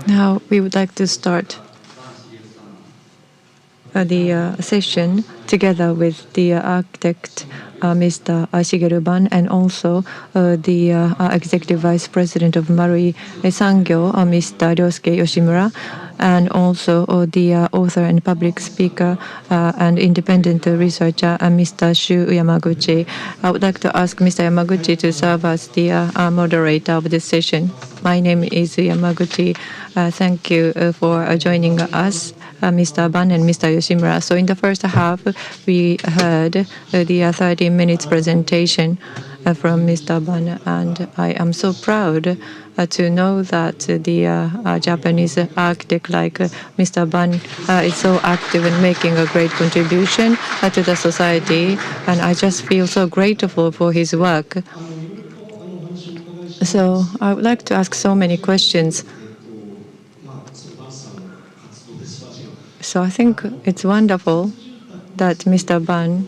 Now we would like to start the session together with the architect Mr. Shigeru Ban, and also the Executive Vice President of Marui Sangyo, Mr. Ryosuke Yoshimura, and also the author and public speaker and independent researcher Mr. Shu Yamaguchi. I would like to ask Mr. Yamaguchi to serve as the moderator of this session. My name is Yamaguchi. Thank you for joining us, Mr. Ban and Mr. Yoshimura. So in the first half, we heard the 30 minutes presentation from Mr. Ban, and I am so proud to know that the Japanese architect like Mr. Ban is so active in making a great contribution to the society, and I just feel so grateful for his work. So I would like to ask so many questions. So I think it's wonderful that Mr. Ban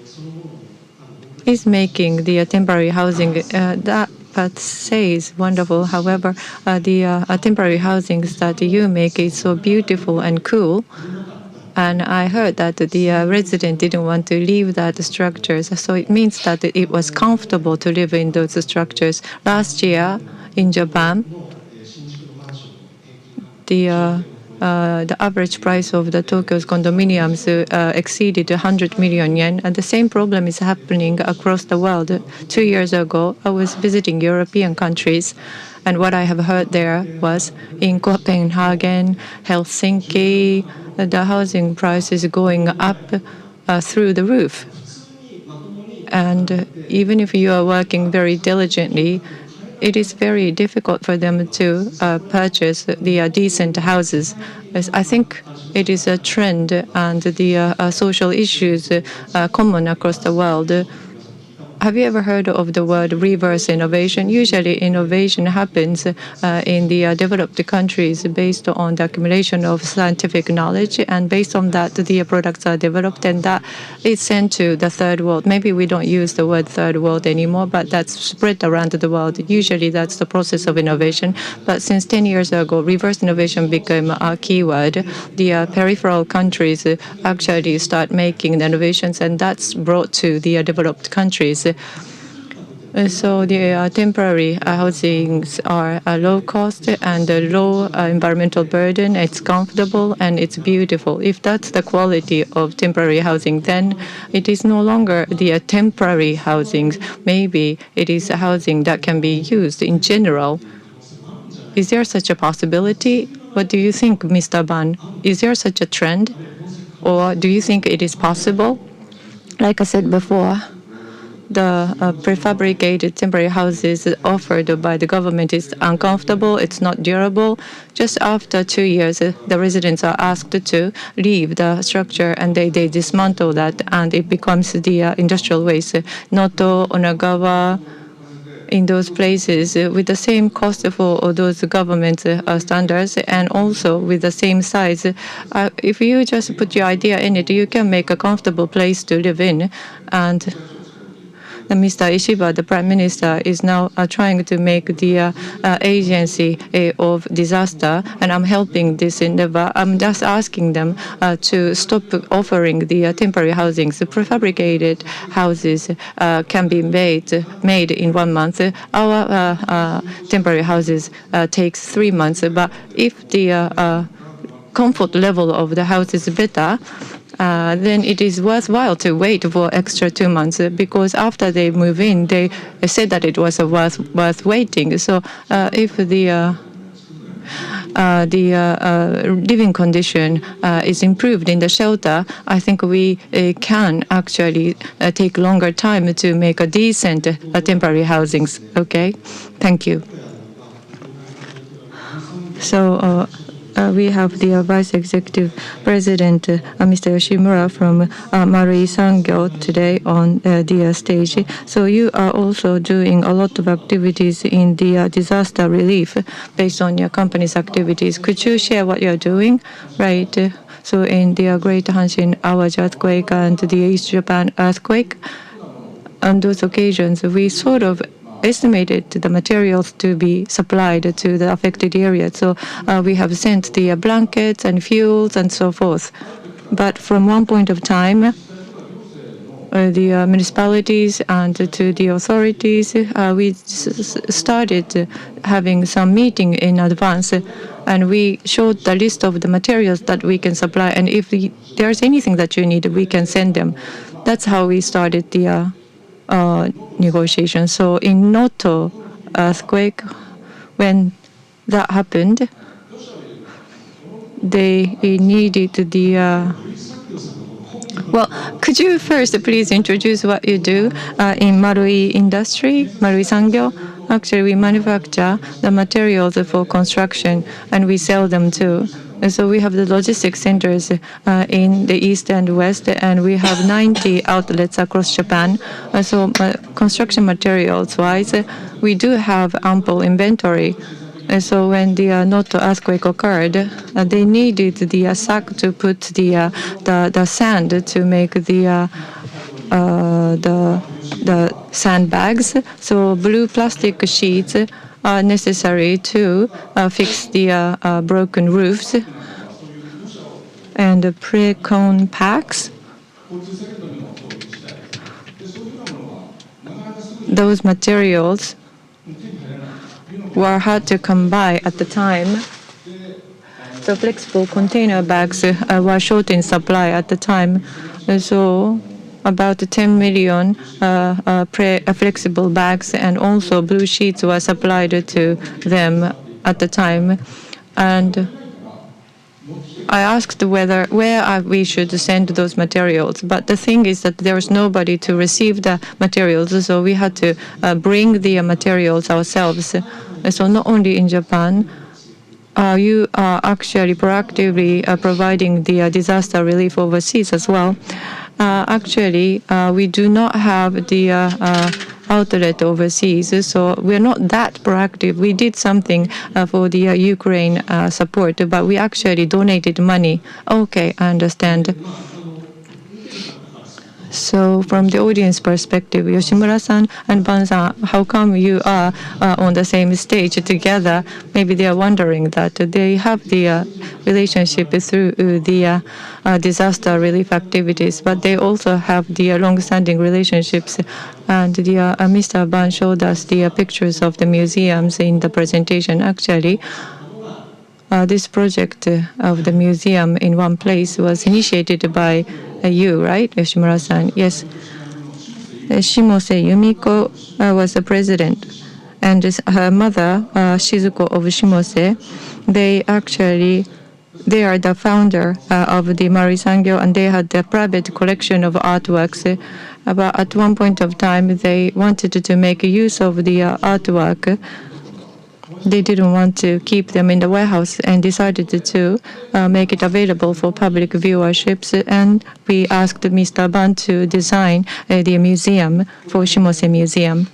is making the temporary housing. That part says wonderful. However, the temporary housings that you make is so beautiful and cool. And I heard that the resident didn't want to leave that structures. So it means that it was comfortable to live in those structures. Last year in Japan, the average price of the Tokyo's condominiums exceeded 100 million yen, and the same problem is happening across the world. 2 years ago, I was visiting European countries, and what I have heard there was in Copenhagen, Helsinki, the housing price is going up through the roof. And even if you are working very diligently, it is very difficult for them to purchase the decent houses. I think it is a trend, and the social issues are common across the world. Have you ever heard of the word reverse innovation? Usually innovation happens in the developed countries based on the accumulation of scientific knowledge, and based on that the products are developed, and that is sent to the third world. Maybe we don't use the word third world anymore, but that's spread around the world. Usually that's the process of innovation. But since 10 years ago, reverse innovation became a keyword. The peripheral countries actually start making the innovations, and that's brought to the developed countries. So the temporary housings are low cost and low environmental burden. It's comfortable and it's beautiful. If that's the quality of temporary housing, then it is no longer the temporary housings. Maybe it is a housing that can be used in general. Is there such a possibility? What do you think, Mr. Ban? Is there such a trend? Or do you think it is possible? Like I said before, the prefabricated temporary houses offered by the government is uncomfortable, it's not durable. Just after 2 years, the residents are asked to leave the structure, and they dismantle that, and it becomes the industrial waste. Noto, Onagawa, in those places with the same cost for those government standards, and also with the same size. If you just put your idea in it, you can make a comfortable place to live in. And Mr. Ishiba, the Prime Minister, is now trying to make the agency of disaster, and I'm helping this endeavor. I'm just asking them to stop offering the temporary housings. The prefabricated houses can be made in 1 month. Our temporary houses takes 3 months. But if the comfort level of the house is better, then it is worthwhile to wait for extra 2 months, because after they move in, they said that it was worth waiting. So if the living condition is improved in the shelter, I think we can actually take longer time to make a decent temporary housings. Okay, thank you. So we have the Vice Executive President, Mr. Yoshimura from Marui Sangyo today on the stage. So you are also doing a lot of activities in the disaster relief based on your company's activities. Could you share what you're doing? Right. So in the Great Hanshin Awaji earthquake and the East Japan earthquake, on those occasions, we sort of estimated the materials to be supplied to the affected area. So we have sent the blankets and fuels and so forth. But from one point of time, the municipalities and to the authorities, we started having some meeting in advance, and we showed the list of the materials that we can supply, and if there's anything that you need, we can send them. That's how we started the negotiation. So in Noto earthquake, when that happened, they needed the well, could you first please introduce what you do in Marui industry, Marui Sangyo? Actually, we manufacture the materials for construction and we sell them too. And so we have the logistics centers in the east and west, and we have 90 outlets across Japan. So construction materials-wise, we do have ample inventory. And so when the Noto earthquake occurred, they needed the sack to put the sand to make the sandbags. So blue plastic sheets are necessary to fix the broken roofs, and the pre-cone packs. Those materials were hard to come by at the time. The flexible container bags were short in supply at the time. So about 10 million flexible bags and also blue sheets were supplied to them at the time. And I asked where we should send those materials, but the thing is that there was nobody to receive the materials, so we had to bring the materials ourselves. So not only in Japan, you are actually proactively providing the disaster relief overseas as well. Actually, we do not have the outlet overseas, so we're not that proactive. We did something for the Ukraine support, but we actually donated money. Okay, I understand. So from the audience perspective, Yoshimura-san and Ban-san, how come you are on the same stage together? Maybe they are wondering that they have the relationship through the disaster relief activities, but they also have the long-standing relationships. And the Mr. Ban showed us the pictures of the museums in the presentation. Actually, this project of the museum in one place was initiated by you, right, Yoshimura-san? Yes. Shimose Yumiko was the president, and her mother, Shizuko of Shimose, they are the founder of the Marui Sangyo, and they had a private collection of artworks. But at one point of time, they wanted to make use of the artwork. They didn't want to keep them in the warehouse and decided to make it available for public viewerships. And we asked Mr. Ban to design the museum for Shimose Museum.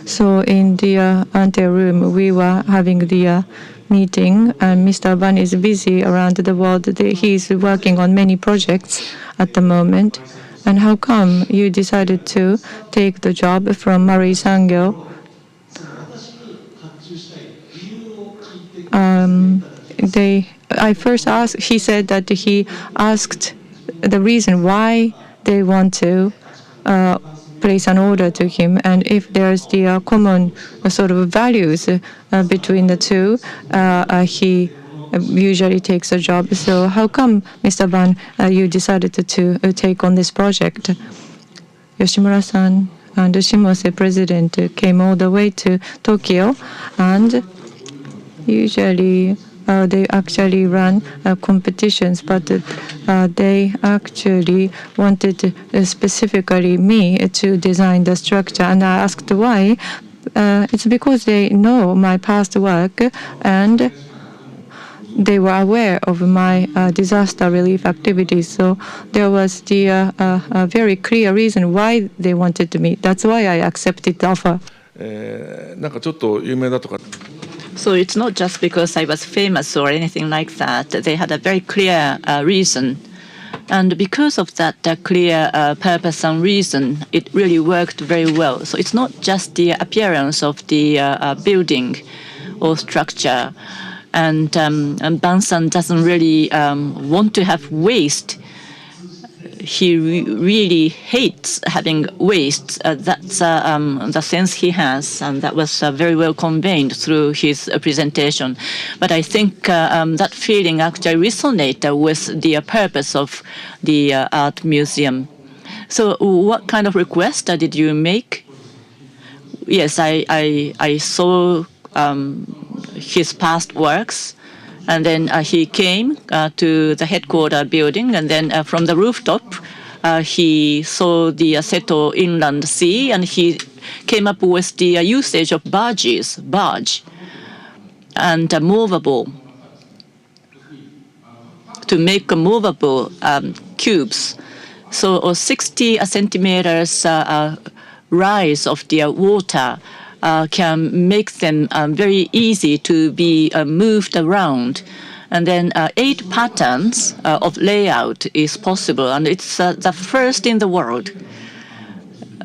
So in the ante room, we were having the meeting, and Mr. Ban is busy around the world. He's working on many projects at the moment. And how come you decided to take the job from Marui Sangyo? I first asked, he said that he asked the reason why they want to place an order to him, and if there's the common sort of values between the two, he usually takes a job. So how come, Mr. Ban, you decided to take on this project? Yoshimura-san and the Shimose president came all the way to Tokyo, and usually they actually run competitions, but they actually wanted specifically me to design the structure. And I asked why. It's because they know my past work, and they were aware of my disaster relief activities. So there was the very clear reason why they wanted me. That's why I accepted the offer. So it's not just because I was famous or anything like that. They had a very clear reason. And because of that clear purpose and reason, it really worked very well. So it's not just the appearance of the building or structure. And Bansan doesn't really want to have waste. He really hates having waste. That's the sense he has, and that was very well conveyed through his presentation. But I think that feeling actually resonated with the purpose of the art museum. So what kind of request did you make? Yes, I saw his past works. And then he came to the headquarter building, and then from the rooftop, he saw the Seto Inland Sea, and he came up with the usage of barge, and movable, to make movable cubes. So 60 centimeters rise of the water can make them very easy to be moved around. And then 8 patterns of layout is possible, and it's the first in the world.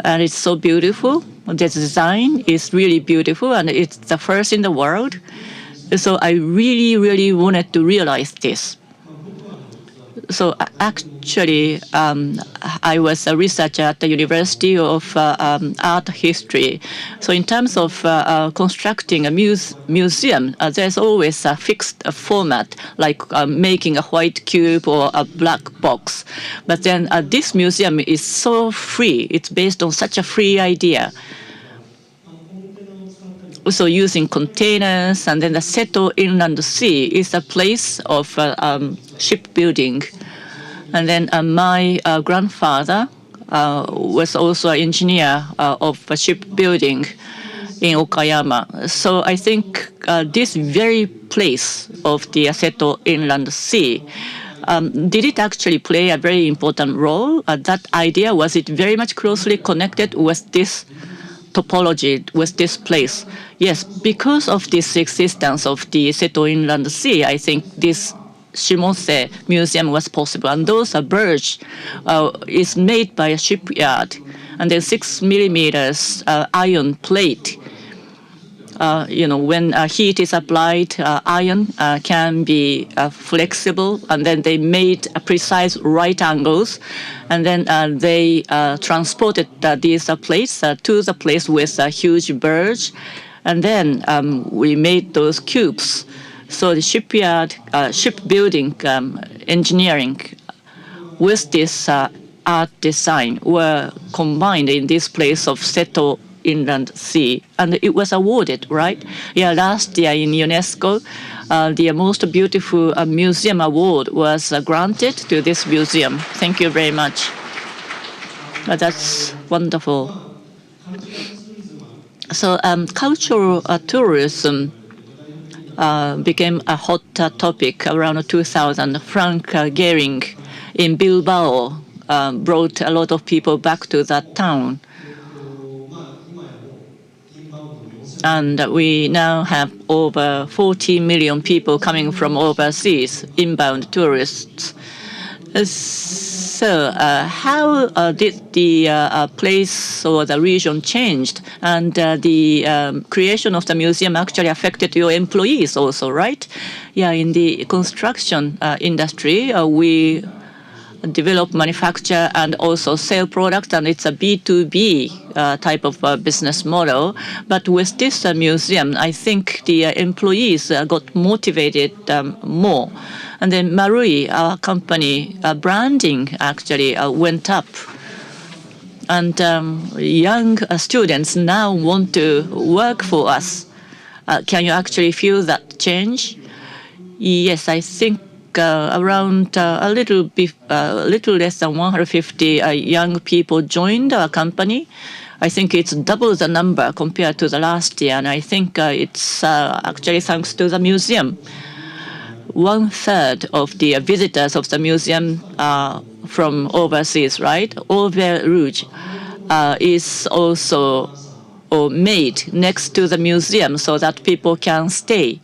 And it's so beautiful. The design is really beautiful, and it's the first in the world. So I really, really wanted to realize this. So actually, I was a researcher at the University of Art History. So in terms of constructing a museum, there's always a fixed format, like making a white cube or a black box. But then this museum is so free. It's based on such a free idea. So using containers, and then the Seto Inland Sea is a place of shipbuilding. And then my grandfather was also an engineer of shipbuilding in Okayama. So I think this very place of the Seto Inland Sea, did it actually play a very important role? That idea, was it very much closely connected with this topology, with this place? Yes, because of this existence of the Seto Inland Sea, I think this Shimose Museum was possible. And those barge is made by a shipyard, and then 6 millimeters iron plate. When heat is applied, iron can be flexible, and then they made precise right angles, and then they transported these plates to the place with a huge barge, and then we made those cubes. So the shipbuilding engineering with this art design were combined in this place of Seto Inland Sea, and it was awarded, right? Yeah, last year in UNESCO, the most beautiful museum award was granted to this museum. Thank you very much. That's wonderful. So cultural tourism became a hot topic around 2000. Frank Gehring in Bilbao brought a lot of people back to that town. And we now have over 40 million people coming from overseas, inbound tourists. So how did the place or the region changed? And the creation of the museum actually affected your employees also, right? Yeah, in the construction industry, we develop, manufacture, and also sell products, and it's a B2B type of business model. But with this museum, I think the employees got motivated more. And then Marui, our company, branding actually went up. And young students now want to work for us. Can you actually feel that change? Yes, I think around a little less than 150 young people joined our company. I think it's double the number compared to the last year, and I think it's actually thanks to the museum. 1/3 of the visitors of the museum are from overseas, right? Auver Rouge is also made next to the museum so that people can stay.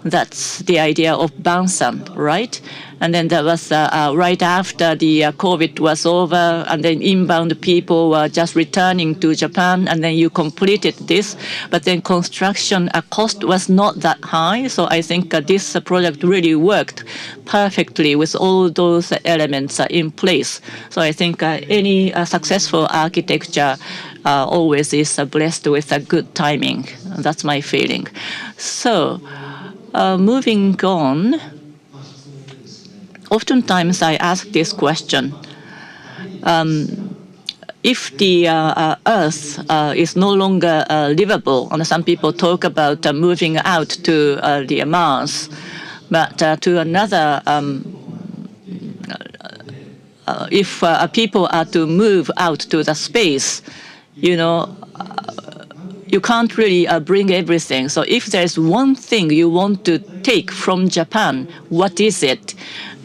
That's the idea of Bansan, right? And then that was right after the COVID was over, and then inbound people were just returning to Japan, and then you completed this. But then construction cost was not that high, so I think this project really worked perfectly with all those elements in place. So I think any successful architecture always is blessed with a good timing. That's my feeling. So moving on. Oftentimes I ask this question. If the Earth is no longer livable, and some people talk about moving out to the Mars, but to another, if people are to move out to the space, you can't really bring everything. So if there's one thing you want to take from Japan, what is it?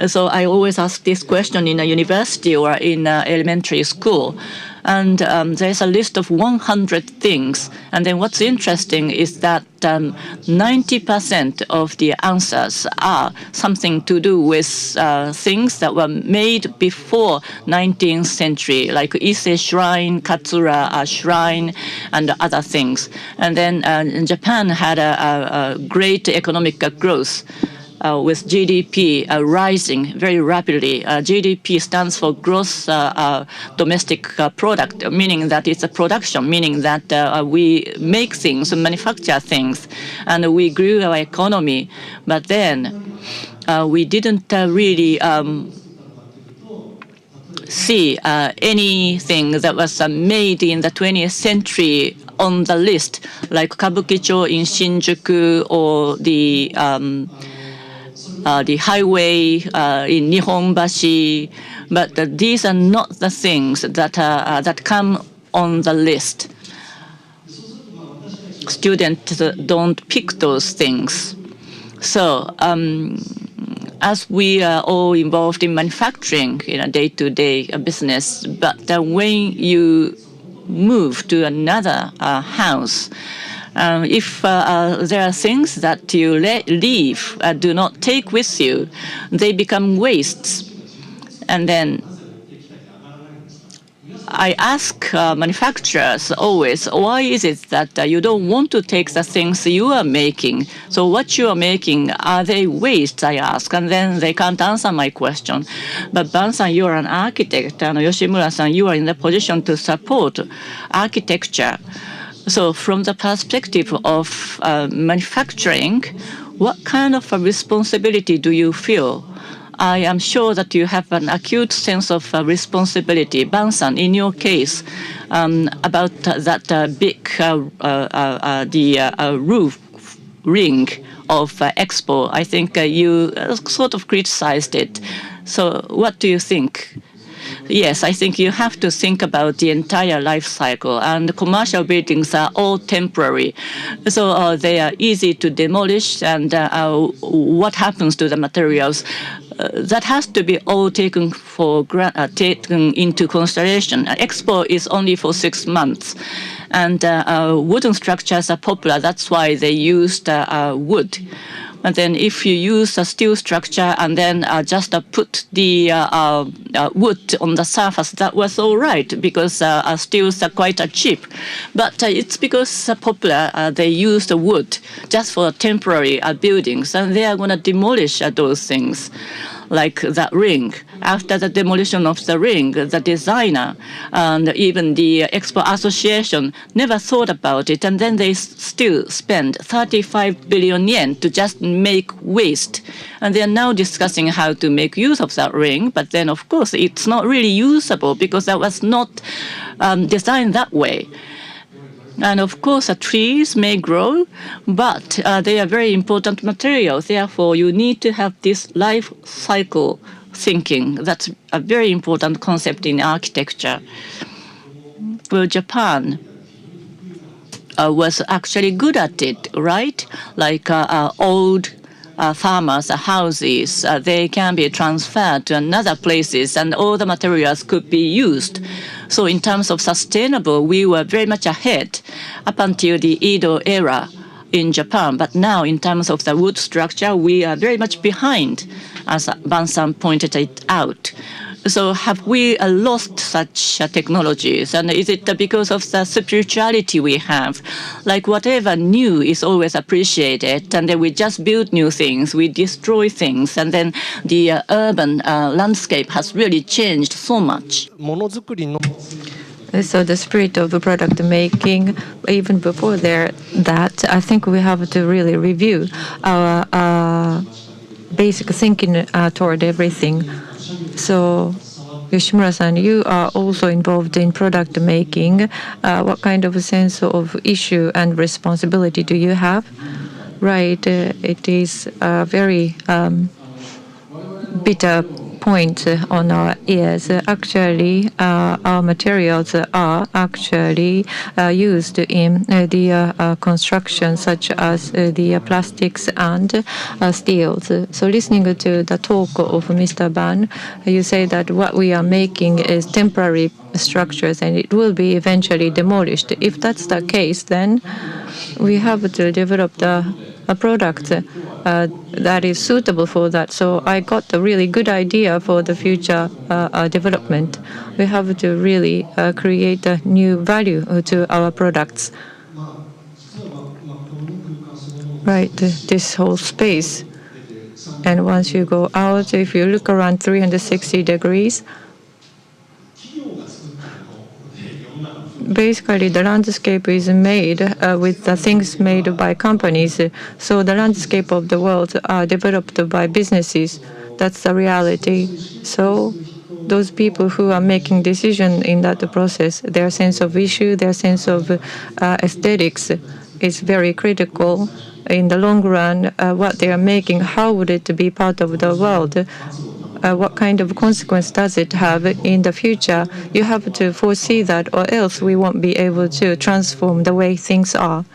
So I always ask this question in a university or in elementary school. And there's a list of 100 things. And then what's interesting is that 90% of the answers are something to do with things that were made before 19th century, like Ise Shrine, Katsura Shrine, and other things. And then Japan had a great economic growth. With GDP rising very rapidly. GDP stands for gross domestic product, meaning that it's a production, meaning that we make things, manufacture things, and we grew our economy. But then we didn't really see anything that was made in the 20th century on the list, like Kabukicho in Shinjuku or the highway in Nihonbashi, but these are not the things that come on the list. Students don't pick those things. So as we are all involved in manufacturing in a day-to-day business, but when you move to another house, if there are things that you leave, do not take with you, they become wastes. And then I ask manufacturers always, why is it that you don't want to take the things you are making? So what you are making, are they wastes, I ask, and then they can't answer my question. But Ban-san, you are an architect, and Yoshimura-san, you are in the position to support architecture. So from the perspective of manufacturing, what kind of a responsibility do you feel? I am sure that you have an acute sense of responsibility. Ban-san, in your case, about that big roof ring of Expo, I think you sort of criticized it. So what do you think? Yes, I think you have to think about the entire life cycle, and commercial buildings are all temporary. So they are easy to demolish, and what happens to the materials? That has to be all taken into consideration. Expo is only for 6 months, and wooden structures are popular. That's why they used wood. And then if you use a steel structure and then just put the wood on the surface, that was all right, because steels are quite cheap. But it's because popular, they use the wood just for temporary buildings, and they are going to demolish those things. Like that ring. After the demolition of the ring, the designer and even the Expo Association never thought about it, and then they still spend 35 billion yen to just make waste. And they are now discussing how to make use of that ring, but then of course it's not really usable because that was not designed that way. And of course, trees may grow, but they are very important materials. Therefore, you need to have this life cycle thinking. That's a very important concept in architecture. Well, Japan was actually good at it, right? Like old farmers' houses, they can be transferred to another places, and all the materials could be used. So in terms of sustainable, we were very much ahead up until the Edo era. in Japan. But now, in terms of the wood structure, we are very much behind, as Ban-san pointed it out. So have we lost such technologies? And is it because of the spirituality we have? Like whatever new is always appreciated, and then we just build new things, we destroy things, and then the urban landscape has really changed so much. So the spirit of product making, even before that, I think we have to really review our basic thinking toward everything. So, Yoshimura-san, you are also involved in product making. What kind of a sense of issue and responsibility do you have? Right, it is a very bitter point on our ears. Actually, our materials are actually used in the construction, such as the plastics and steels. So listening to the talk of Mr. Ban, you say that what we are making is temporary structures and it will be eventually demolished. If that's the case, then we have to develop a product that is suitable for that. So I got a really good idea for the future development. We have to really create a new value to our products. Right, this whole space. And once you go out, if you look around 360 degrees, basically the landscape is made with the things made by companies. So the landscape of the world are developed by businesses. That's the reality. So those people who are making decisions in that process, their sense of issue, their sense of aesthetics is very critical. In the long run, what they are making, how would it be part of the world? What kind of consequence does it have in the future? You have to foresee that, or else we won't be able to transform the way things are.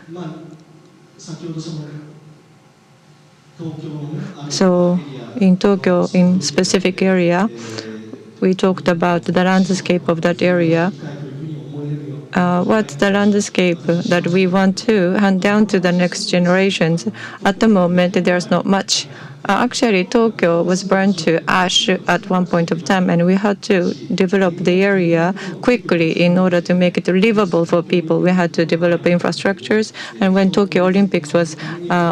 So in Tokyo, in specific area, we talked about the landscape of that area. What's the landscape that we want to hand down to the next generations? At the moment, there's not much. Actually, Tokyo was burned to ash at one point of time, and we had to develop the area quickly in order to make it livable for people. We had to develop infrastructures, and when Tokyo Olympics was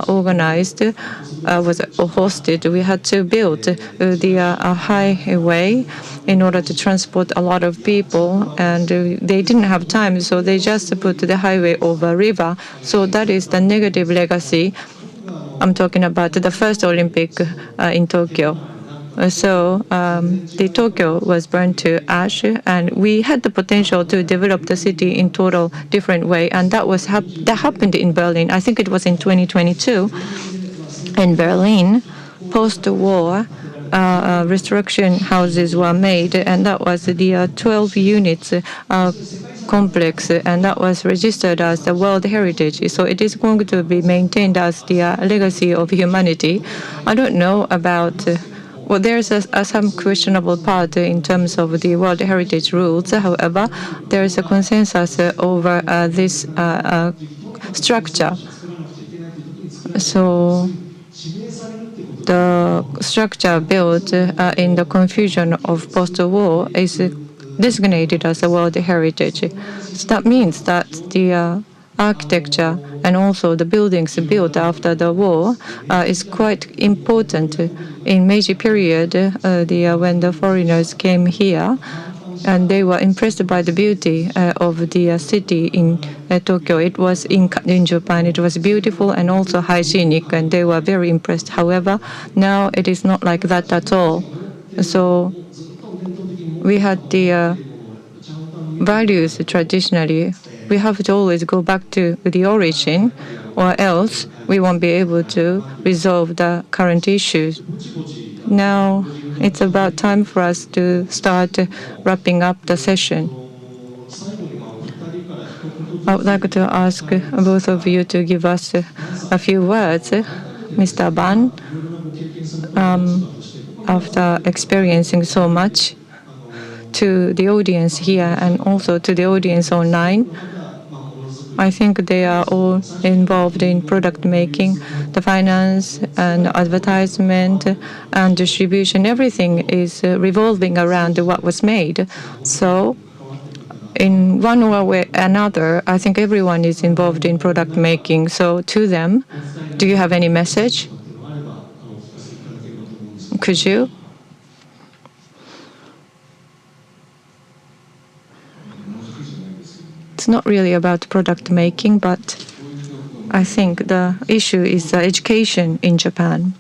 organized, was hosted, we had to build the highway in order to transport a lot of people, and they didn't have time, so they just put the highway over a river. So that is the negative legacy. I'm talking about the first Olympic in Tokyo. So the Tokyo was burned to ash, and we had the potential to develop the city in total different way, and that happened in Berlin. I think it was in 2022 in Berlin. Post-war, restriction houses were made, and that was the 12 units complex, and that was registered as the World Heritage. So it is going to be maintained as the legacy of humanity. I don't know about. Well, there's some questionable part in terms of the World Heritage rules. However, there is a consensus over this structure. So the structure built in the confusion of post-war is designated as a World Heritage. So that means that the architecture and also the buildings built after the war is quite important. In Meiji period, when the foreigners came here, and they were impressed by the beauty of the city in Tokyo. It was in Japan. It was beautiful and also hygienic, and they were very impressed. However, now it is not like that at all. So we had the values traditionally. We have to always go back to the origin, or else we won't be able to resolve the current issues. Now it's about time for us to start wrapping up the session. I would like to ask both of you to give us a few words. Mr. Ban, after experiencing so much, to the audience here and also to the audience online, I think they are all involved in product making, the finance and advertisement and distribution. Everything is revolving around what was made. So in one way or another, I think everyone is involved in product making. So to them, do you have any message? Could you? It's not really about product making, but I think the issue is education in Japan.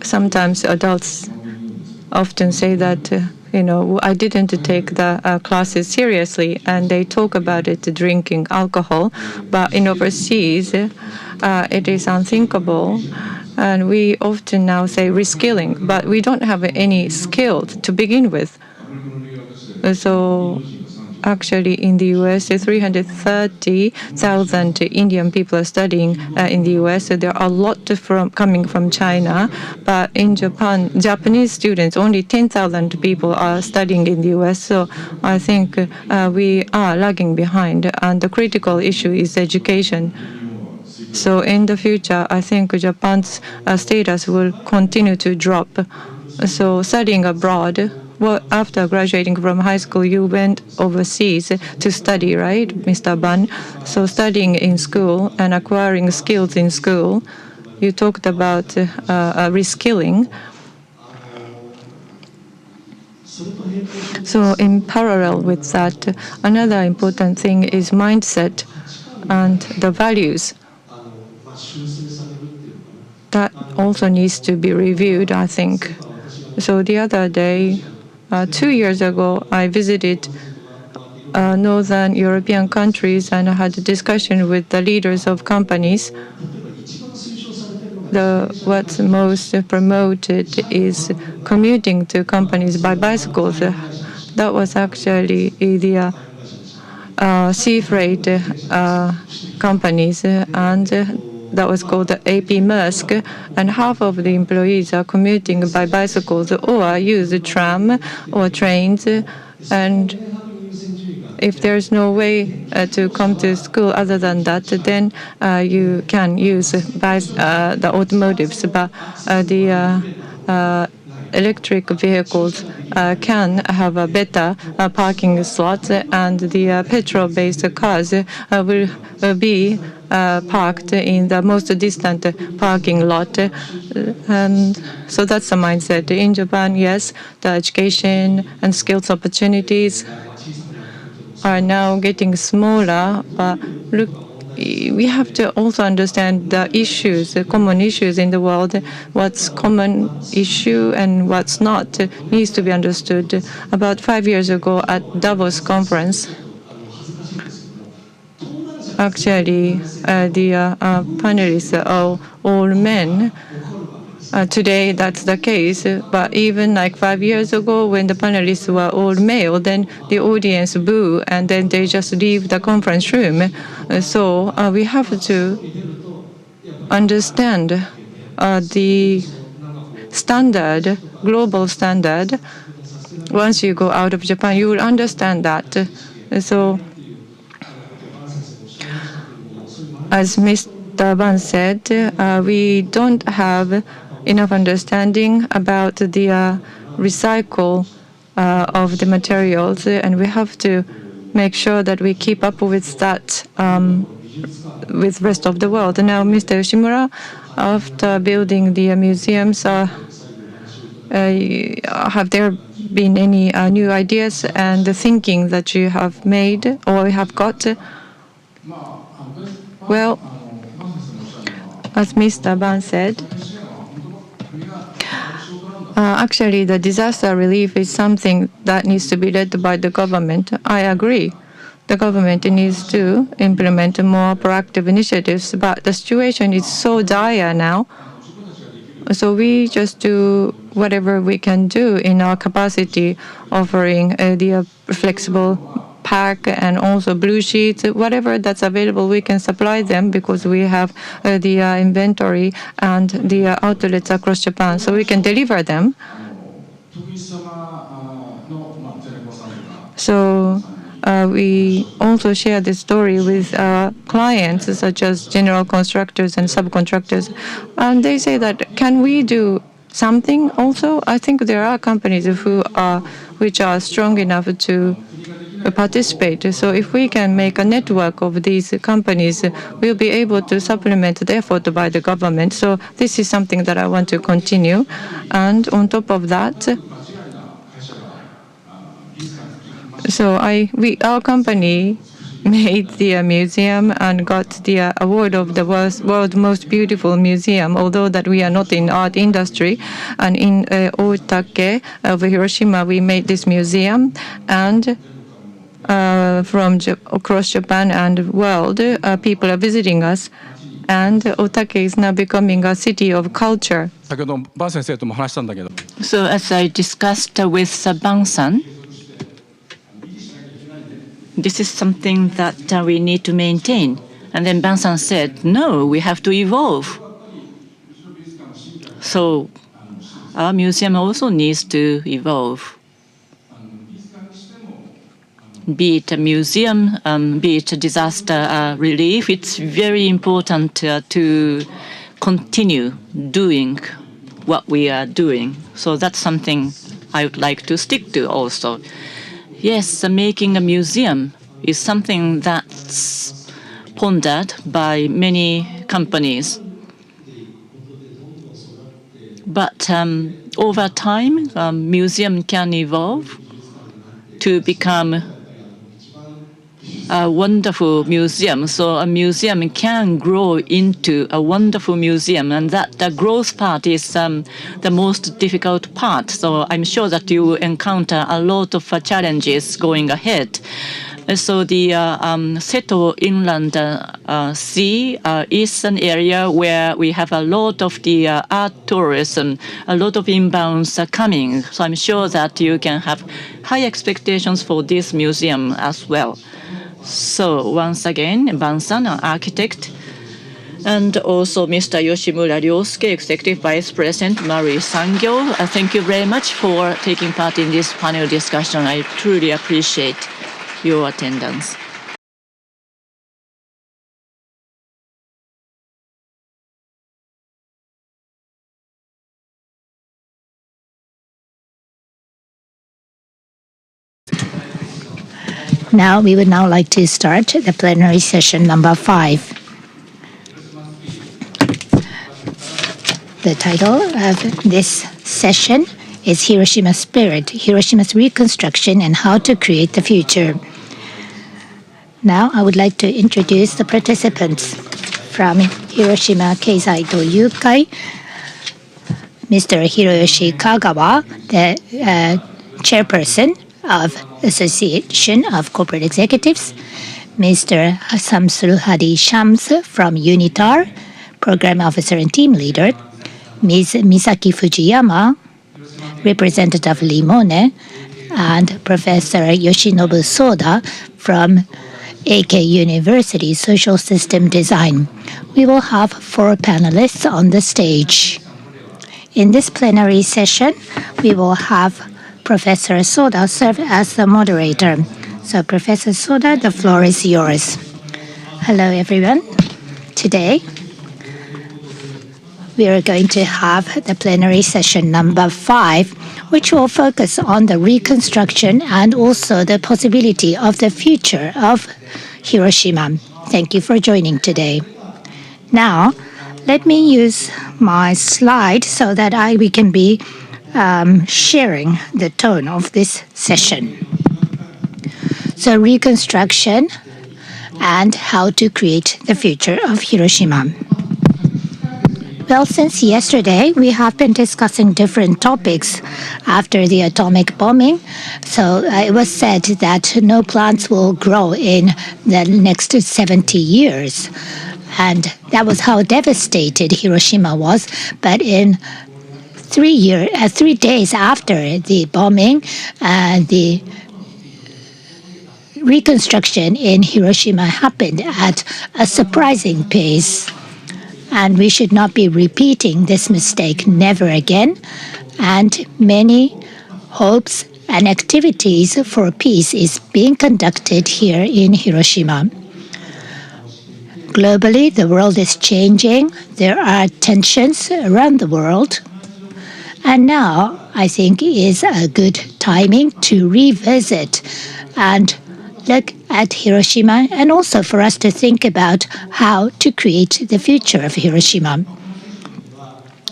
Sometimes adults often say that, I didn't take the classes seriously, and they talk about it, drinking alcohol. But in overseas, it is unthinkable. And we often now say reskilling, but we don't have any skill to begin with. So actually in the US, 330,000 Indian people are studying in the US. So there are a lot coming from China. But in Japan, Japanese students, only 10,000 people are studying in the US. So I think we are lagging behind. And the critical issue is education. So in the future, I think Japan's status will continue to drop. So studying abroad, well, after graduating from high school, you went overseas to study, right, Mr. Ban? So studying in school and acquiring skills in school, you talked about reskilling. So in parallel with that, another important thing is mindset and the values. That also needs to be reviewed, I think. So the other day, 2 years ago, I visited Northern European countries and I had a discussion with the leaders of companies. What's most promoted is commuting to companies by bicycles. That was actually the sea freight companies, and that was called AP Maersk, and half of the employees are commuting by bicycles or use the tram or trains. And if there's no way to come to school other than that, then you can use the automotives. But the electric vehicles can have a better parking slot, and the petrol-based cars will be parked in the most distant parking lot. And so that's the mindset. In Japan, yes, the education and skills opportunities are now getting smaller, but look, we have to also understand the issues, the common issues in the world. What's common issue and what's not needs to be understood. About 5 years ago at Davos conference, actually the panelists are all men. Today, that's the case. But even like 5 years ago, when the panelists were all male, then the audience boo, and then they just leave the conference room. So we have to understand the standard, global standard. Once you go out of Japan, you will understand that. So, as Mr. Ban said, we don't have enough understanding about the recycle of the materials, and we have to make sure that we keep up with that with rest of the world. Now, Mr. Yoshimura, after building the museums, have there been any new ideas and the thinking that you have made or have got? Well, as Mr. Ban said, actually, the disaster relief is something that needs to be led by the government. I agree. The government needs to implement more proactive initiatives, but the situation is so dire now. So we just do whatever we can do in our capacity, offering the flexible pack and also blue sheets, whatever that's available, we can supply them because we have the inventory and the outlets across Japan, so we can deliver them. So we also share this story with clients such as general constructors and subcontractors. And they say that, can we do something also? I think there are companies which are strong enough to participate. So if we can make a network of these companies, we'll be able to supplement the effort by the government. So this is something that I want to continue. And on top of that, so our company made the museum and got the award of the world's most beautiful museum, although that we are not in art industry. And in Otake of Hiroshima, we made this museum, and from across Japan and world, people are visiting us. And Otake is now becoming a city of culture. So as I discussed with Ban-san, this is something that we need to maintain. And then Ban-san said, no, we have to evolve. So our museum also needs to evolve. Be it a museum, be it a disaster relief, it's very important to continue doing what we are doing. So that's something I would like to stick to also. Yes, making a museum is something that's pondered by many companies. But over time, museum can evolve to become a wonderful museum. So a museum can grow into a wonderful museum, and that the growth part is the most difficult part. So I'm sure that you will encounter a lot of challenges going ahead. So the Seto Inland Sea is an area where we have a lot of the art tourism, a lot of inbounds coming. So I'm sure that you can have high expectations for this museum as well. So once again, Ban-san, an architect, and also Mr. Yoshimura Ryosuke, Executive Vice President, Marui Sangyo. Thank you very much for taking part in this panel discussion. I truly appreciate your attendance. Now, we would now like to start the plenary session number 5. The title of this session is Hiroshima Spirit, Hiroshima's Reconstruction and How to Create the Future. Now, I would like to introduce the participants from Hiroshima Keizai Toyukai, Mr. Hiroyoshi Kagawa, the chairperson of Association of Corporate Executives, Mr. Samsul-Hadi Shams from UNITAR, Program Officer and Team Leader, Ms. Misaki Fujiyama, Representative Limone, and Professor Yoshinobu Soda from AK University Social System Design. We will have 4 panelists on the stage. In this plenary session, we will have Professor Soda serve as the moderator. So, Professor Soda, the floor is yours. Hello, everyone. Today, we are going to have the plenary session number 5, which will focus on the reconstruction and also the possibility of the future of Hiroshima. Thank you for joining today. Now, let me use my slide so that we can be sharing the tone of this session. So, reconstruction and how to create the future of Hiroshima. Well, since yesterday, we have been discussing different topics after the atomic bombing. So it was said that no plants will grow in the next 70 years. And that was how devastated Hiroshima was. But in 3 days after the bombing, the reconstruction in Hiroshima happened at a surprising pace. And we should not be repeating this mistake never again. And many hopes and activities for peace is being conducted here in Hiroshima. Globally, the world is changing. There are tensions around the world. And now, I think, is a good timing to revisit and look at Hiroshima, and also for us to think about how to create the future of Hiroshima.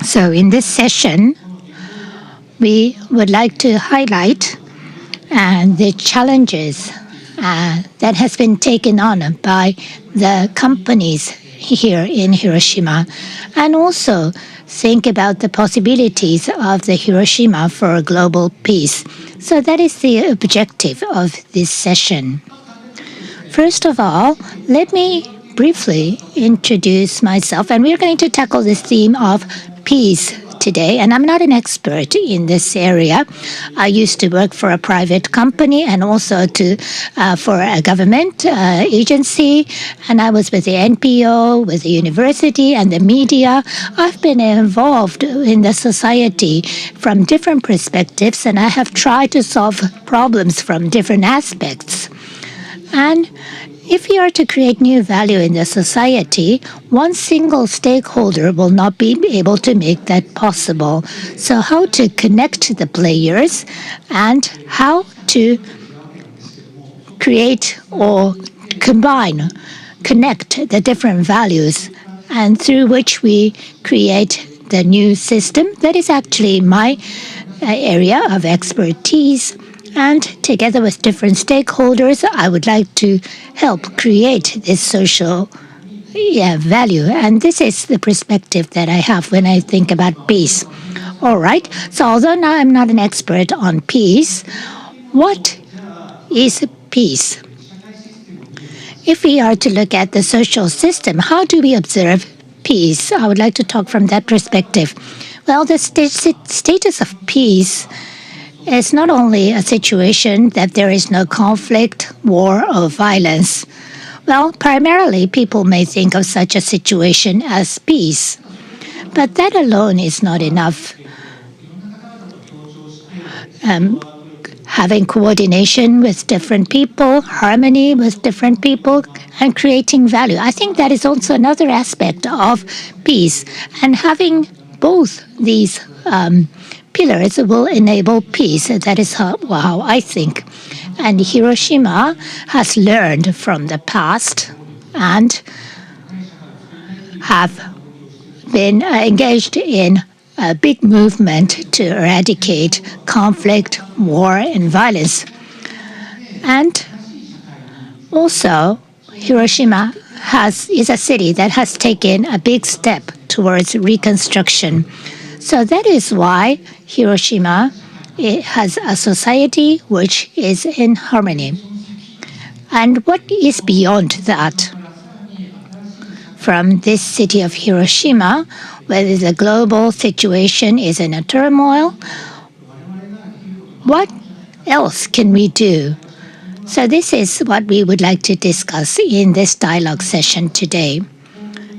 So in this session, we would like to highlight the challenges that has been taken on by the companies here in Hiroshima, and also think about the possibilities of the Hiroshima for global peace. So that is the objective of this session. First of all, let me briefly introduce myself, and we're going to tackle this theme of peace today. And I'm not an expert in this area. I used to work for a private company and also for a government agency, and I was with the NPO, with the university and the media. I've been involved in the society from different perspectives, and I have tried to solve problems from different aspects. And if we are to create new value in the society, one single stakeholder will not be able to make that possible. So how to connect the players and how to create or connect the different values, and through which we create the new system. That is actually my area of expertise. And together with different stakeholders, I would like to help create this social value. And this is the perspective that I have when I think about peace. All right. So although now I'm not an expert on peace, what is peace? If we are to look at the social system, how do we observe peace? I would like to talk from that perspective. Well, the status of peace is not only a situation that there is no conflict, war, or violence. Well, primarily people may think of such a situation as peace. But that alone is not enough. Having coordination with different people, harmony with different people, and creating value. I think that is also another aspect of peace. And having both these pillars will enable peace. That is how I think. And Hiroshima has learned from the past and have been engaged in a big movement to eradicate conflict, war, and violence. And also, Hiroshima is a city that has taken a big step towards reconstruction. So that is why Hiroshima has a society which is in harmony. And what is beyond that? From this city of Hiroshima, whether the global situation is in a turmoil, what else can we do? So this is what we would like to discuss in this dialogue session today.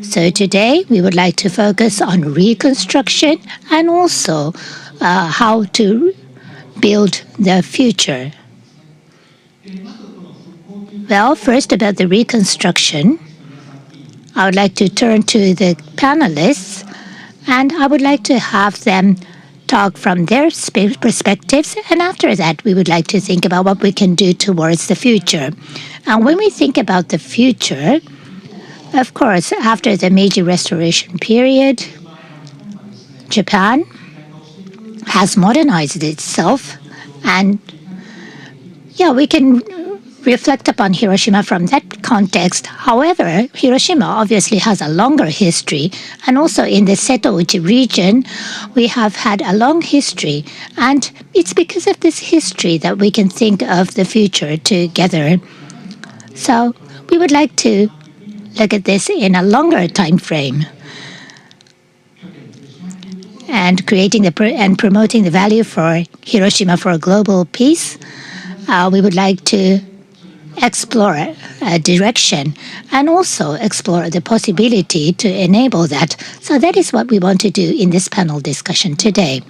So today, we would like to focus on reconstruction and also how to build the future. Well, first about the reconstruction, I would like to turn to the panelists, and I would like to have them talk from their perspectives, and after that, we would like to think about what we can do towards the future. And when we think about the future, of course, after the Meiji Restoration period, Japan has modernized itself, and we can reflect upon Hiroshima from that context. However, Hiroshima obviously has a longer history, and also in the Setouchi region, we have had a long history, and it's because of this history that we can think of the future together. So we would like to look at this in a longer time frame, and creating and promoting the value for Hiroshima for global peace. We would like to explore a direction and also explore the possibility to enable that. So that is what we want to do in this panel discussion today.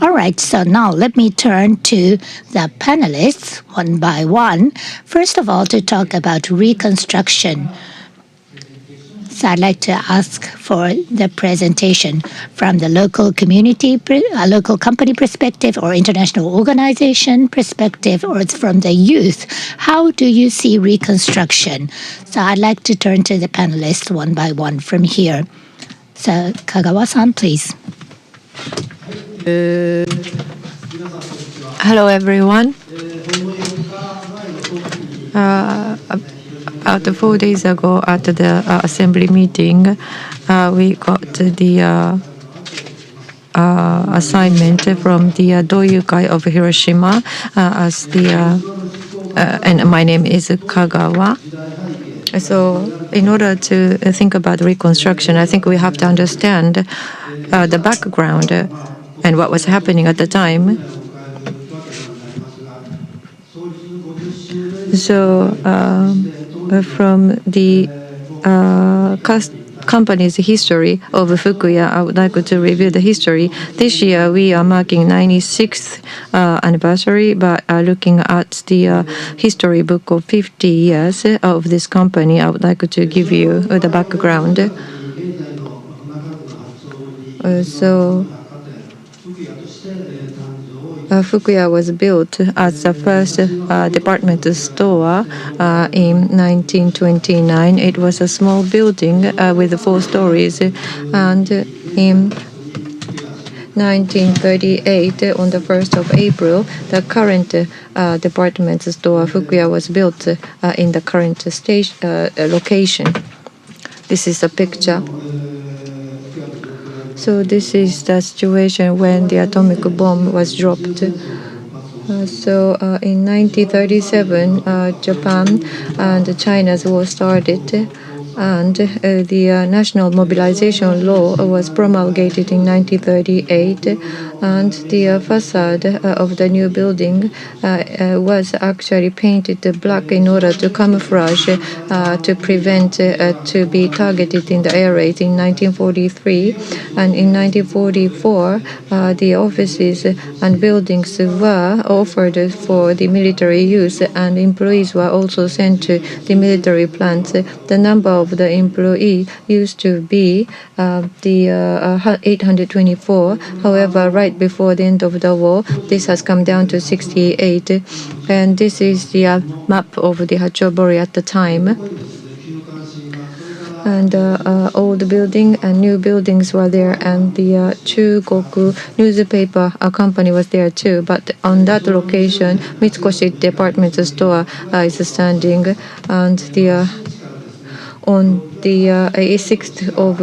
All right, so now let me turn to the panelists one by one. First of all, to talk about reconstruction. So I'd like to ask for the presentation from the local community, local company perspective, or international organization perspective, or it's from the youth. How do you see reconstruction? So I'd like to turn to the panelists one by one from here. So Kagawa-san, please. Hello, everyone. About 4 days ago at the assembly meeting, we got the assignment from the Doyukai of Hiroshima as the, and my name is Kagawa. So in order to think about reconstruction, I think we have to understand the background and what was happening at the time. So from the company's history of Fukuya, I would like to review the history. This year we are marking 96th anniversary, but looking at the history book of 50 years of this company, I would like to give you the background. Fukuya was built as the first department store in 1929. It was a small building with 4 stories, and in 1938, on the 1st of April, the current department store Fukuya was built in the current location. This is a picture. So this is the situation when the atomic bomb was dropped. In 1937, Japan and China's war started, and the national mobilization law was promulgated in 1938, and the facade of the new building was actually painted black in order to camouflage to prevent to be targeted in the air raid in 1943. And in 1944, the offices and buildings were offered for the military use, and employees were also sent to the military plants. The number of the employee used to be 824. However, right before the end of the war, this has come down to 68. And this is the map of the Hachobori at the time. And old building and new buildings were there, and the Chugoku newspaper company was there too. But on that location, Mitsukoshi department store is standing, and the on the 6th of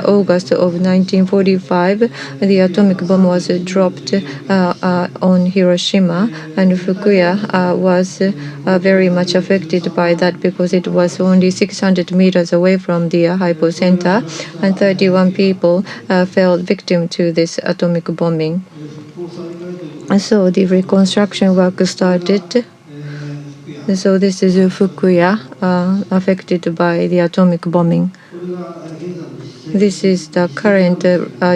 August of 1945, the atomic bomb was dropped on Hiroshima, and Fukuya was very much affected by that because it was only 600 meters away from the hypocenter, and 31 people fell victim to this atomic bombing. And so the reconstruction work started. So this is Fukuya affected by the atomic bombing. This is the current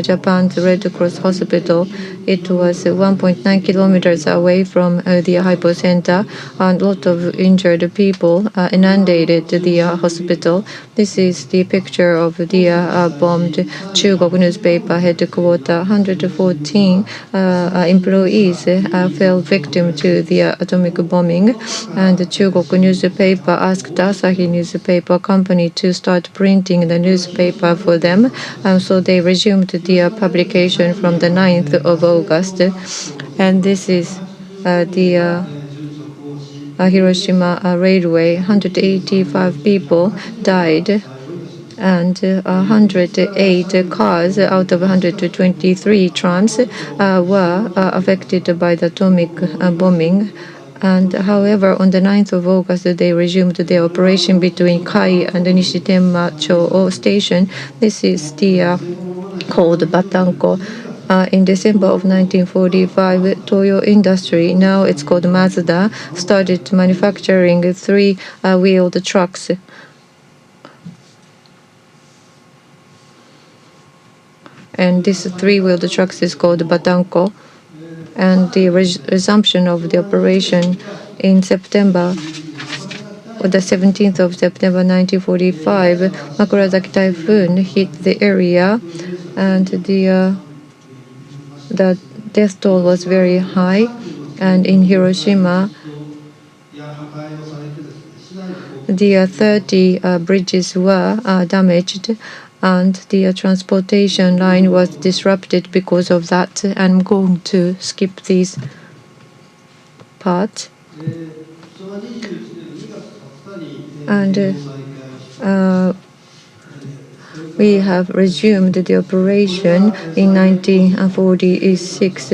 Japan's Red Cross hospital. It was 1.9 kilometers away from the hypocenter, and a lot of injured people inundated the hospital. This is the picture of the bombed Chugoku newspaper headquarters. 114 employees fell victim to the atomic bombing, and the Chugoku newspaper asked Asahi newspaper company to start printing the newspaper for them. So they resumed the publication from the 9th of August. And this is the Hiroshima Railway. 185 people died, and 108 cars out of 123 trams were affected by the atomic bombing. And however, on the 9th of August, they resumed their operation between Kai and Nishitemacho Station. This is the called Batanko. In December of 1945, Toyo Industry, now it's called Mazda, started manufacturing 3-wheeled trucks. and this three-wheeled trucks is called Batanko. And the resumption of the operation in September, on the 17th of September 1945, Makurazaki typhoon hit the area, and the death toll was very high. And in Hiroshima, the 30 bridges were damaged, and the transportation line was disrupted because of that. I'm going to skip these parts. And we have resumed the operation in 1946,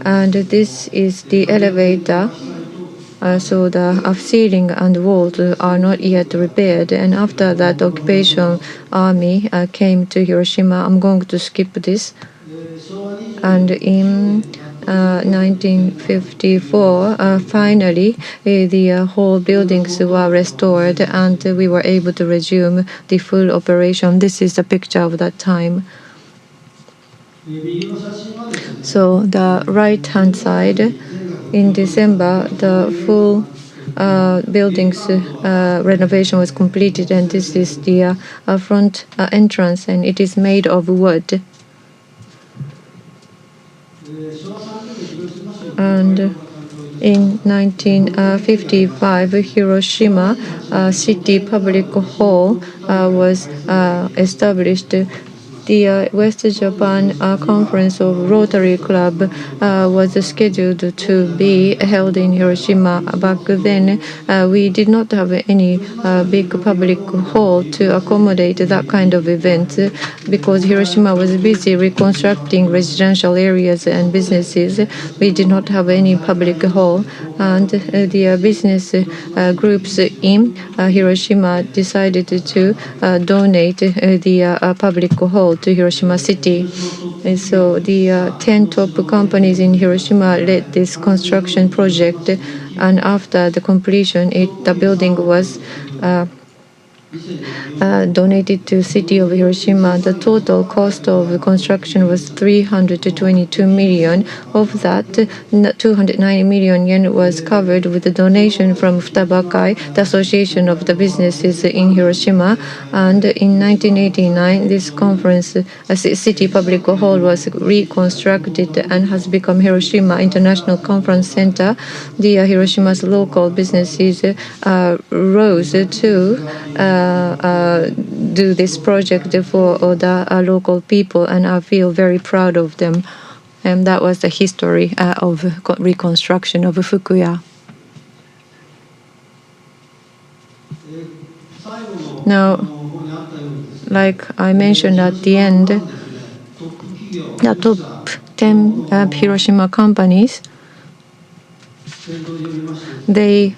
and this is the elevator. So the ceiling and walls are not yet repaired. And after that, occupation army came to Hiroshima. I'm going to skip this. And in 1954, finally, the whole buildings were restored, and we were able to resume the full operation. This is the picture of that time. So the right-hand side, in December, the full buildings renovation was completed, and this is the front entrance, and it is made of wood. And in 1955, Hiroshima City Public Hall was established. The West Japan Conference of Rotary Club was scheduled to be held in Hiroshima. Back then, we did not have any big public hall to accommodate that kind of event, because Hiroshima was busy reconstructing residential areas and businesses. We did not have any public hall, and the business groups in Hiroshima decided to donate the public hall to Hiroshima City. And so the 10 top companies in Hiroshima led this construction project, and after the completion, the building was donated to city of Hiroshima. The total cost of the construction was 322 million. Of that, 290 million yen was covered with the donation from Futabakai, the Association of the Businesses in Hiroshima. And in 1989, this conference city public hall was reconstructed and has become Hiroshima International Conference Center. The Hiroshima's local businesses rose to do this project for the local people, and I feel very proud of them. And that was the history of reconstruction of Fukuya. Now, like I mentioned at the end, the top 10 Hiroshima companies, they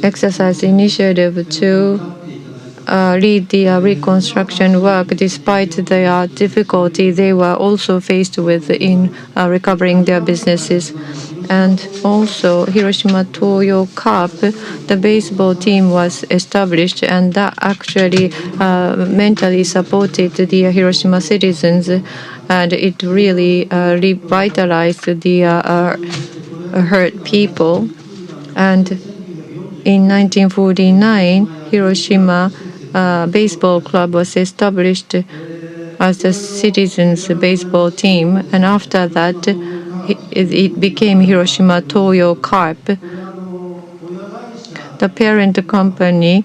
exercised initiative to lead the reconstruction work. Despite their difficulty, they were also faced with in recovering their businesses. And also, Hiroshima Toyo Cup, the baseball team was established, and that actually mentally supported the Hiroshima citizens, and it really revitalized the hurt people. And in 1949, Hiroshima Baseball Club was established as the citizens' baseball team, and after that, it became Hiroshima Toyo Carp. The parent company,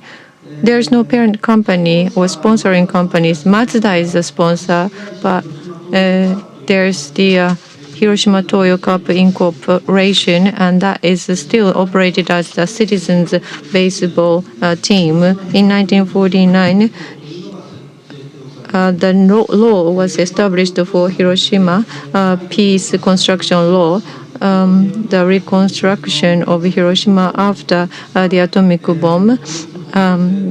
there's no parent company or sponsoring companies. Mazda is the sponsor, but there's the Hiroshima Toyo Cup Incorporation, and that is still operated as the citizens' baseball team. In 1949, the law was established for Hiroshima, peace construction law. The reconstruction of Hiroshima after the atomic bomb.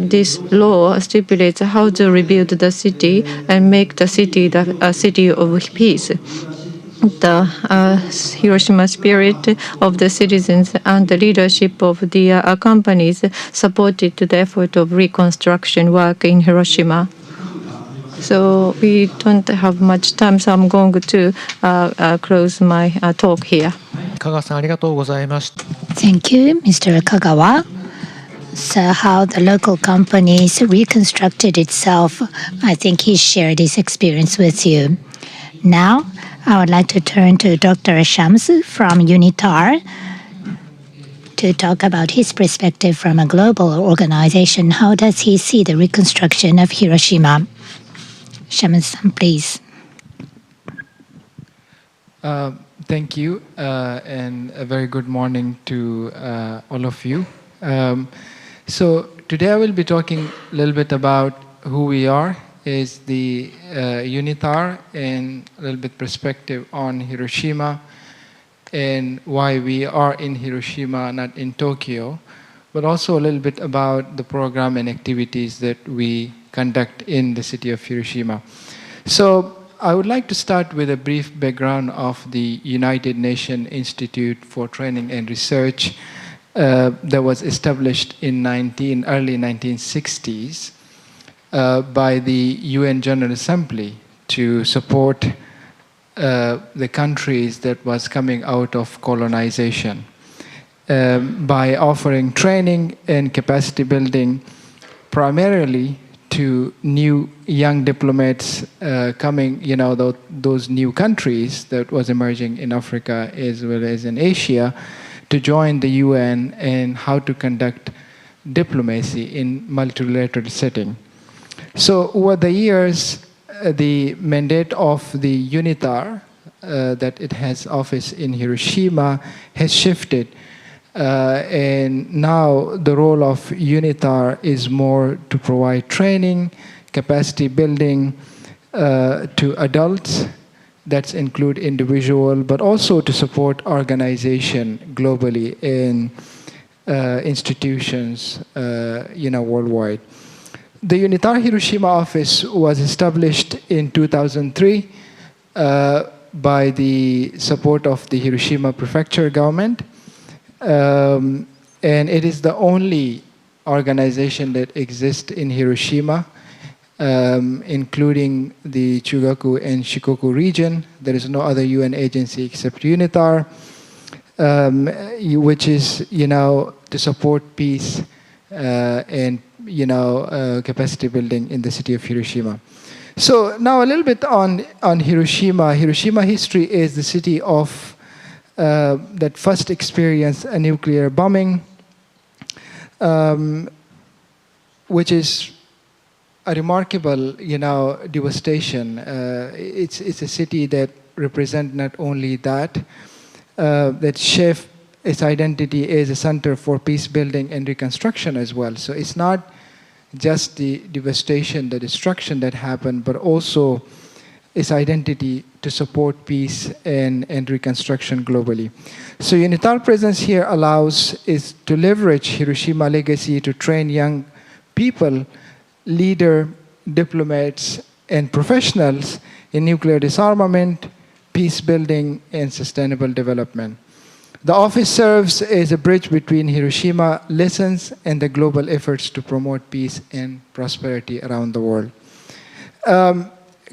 This law stipulates how to rebuild the city and make the city a city of peace. The Hiroshima spirit of the citizens and the leadership of the companies supported the effort of reconstruction work in Hiroshima. So we don't have much time, so I'm going to close my talk here. 香川さんありがとうございました。 Thank you, Mr. Kagawa. So how the local companies reconstructed itself, I think he shared his experience with you. Now, I would like to turn to Dr. Shams from UNITAR to talk about his perspective from a global organization. How does he see the reconstruction of Hiroshima? Shams, please. Thank you, and a very good morning to all of you. So today I will be talking a little bit about who we are as the UNITAR and a little bit perspective on Hiroshima and why we are in Hiroshima, not in Tokyo, but also a little bit about the program and activities that we conduct in the city of Hiroshima. So I would like to start with a brief background of the United Nations Institute for Training and Research that was established in early 1960s by the UN General Assembly to support the countries that was coming out of colonization by offering training and capacity building primarily to new young diplomats coming, those new countries that was emerging in Africa as well as in Asia, to join the UN and how to conduct diplomacy in multilateral setting. So over the years, the mandate of the UNITAR, that it has office in Hiroshima, has shifted. And now the role of UNITAR is more to provide training, capacity building to adults, that include individual, but also to support organization globally in institutions, worldwide. The UNITAR Hiroshima office was established in 2003 by the support of the Hiroshima Prefecture government. And it is the only organization that exists in Hiroshima, including the Chugoku and Shikoku region. There is no other UN agency except UNITAR, which is, to support peace and, capacity building in the city of Hiroshima. So now a little bit on Hiroshima. Hiroshima history is the city of that first experienced a nuclear bombing, which is a remarkable, devastation. It's a city that represents not only that shaped its identity as a center for peace building and reconstruction as well. So it's not just the devastation, the destruction that happened, but also its identity to support peace and reconstruction globally. So UNITAR presence here allows is to leverage Hiroshima legacy to train young people, leader, diplomats, and professionals in nuclear disarmament, peace building, and sustainable development. The office serves as a bridge between Hiroshima lessons and the global efforts to promote peace and prosperity around the world.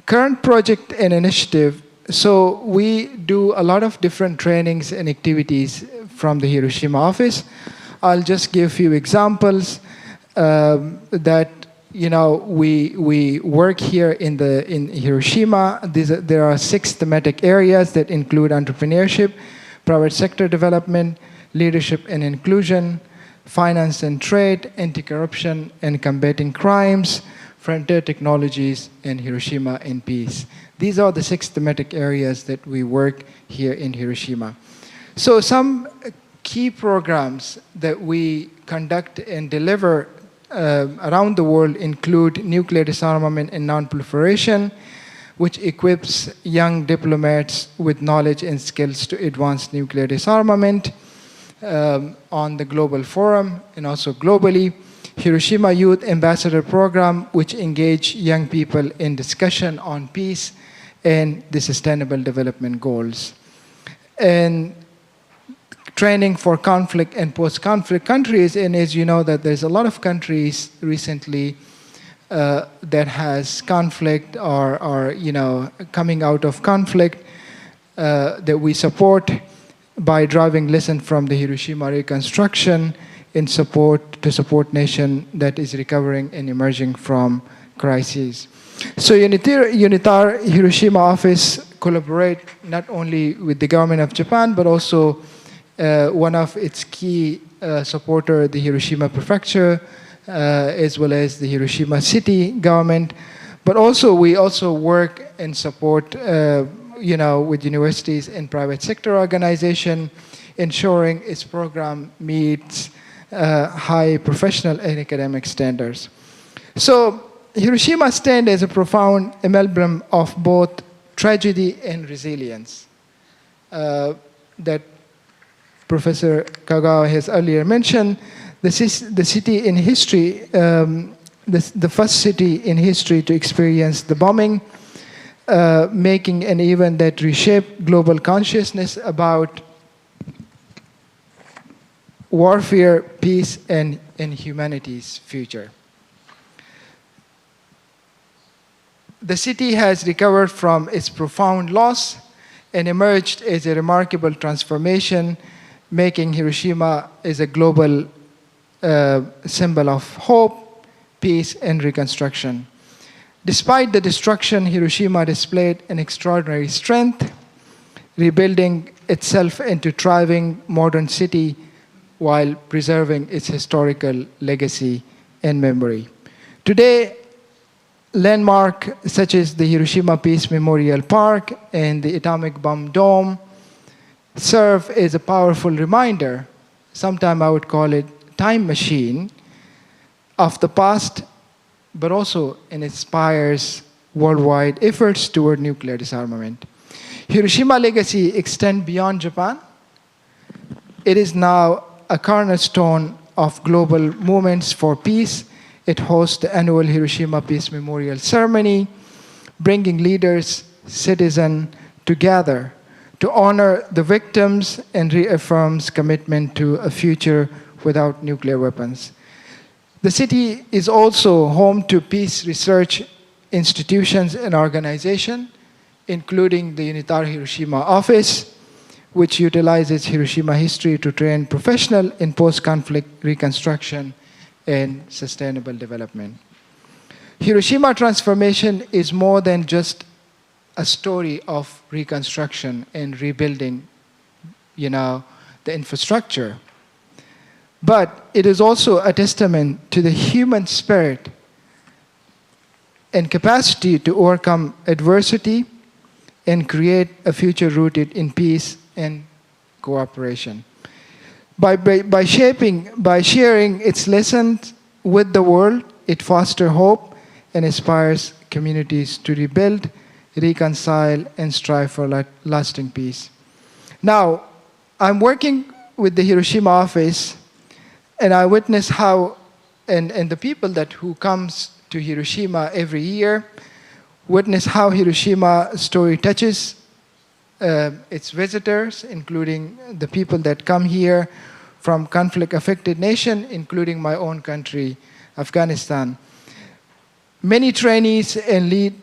Current project and initiative. So we do a lot of different trainings and activities from the Hiroshima office. I'll just give a few examples that we work here in Hiroshima. There are 6 thematic areas that include entrepreneurship, private sector development, leadership and inclusion, finance and trade, anti-corruption and combating crimes, frontier technologies, and Hiroshima and peace. These are the 6 thematic areas that we work here in Hiroshima. So some key programs that we conduct and deliver around the world include nuclear disarmament and non-proliferation, which equips young diplomats with knowledge and skills to advance nuclear disarmament on the global forum and also globally. Hiroshima Youth Ambassador Program, which engage young people in discussion on peace and the sustainable development goals. And training for conflict and post-conflict countries, and as you know that there's a lot of countries recently that has conflict or coming out of conflict that we support by driving lessons from the Hiroshima reconstruction to support nation that is recovering and emerging from crises. So UNITAR Hiroshima office collaborate not only with the government of Japan, but also one of its key supporter, the Hiroshima prefecture, as well as the Hiroshima city government. But also we also work and support with universities and private sector organization, ensuring its program meets high professional and academic standards. So Hiroshima stands as a profound amalgam of both tragedy and resilience that Professor Kagawa has earlier mentioned. The city in history, the first city in history to experience the bombing, making an event that reshaped global consciousness about warfare, peace, and humanity's future. The city has recovered from its profound loss and emerged as a remarkable transformation, making Hiroshima as a global symbol of hope, peace, and reconstruction. Despite the destruction, Hiroshima displayed an extraordinary strength, rebuilding itself into a thriving modern city while preserving its historical legacy and memory. Today, landmarks such as the Hiroshima Peace Memorial Park and the Atomic Bomb Dome serve as a powerful reminder, sometimes I would call it time machine, of the past, but also it inspires worldwide efforts toward nuclear disarmament. Hiroshima legacy extends beyond Japan. It is now a cornerstone of global movements for peace. It hosts the annual Hiroshima Peace Memorial Ceremony, bringing leaders, citizens together to honor the victims and reaffirms commitment to a future without nuclear weapons. The city is also home to peace research institutions and organizations, including the UNITAR Hiroshima office, which utilizes Hiroshima history to train professionals in post-conflict reconstruction and sustainable development. Hiroshima transformation is more than just a story of reconstruction and rebuilding, the infrastructure. But it is also a testament to the human spirit and capacity to overcome adversity and create a future rooted in peace and cooperation. By sharing its lessons with the world, it fosters hope and inspires communities to rebuild, reconcile, and strive for lasting peace. Now, I'm working with the Hiroshima office, and I witness how, and the people who comes to Hiroshima every year, witness how Hiroshima story touches its visitors, including the people that come here from conflict-affected nation, including my own country, Afghanistan. Many trainees and lead,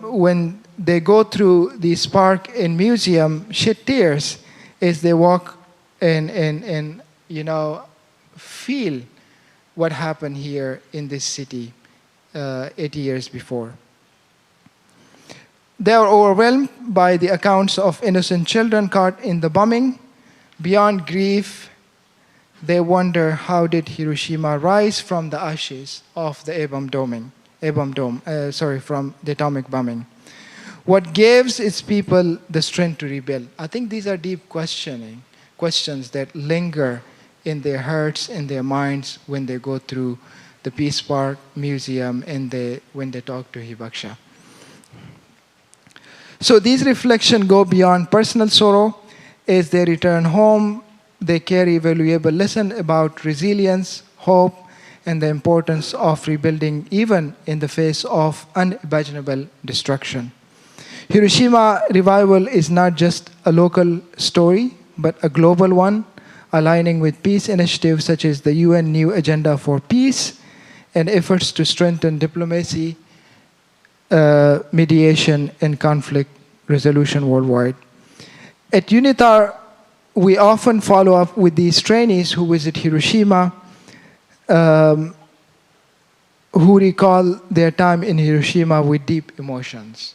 when they go through this park and museum, shed tears as they walk and feel what happened here in this city 80 years before. They are overwhelmed by the accounts of innocent children caught in the bombing. Beyond grief, they wonder, how did Hiroshima rise from the ashes of the from the atomic bombing? What gives its people the strength to rebuild? I think these are deep questions that linger in their hearts and their minds when they go through the Peace Park Museum and when they talk to Hibakusha. So these reflections go beyond personal sorrow. As they return home, they carry valuable lessons about resilience, hope, and the importance of rebuilding even in the face of unimaginable destruction. Hiroshima revival is not just a local story, but a global one, aligning with peace initiatives such as the UN New Agenda for Peace and efforts to strengthen diplomacy, mediation, and conflict resolution worldwide. At UNITAR, we often follow up with these trainees who visit Hiroshima, who recall their time in Hiroshima with deep emotions.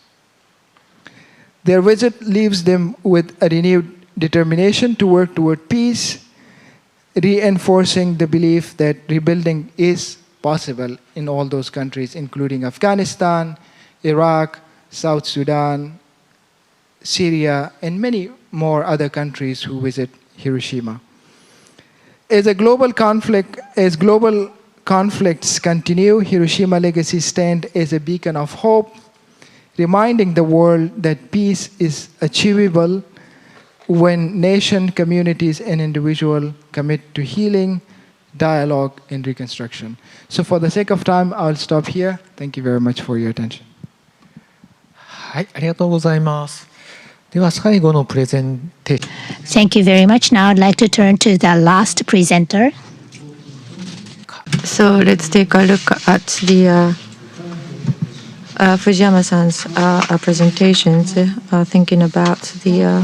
Their visit leaves them with a renewed determination to work toward peace, reinforcing the belief that rebuilding is possible in all those countries, including Afghanistan, Iraq, South Sudan, Syria, and many more other countries who visit Hiroshima. As global conflicts continue, Hiroshima legacy stands as a beacon of hope, reminding the world that peace is achievable when nation, communities, and individuals commit to healing, dialogue, and reconstruction. So for the sake of time, I'll stop here. Thank you very much for your attention. はい、ありがとうございます。では最後のプレゼンテーション。 Thank you very much. Now I'd like to turn to the last presenter. So let's take a look at the Fujiyama-san's presentations, thinking about the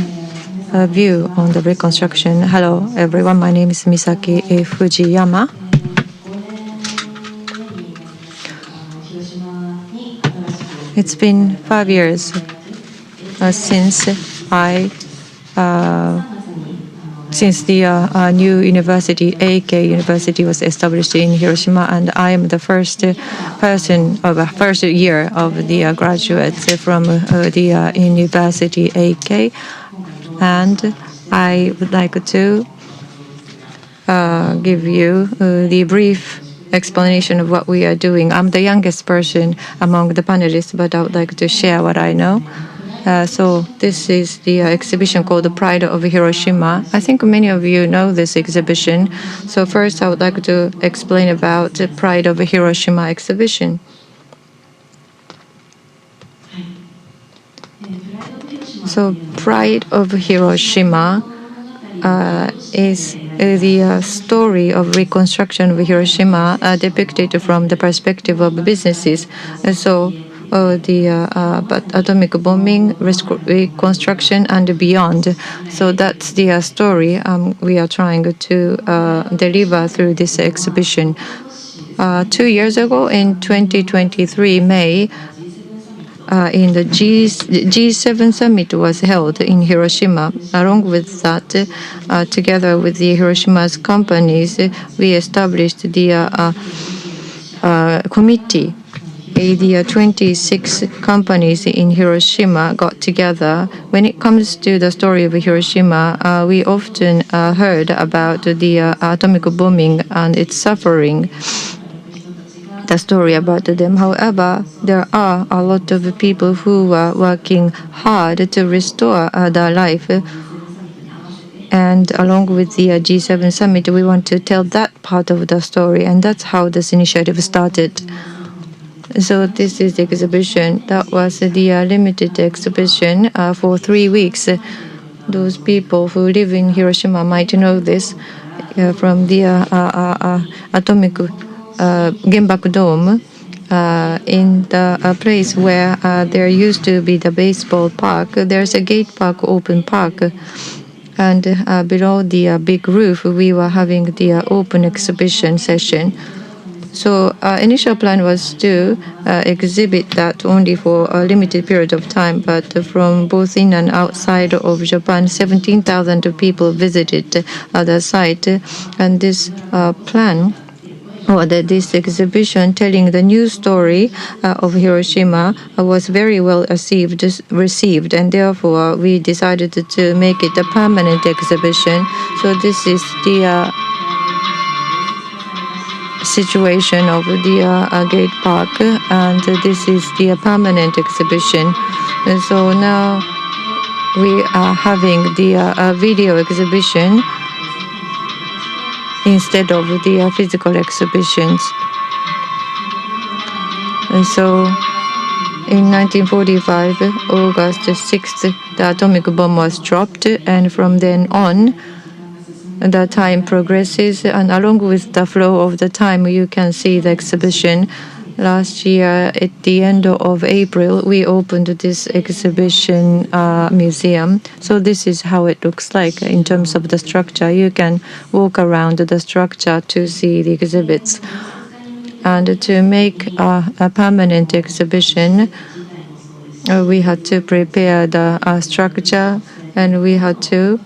view on the reconstruction. Hello, everyone. My name is Misaki Fujiyama. It's been 5 years since the new university, AK University, was established in Hiroshima, and I am the first person of the first year of the graduates from the university AK, and I would like to give you the brief explanation of what we are doing. I'm the youngest person among the panelists, but I would like to share what I know. So this is the exhibition called The Pride of Hiroshima. I think many of you know this exhibition. So first I would like to explain about the Pride of Hiroshima exhibition. So Pride of Hiroshima is the story of reconstruction of Hiroshima depicted from the perspective of businesses. So the atomic bombing, reconstruction, and beyond. So that's the story we are trying to deliver through this exhibition. 2 years ago, in 2023 May, in the G7 summit was held in Hiroshima. Along with that, together with the Hiroshima's companies, we established the committee. The 26 companies in Hiroshima got together. When it comes to the story of Hiroshima, we often heard about the atomic bombing and its suffering, the story about them. However, there are a lot of people who are working hard to restore their life. And along with the G7 summit, we want to tell that part of the story, and that's how this initiative started. So this is the exhibition. That was the limited exhibition for 3 weeks. Those people who live in Hiroshima might know this from the atomic Genbaku Dome. In the place where there used to be the baseball park, there's a gate park, open park. And below the big roof, we were having the open exhibition session. So initial plan was to exhibit that only for a limited period of time, but from both in and outside of Japan, 17,000 people visited the site. And this plan, or this exhibition telling the new story of Hiroshima, was very well received, and therefore we decided to make it a permanent exhibition. So this is the situation of the gate park, and this is the permanent exhibition. And so now we are having the video exhibition instead of the physical exhibitions. And so in 1945, August 6th, the atomic bomb was dropped, and from then on, the time progresses, and along with the flow of the time, you can see the exhibition. Last year, at the end of April, we opened this exhibition museum. So this is how it looks like in terms of the structure. You can walk around the structure to see the exhibits. And to make a permanent exhibition, we had to prepare the structure, and we had to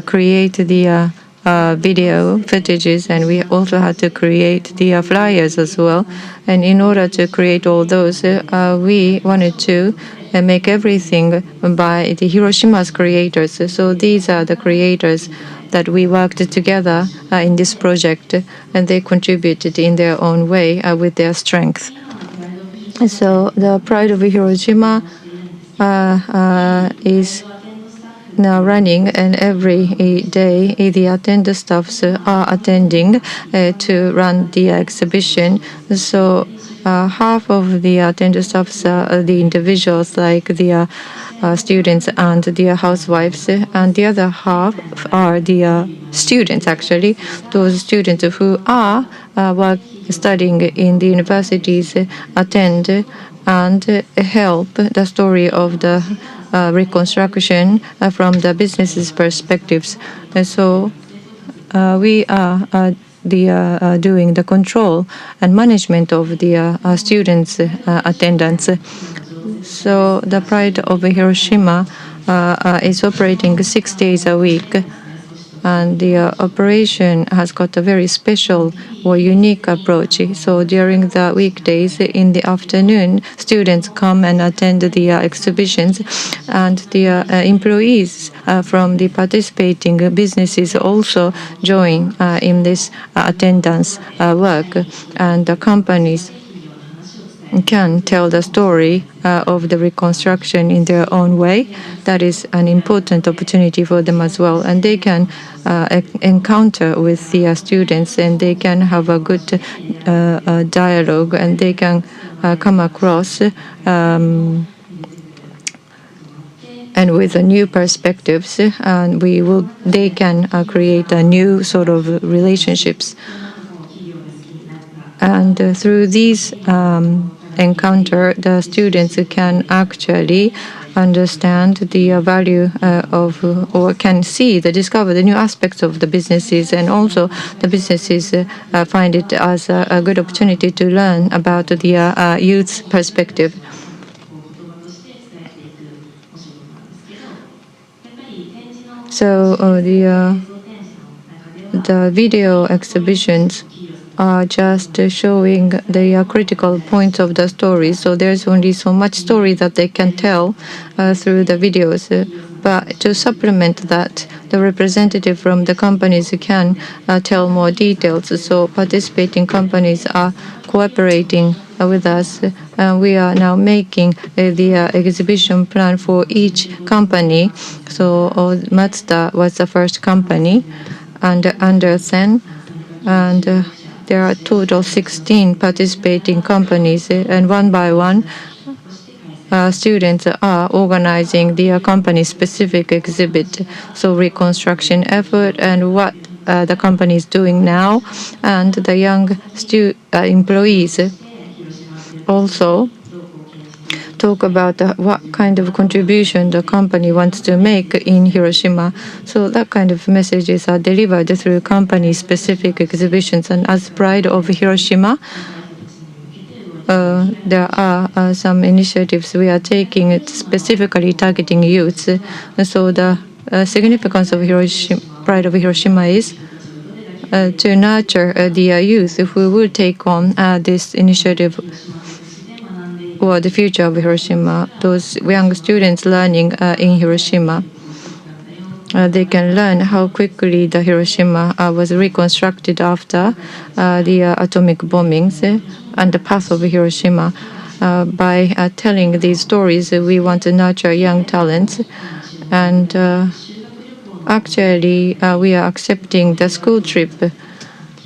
create the video footages, and we also had to create the flyers as well. And in order to create all those, we wanted to make everything by the Hiroshima's creators. So these are the creators that we worked together in this project, and they contributed in their own way with their strength. So the Pride of Hiroshima is now running, and every day the attendant staffs are attending to run the exhibition. So half of the attendant staffs are the individuals, like the students and the housewives, and the other half are the students, actually, those students who are studying in the universities, attend and help the story of the reconstruction from the business's perspectives. So we are doing the control and management of the students' attendance. So the Pride of Hiroshima is operating 6 days a week, and the operation has got a very special or unique approach. So during the weekdays in the afternoon, students come and attend the exhibitions, and the employees from the participating businesses also join in this attendance work, and the companies can tell the story of the reconstruction in their own way. That is an important opportunity for them as well. And they can encounter with the students, and they can have a good dialogue, and they can come across and with new perspectives, and they can create a new sort of relationships. And through these encounter, the students can actually understand the value of, or can discover the new aspects of the businesses, and also the businesses find it as a good opportunity to learn about the youth's perspective. So the video exhibitions are just showing the critical points of the story. So there's only so much story that they can tell through the videos. But to supplement that, the representative from the companies can tell more details. So participating companies are cooperating with us. We are now making the exhibition plan for each company. So Mazda was the first company, and Andersen, and there are total 16 participating companies, and one by one, students are organizing the company-specific exhibit. So reconstruction effort and what the company is doing now, and the young employees also talk about what kind of contribution the company wants to make in Hiroshima. So that kind of messages are delivered through company-specific exhibitions. And as Pride of Hiroshima, there are some initiatives we are taking specifically targeting youths. So the significance of Pride of Hiroshima is to nurture the youth who will take on this initiative, or the future of Hiroshima. Those young students learning in Hiroshima, they can learn how quickly the Hiroshima was reconstructed after the atomic bombings, and the path of Hiroshima. By telling these stories, we want to nurture young talents. And actually, we are accepting the school trip.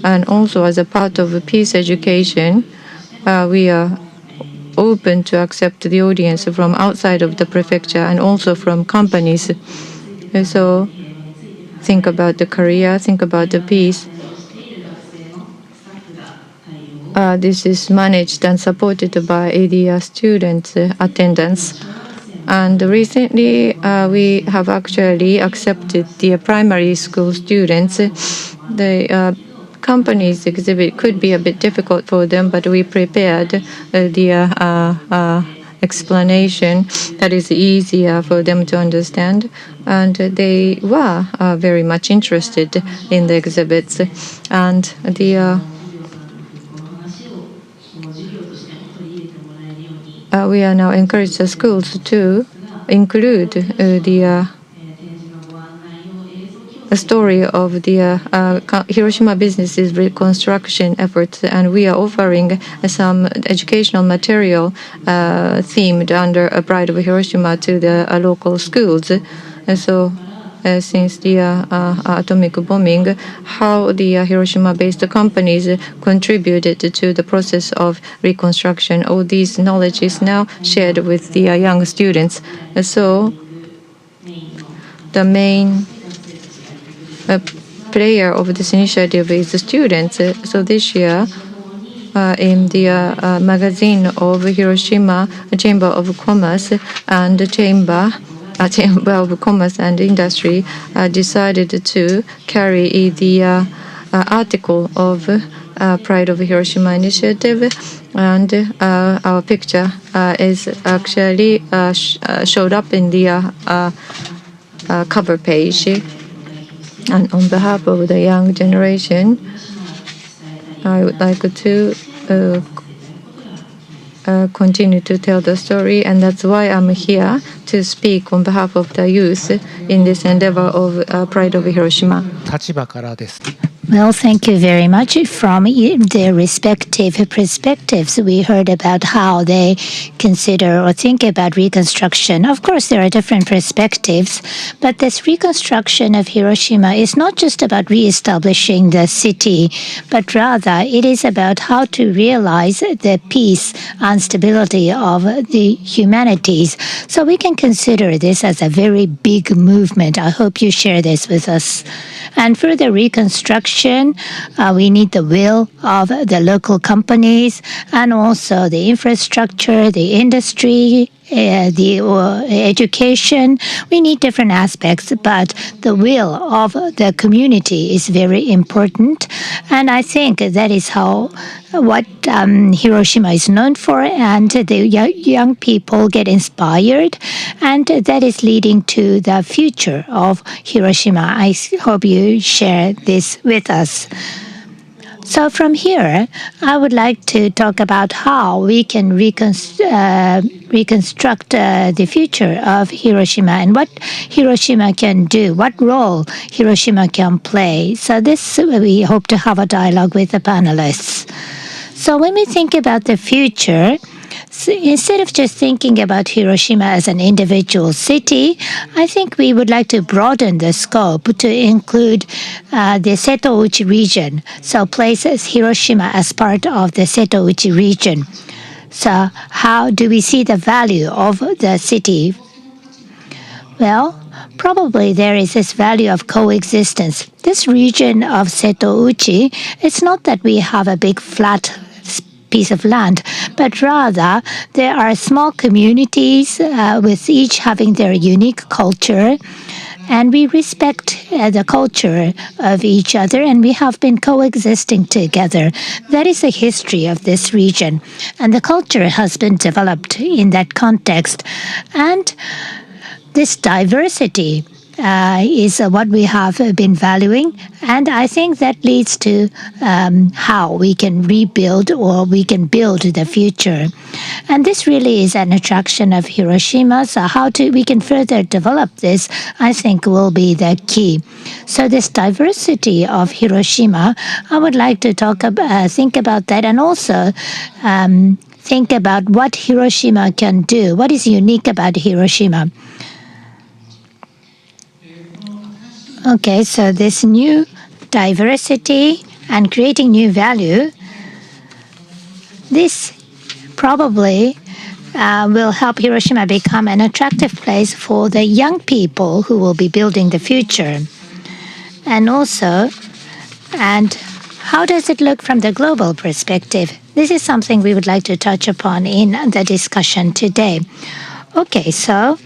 And also, as a part of peace education, we are open to accept the audience from outside of the prefecture and also from companies. So think about the career, think about the peace. This is managed and supported by the student attendance. And recently, we have actually accepted the primary school students. The company's exhibit could be a bit difficult for them, but we prepared the explanation that is easier for them to understand. And they were very much interested in the exhibits. And the we are now encouraging the schools to include the story of the Hiroshima business's reconstruction efforts, and we are offering some educational material themed under a Pride of Hiroshima to the local schools. And so, since the atomic bombing, how the Hiroshima-based companies contributed to the process of reconstruction. All these knowledge is now shared with the young students. So the main player of this initiative is the students. So this year, in the magazine of Hiroshima Chamber of Commerce and Chamber of Commerce and Industry decided to carry the article of Pride of Hiroshima initiative, and our picture is actually showed up in the cover page. And on behalf of the young generation, I would like to continue to tell the story, and that's why I'm here to speak on behalf of the youth in this endeavor of Pride of Hiroshima. 立場からです。 Well, thank you very much. From their respective perspectives, we heard about how they consider or think about reconstruction. Of course, there are different perspectives, but this reconstruction of Hiroshima is not just about reestablishing the city, but rather it is about how to realize the peace and stability of the humanities. So we can consider this as a very big movement. I hope you share this with us. And for the reconstruction, we need the will of the local companies and also the infrastructure, the industry, the education. We need different aspects, but the will of the community is very important. And I think that is what Hiroshima is known for, and the young people get inspired, and that is leading to the future of Hiroshima. I hope you share this with us. So from here, I would like to talk about how we can reconstruct the future of Hiroshima and what Hiroshima can do, what role Hiroshima can play. So this, we hope to have a dialogue with the panelists. So when we think about the future, instead of just thinking about Hiroshima as an individual city, I think we would like to broaden the scope to include the Setouchi region. So places Hiroshima as part of the Setouchi region. So how do we see the value of the city? Well, probably there is this value of coexistence. This region of Setouchi, it's not that we have a big flat piece of land, but rather there are small communities with each having their unique culture, and we respect the culture of each other, and we have been coexisting together. That is the history of this region, and the culture has been developed in that context. And this diversity is what we have been valuing, and I think that leads to how we can rebuild or we can build the future. And this really is an attraction of Hiroshima. So how we can further develop this, I think, will be the key. So this diversity of Hiroshima, I would like to think about that, and also think about what Hiroshima can do. What is unique about Hiroshima? Okay, so this new diversity and creating new value, this probably will help Hiroshima become an attractive place for the young people who will be building the future. And also, and how does it look from the global perspective? This is something we would like to touch upon in the discussion today. Okay, so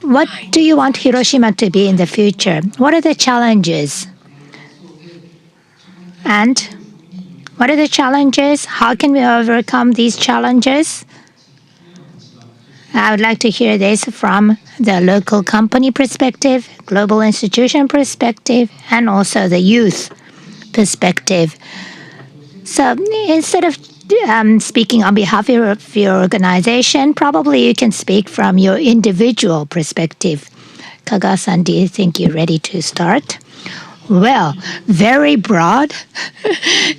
what do you want Hiroshima to be in the future? What are the challenges? And what are the challenges? How can we overcome these challenges? I would like to hear this from the local company perspective, global institution perspective, and also the youth perspective. So instead of speaking on behalf of your organization, probably you can speak from your individual perspective. Kaga-san, do you think you're ready to start? Well, very broad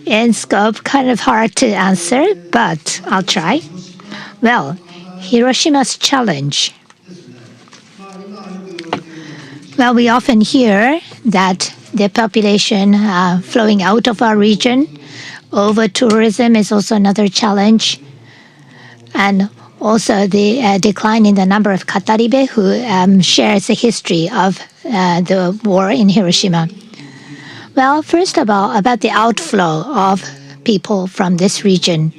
in scope, kind of hard to answer, but I'll try. Well, Hiroshima's challenge. Well, we often hear that the population flowing out of our region, over tourism is also another challenge, and also the decline in the number of Kataribe who shares the history of the war in Hiroshima. Well, first of all, about the outflow of people from this region.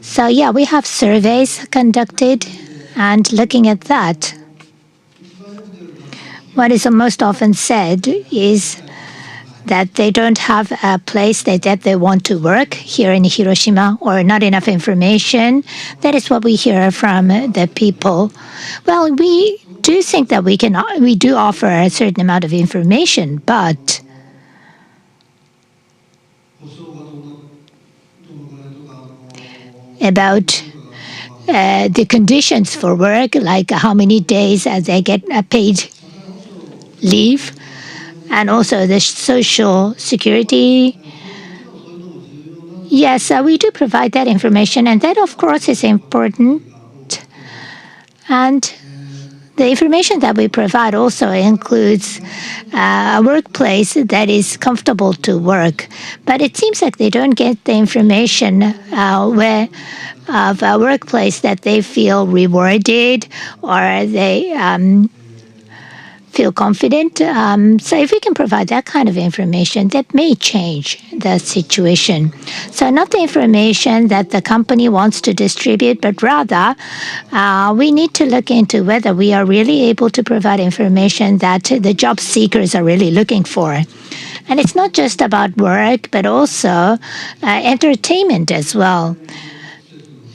So yeah, we have surveys conducted, and looking at that, what is most often said is that they don't have a place that they want to work here in Hiroshima, or not enough information. That is what we hear from the people. Well, we do think that we do offer a certain amount of information, but about the conditions for work, like how many days they get paid leave, and also the social security. Yes, we do provide that information, and that, of course, is important. And the information that we provide also includes a workplace that is comfortable to work. But it seems like they don't get the information of a workplace that they feel rewarded, or they feel confident. So if we can provide that kind of information, that may change the situation. So not the information that the company wants to distribute, but rather we need to look into whether we are really able to provide information that the job seekers are really looking for. And it's not just about work, but also entertainment as well.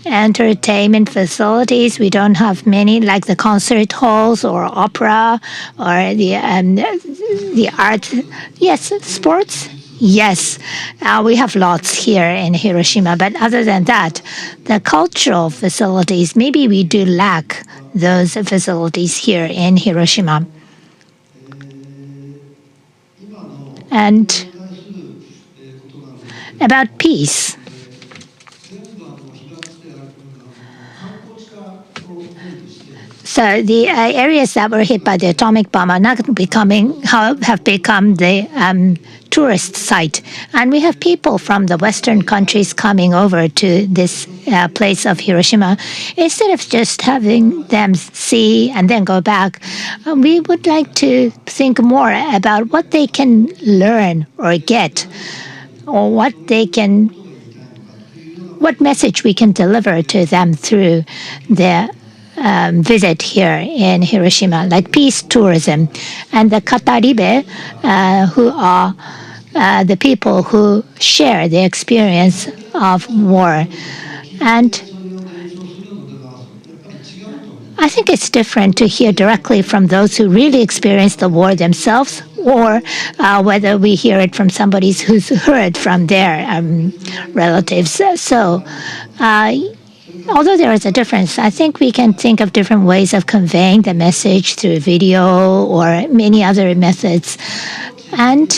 Entertainment facilities, we don't have many, like the concert halls or opera or the art. Yes, sports. Yes, we have lots here in Hiroshima. But other than that, the cultural facilities, maybe we do lack those facilities here in Hiroshima. And about peace. So the areas that were hit by the atomic bomb are not have become the tourist site. And we have people from the Western countries coming over to this place of Hiroshima. Instead of just having them see and then go back, we would like to think more about what they can learn or get, or what message we can deliver to them through their visit here in Hiroshima, like peace tourism. And the Kataribe, who are the people who share the experience of war. And I think it's different to hear directly from those who really experienced the war themselves, or whether we hear it from somebody who's heard from their relatives. So although there is a difference, I think we can think of different ways of conveying the message through video or many other methods. And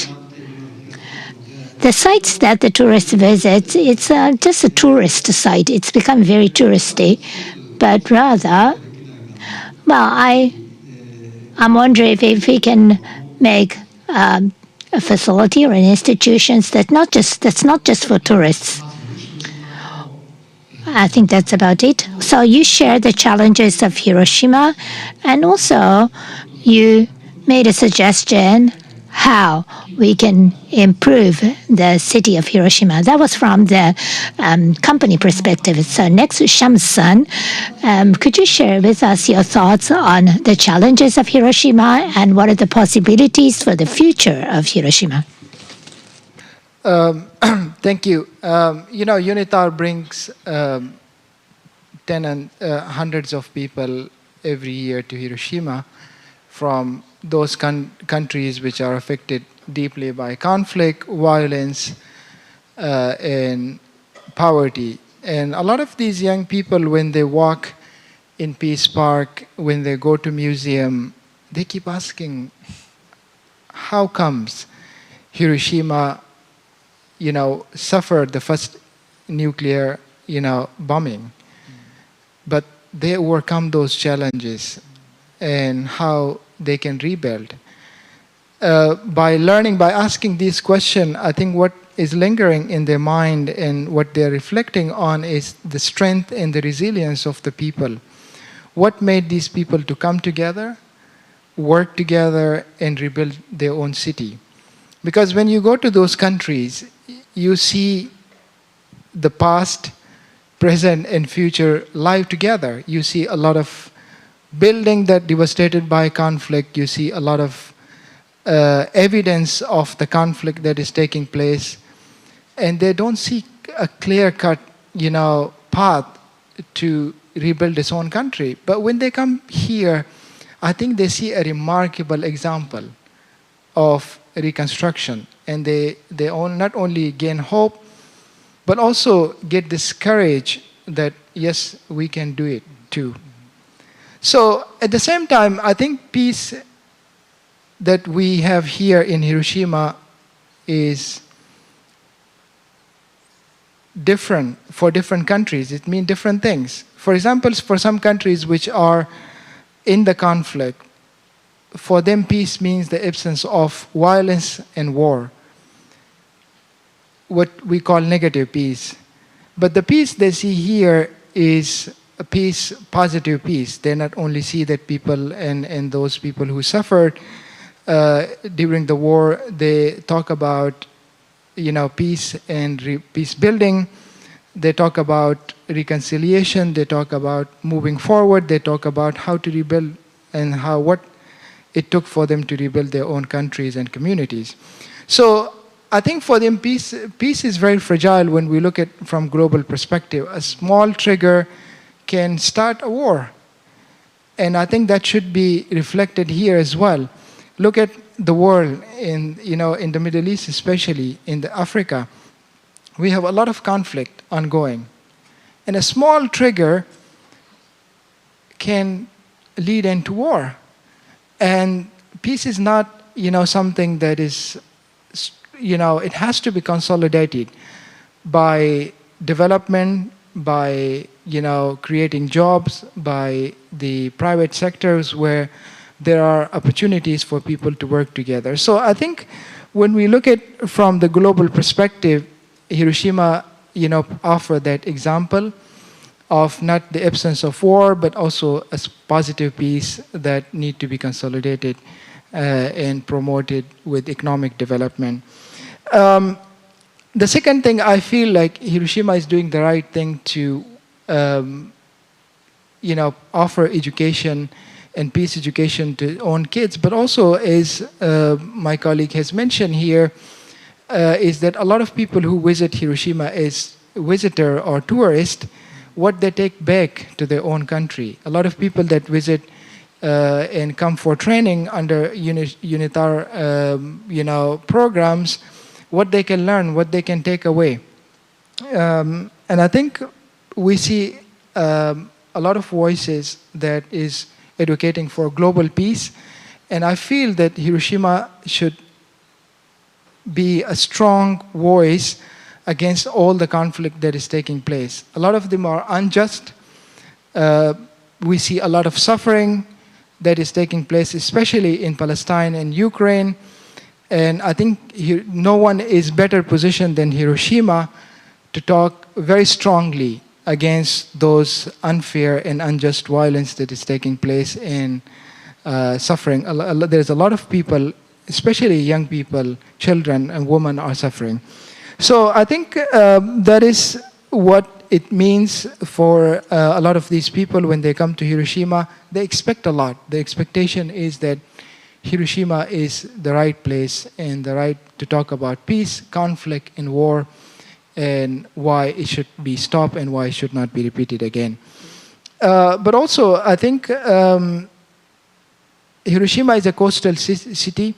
the sites that the tourists visit, it's just a tourist site. It's become very touristy. But rather, well, I'm wondering if we can make a facility or an institution that's not just for tourists. I think that's about it. So you share the challenges of Hiroshima, and also you made a suggestion how we can improve the city of Hiroshima. That was from the company perspective. So next, Shams-san, could you share with us your thoughts on the challenges of Hiroshima and what are the possibilities for the future of Hiroshima? Thank you. UNITAR brings hundreds of people every year to Hiroshima from those countries which are affected deeply by conflict, violence, and poverty. And a lot of these young people, when they walk in Peace Park, when they go to museum, they keep asking, how comes Hiroshima, suffered the first nuclear, bombing? But they overcome those challenges and how they can rebuild. By asking these questions, I think what is lingering in their mind and what they're reflecting on is the strength and the resilience of the people. What made these people to come together, work together, and rebuild their own city? Because when you go to those countries, you see the past, present, and future live together. You see a lot of building that devastated by conflict. You see a lot of evidence of the conflict that is taking place, and they don't see a clear-cut, path to rebuild this own country. But when they come here, I think they see a remarkable example of reconstruction, and they not only gain hope, but also get this courage that yes, we can do it too. So at the same time, I think peace that we have here in Hiroshima is different for different countries. It means different things. For example, for some countries which are in the conflict, for them peace means the absence of violence and war, what we call negative peace. But the peace they see here is a peace, positive peace. They not only see that people and those people who suffered during the war, they talk about peace and peace building. They talk about reconciliation. They talk about moving forward. They talk about how to rebuild and what it took for them to rebuild their own countries and communities. So I think for them, peace is very fragile when we look at from global perspective. A small trigger can start a war. And I think that should be reflected here as well. Look at the world in the Middle East, especially in Africa. We have a lot of conflict ongoing. And a small trigger can lead into war. And peace is not, something that is, it has to be consolidated by development, by, creating jobs, by the private sectors where there are opportunities for people to work together. So I think when we look at from the global perspective, Hiroshima, offer that example of not the absence of war, but also a positive peace that need to be consolidated and promoted with economic development. The second thing, I feel like Hiroshima is doing the right thing to, offer education and peace education to own kids, but also, as my colleague has mentioned here, is that a lot of people who visit Hiroshima as visitor or tourist, what they take back to their own country. A lot of people that visit and come for training under UNITAR, programs, what they can learn, what they can take away. And I think we see a lot of voices that is advocating for global peace. And I feel that Hiroshima should be a strong voice against all the conflict that is taking place. A lot of them are unjust. We see a lot of suffering that is taking place, especially in Palestine and Ukraine. And I think no one is better positioned than Hiroshima to talk very strongly against those unfair and unjust violence that is taking place in suffering. There's a lot of people, especially young people, children and women are suffering. So I think that is what it means for a lot of these people when they come to Hiroshima. They expect a lot. The expectation is that Hiroshima is the right place and the right to talk about peace, conflict, and war, and why it should be stopped and why it should not be repeated again. But also, I think Hiroshima is a coastal city.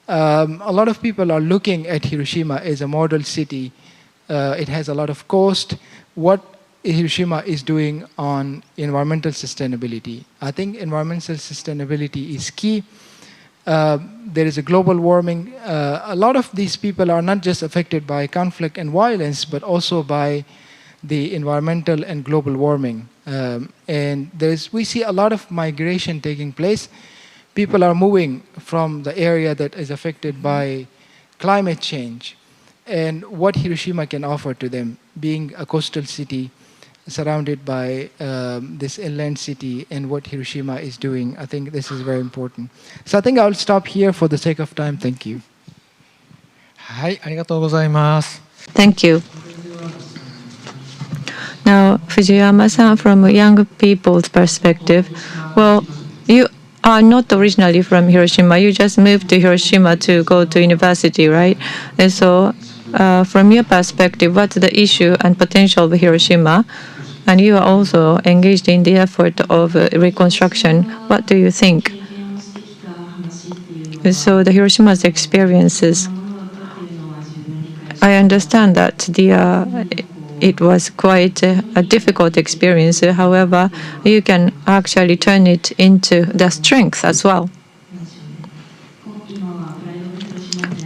A lot of people are looking at Hiroshima as a model city. It has a lot of coast. What Hiroshima is doing on environmental sustainability. I think environmental sustainability is key. There is a global warming. A lot of these people are not just affected by conflict and violence, but also by the environmental and global warming. And we see a lot of migration taking place. People are moving from the area that is affected by climate change. And what Hiroshima can offer to them, being a coastal city, surrounded by this inland city, and what Hiroshima is doing. I think this is very important. So I think I'll stop here for the sake of time. Thank you. はい、ありがとうございます。Thank you. Now, Fujiyama-san, from a young people's perspective, well, you are not originally from Hiroshima. You just moved to Hiroshima to go to university, right? And so, from your perspective, what's the issue and potential of Hiroshima? And you are also engaged in the effort of reconstruction. What do you think? So the Hiroshima's experiences, I understand that it was quite a difficult experience. However, you can actually turn it into the strength as well.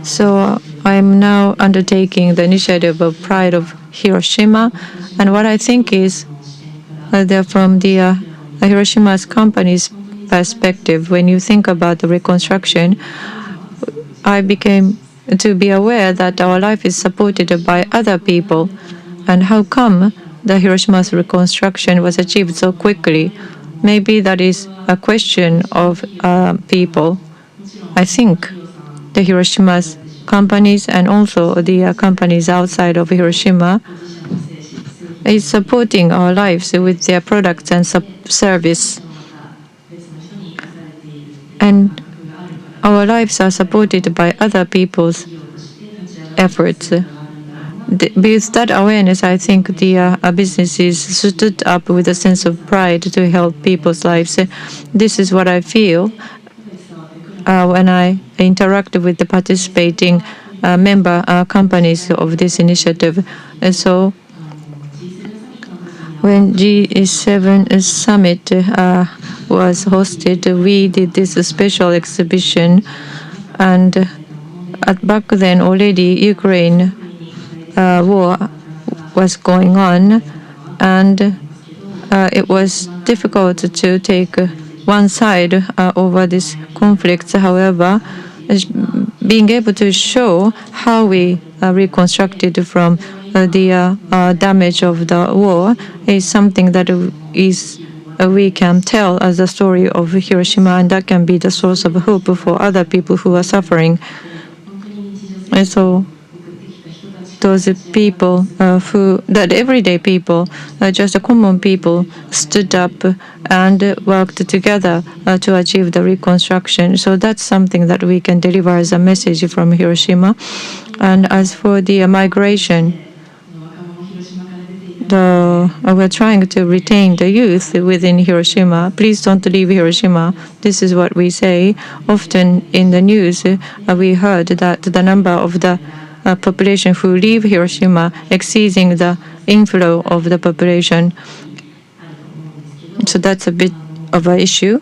So I'm now undertaking the initiative of Pride of Hiroshima, and what I think is that from the Hiroshima's company's perspective, when you think about the reconstruction, I became to be aware that our life is supported by other people, and how come the Hiroshima's reconstruction was achieved so quickly? Maybe that is a question of people. I think the Hiroshima's companies and also the companies outside of Hiroshima is supporting our lives with their products and service. And our lives are supported by other people's efforts. With that awareness, I think the businesses stood up with a sense of pride to help people's lives. This is what I feel when I interact with the participating member companies of this initiative. And so when G7 summit was hosted, we did this special exhibition, and back then already Ukraine war was going on, and it was difficult to take one side over this conflict. However, being able to show how we reconstructed from the damage of the war is something that we can tell as a story of Hiroshima, and that can be the source of hope for other people who are suffering. And so those people that everyday people, just common people, stood up and worked together to achieve the reconstruction. So that's something that we can deliver as a message from Hiroshima. And as for the migration, we're trying to retain the youth within Hiroshima. Please don't leave Hiroshima. This is what we say. Often in the news, we heard that the number of the population who leave Hiroshima exceeding the inflow of the population. So that's a bit of an issue.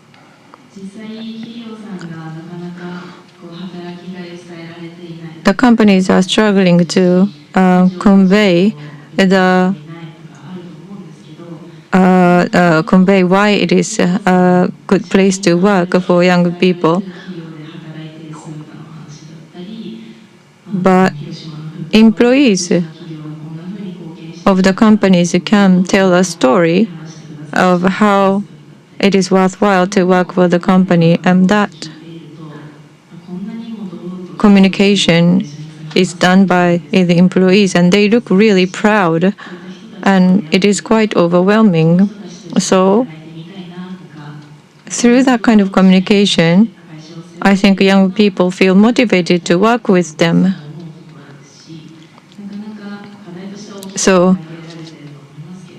The companies are struggling to convey why it is a good place to work for young people. But employees of the companies can tell a story of how it is worthwhile to work for the company, and that communication is done by the employees, and they look really proud, and it is quite overwhelming. So through that kind of communication, I think young people feel motivated to work with them. So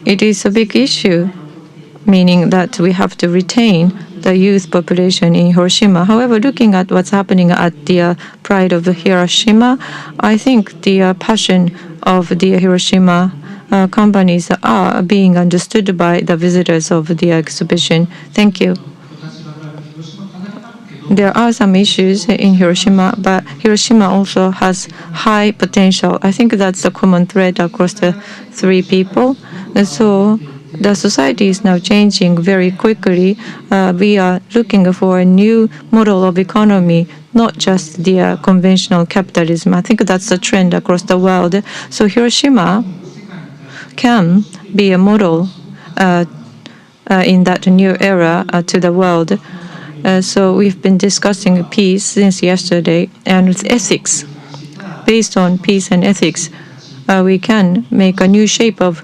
it is a big issue, meaning that we have to retain the youth population in Hiroshima. However, looking at what's happening at the Pride of Hiroshima, I think the passion of the Hiroshima companies are being understood by the visitors of the exhibition. Thank you. There are some issues in Hiroshima, but Hiroshima also has high potential. I think that's the common thread across the three people. And so the society is now changing very quickly. We are looking for a new model of economy, not just the conventional capitalism. I think that's the trend across the world. So Hiroshima can be a model in that new era to the world. So we've been discussing peace since yesterday, and with ethics. Based on peace and ethics, we can make a new shape of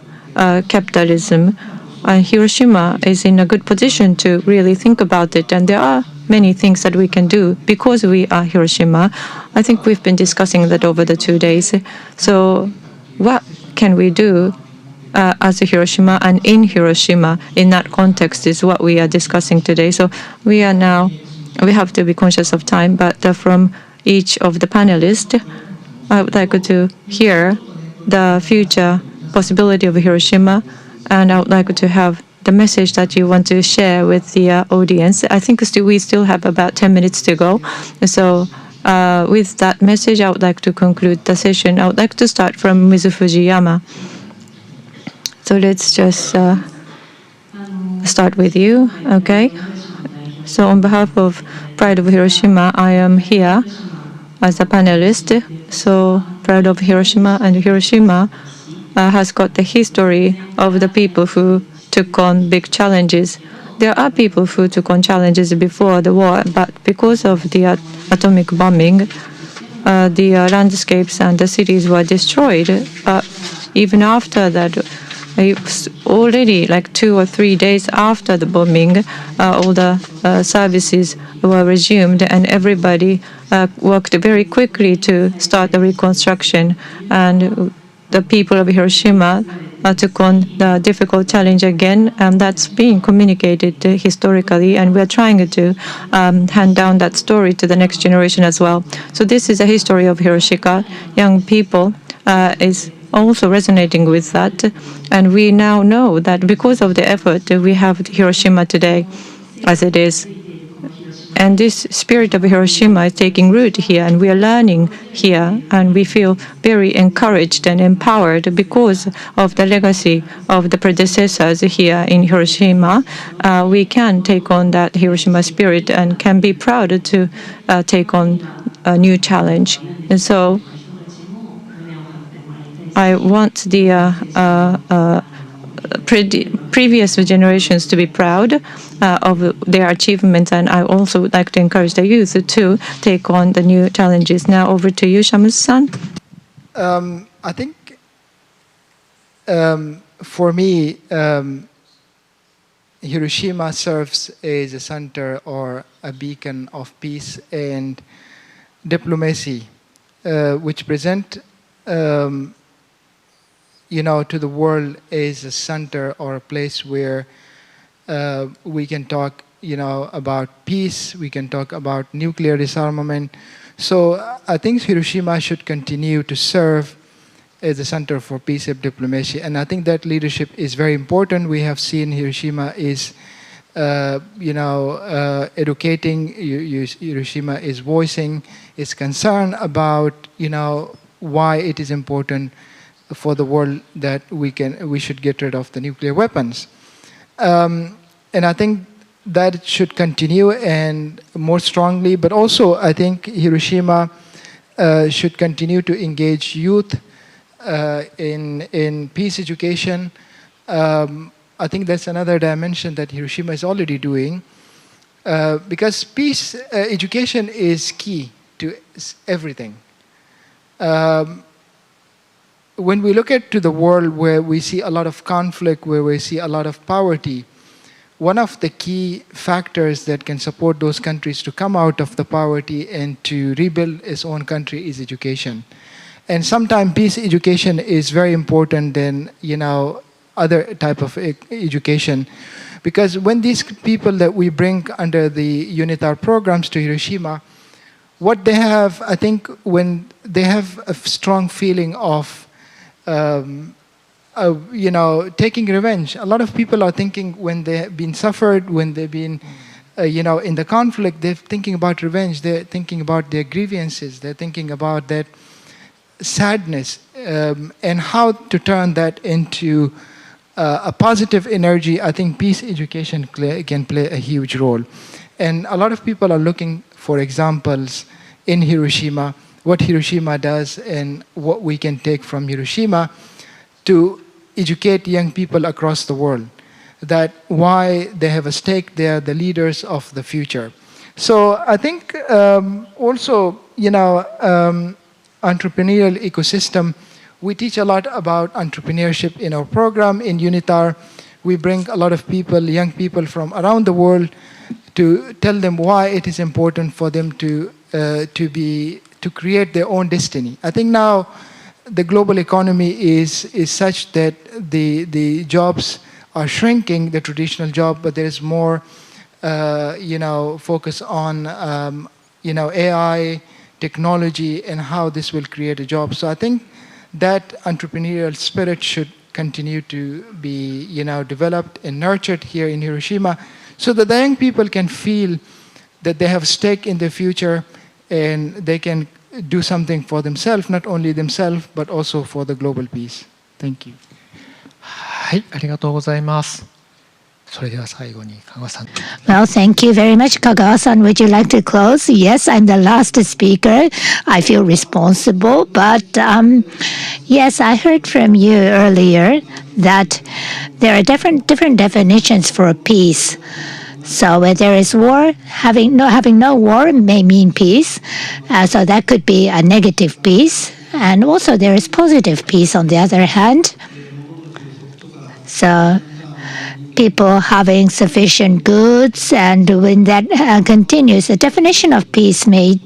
capitalism. Hiroshima is in a good position to really think about it, and there are many things that we can do because we are Hiroshima. I think we've been discussing that over the 2 days. So what can we do as a Hiroshima and in Hiroshima in that context is what we are discussing today. So we have to be conscious of time, but from each of the panelists, I would like to hear the future possibility of Hiroshima, and I would like to have the message that you want to share with the audience. I think we still have about 10 minutes to go. So with that message, I would like to conclude the session. I would like to start from Ms. Fujiyama. So let's just start with you, okay? So on behalf of Pride of Hiroshima, I am here as a panelist. So Pride of Hiroshima, and Hiroshima has got the history of the people who took on big challenges. There are people who took on challenges before the war, but because of the atomic bombing, the landscapes and the cities were destroyed. Even after that, it was already like 2 or 3 days after the bombing, all the services were resumed, and everybody worked very quickly to start the reconstruction. And the people of Hiroshima took on the difficult challenge again, and that's being communicated historically, and we're trying to hand down that story to the next generation as well. So this is a history of Hiroshima. Young people is also resonating with that, and we now know that because of the effort we have Hiroshima today as it is. And this spirit of Hiroshima is taking root here, and we are learning here, and we feel very encouraged and empowered because of the legacy of the predecessors here in Hiroshima. We can take on that Hiroshima spirit and can be proud to take on a new challenge. And so I want the previous generations to be proud of their achievements, and I also would like to encourage the youth to take on the new challenges. Now over to you, Shamus-san. I think for me, Hiroshima serves as a center or a beacon of peace and diplomacy, which present to the world as a center or a place where we can talk, about peace, we can talk about nuclear disarmament. So I think Hiroshima should continue to serve as a center for peace and diplomacy, and I think that leadership is very important. We have seen Hiroshima is, educating. Hiroshima is voicing its concern about, why it is important for the world that we should get rid of the nuclear weapons. And I think that should continue and more strongly, but also I think Hiroshima should continue to engage youth in peace education. I think that's another dimension that Hiroshima is already doing, because peace education is key to everything. When we look at to the world where we see a lot of conflict, where we see a lot of poverty, one of the key factors that can support those countries to come out of the poverty and to rebuild its own country is education. And sometimes peace education is very important than, other type of education. Because when these people that we bring under the UNITAR programs to Hiroshima, what they have, I think, when they have a strong feeling of taking revenge. A lot of people are thinking when they have been suffered, when they've been, in the conflict, they're thinking about revenge. They're thinking about their grievances. They're thinking about that sadness and how to turn that into a positive energy. I think peace education can play a huge role. And a lot of people are looking for examples in Hiroshima, what Hiroshima does and what we can take from Hiroshima to educate young people across the world, that why they have a stake, they are the leaders of the future. So I think also, entrepreneurial ecosystem, we teach a lot about entrepreneurship in our program. In UNITAR, we bring a lot of people, young people from around the world, to tell them why it is important for them to create their own destiny. I think now the global economy is such that the jobs are shrinking, the traditional job, but there is more, focus on, AI, technology, and how this will create a job. So I think that entrepreneurial spirit should continue to be, developed and nurtured here in Hiroshima, so that the young people can feel that they have a stake in the future and they can do something for themselves, not only themselves, but also for the global peace. Thank you. はい、ありがとうございます。それでは最後に香川さん。Well, thank you very much. Kagawa-san, would you like to close? Yes, I'm the last speaker. I feel responsible, but yes, I heard from you earlier that there are different definitions for peace. So where there is war, having no war may mean peace. So that could be a negative peace. And also there is positive peace on the other hand. So people having sufficient goods, and when that continues, the definition of peace may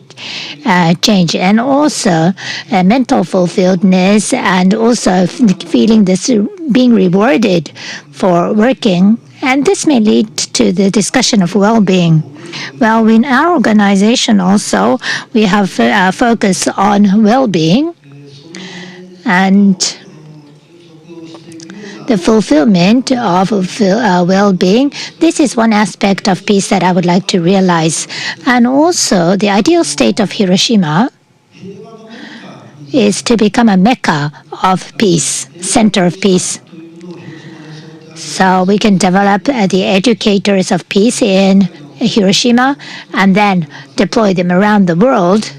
change. And also mental fulfilledness, and also feeling this being rewarded for working. And this may lead to the discussion of well-being. Well, in our organization also, we have focus on well-being and the fulfillment of well-being. This is one aspect of peace that I would like to realize. And also, the ideal state of Hiroshima is to become a mecca of peace, center of peace. So we can develop the educators of peace in Hiroshima and then deploy them around the world,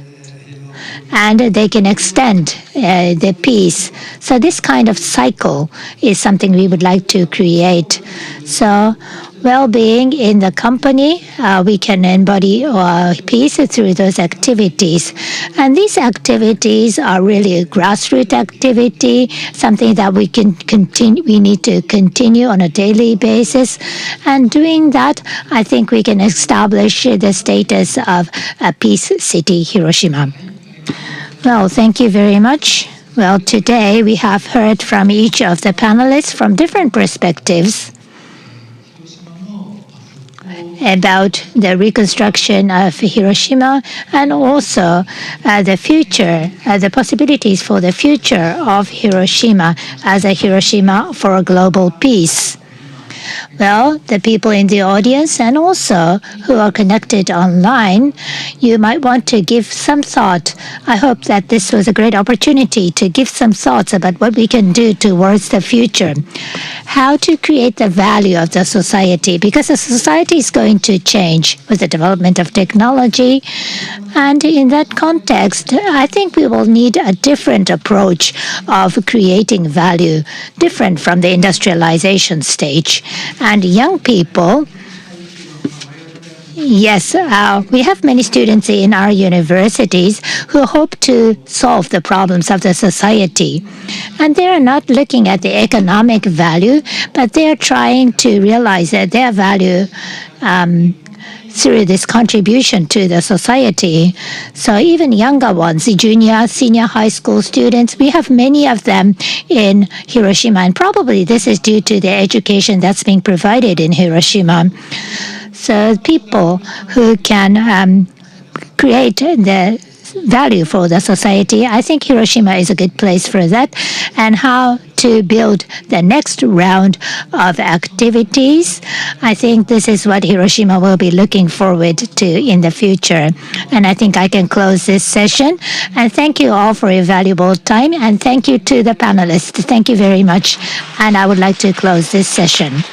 and they can extend the peace. So this kind of cycle is something we would like to create. So well-being in the company, we can embody peace through those activities. And these activities are really a grassroots activity, something that we can continue. We need to continue on a daily basis. And doing that, I think we can establish the status of a peace city, Hiroshima. Well, thank you very much. Well, today we have heard from each of the panelists from different perspectives about the reconstruction of Hiroshima, and also the future, the possibilities for the future of Hiroshima as a Hiroshima for global peace. Well, the people in the audience and also who are connected online, you might want to give some thought. I hope that this was a great opportunity to give some thoughts about what we can do towards the future. How to create the value of the society, because the society is going to change with the development of technology, And in that context, I think we will need a different approach of creating value, different from the industrialization stage. And young people, yes, we have many students in our universities who hope to solve the problems of the society. And they are not looking at the economic value, but they are trying to realize that their value through this contribution to the society. So even younger ones, junior, senior high school students, we have many of them in Hiroshima. And probably this is due to the education that's being provided in Hiroshima. So people who can create the value for the society, I think Hiroshima is a good place for that. And how to build the next round of activities, I think this is what Hiroshima will be looking forward to in the future. And I think I can close this session. And thank you all for your valuable time. And thank you to the panelists. Thank you very much. And I would like to close this session.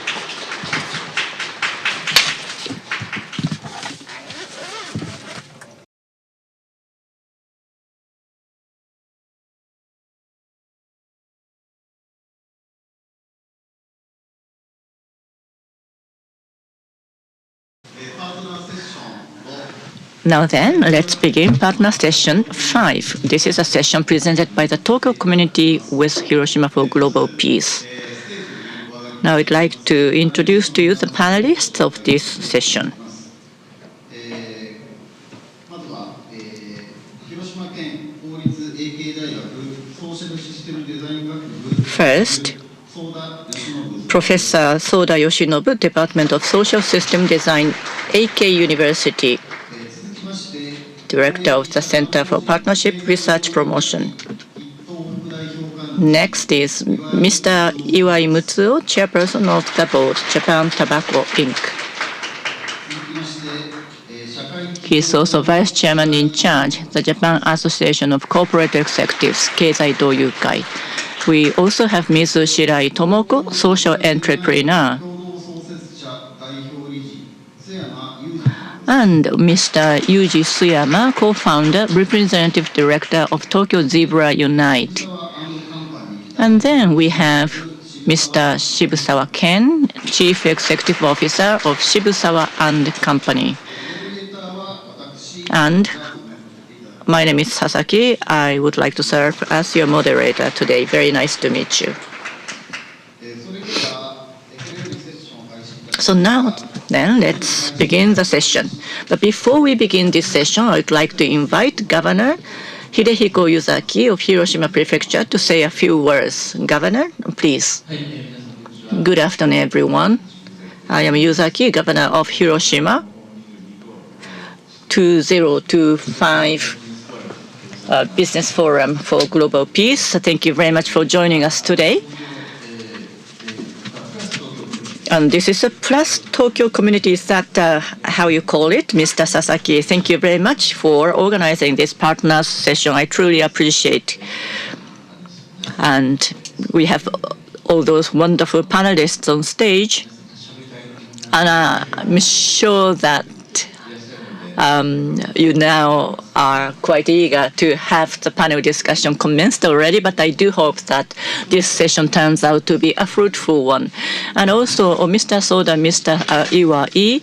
Now then, let's begin partner session 5. This is a session presented by the Tokyo community with Hiroshima for Global Peace. Now I'd like to introduce to you the panelists of this session. First, Professor Soda Yoshinobu, Department of Social System Design, AK University, Director of the Center for Partnership Research Promotion. Next is Mr. Iwai Mutsuo, Chairperson of the Board, Japan Tobacco, Inc. He is also Vice Chairman in charge, the Japan Association of Corporate Executives, Keizai Doyukai. We also have Ms. Shirai Tomoko, Social Entrepreneur, and Mr. Yuji Suyama, co-founder, representative director of Tokyo Zebra Unite. And then we have Mr. Shibusawa Ken, Chief Executive Officer of Shibusawa and Company. And my name is Sasaki. I would like to serve as your moderator today. Very nice to meet you. So now then, let's begin the session. But before we begin this session, I would like to invite Governor Hidehiko Yuzaki of Hiroshima Prefecture to say a few words. Governor, please. Good afternoon, everyone. I am Yuzaki, Governor of Hiroshima. 2025 Business Forum for Global Peace. Thank you very much for joining us today. And this is a Plus Tokyo community. Is that how you call it, Mr. Sasaki? Thank you very much for organizing this partners session. I truly appreciate. And we have all those wonderful panelists on stage. And I'm sure that you now are quite eager to have the panel discussion commenced already, but I do hope that this session turns out to be a fruitful one. And also, Mr. Soda, Mr. Iwai,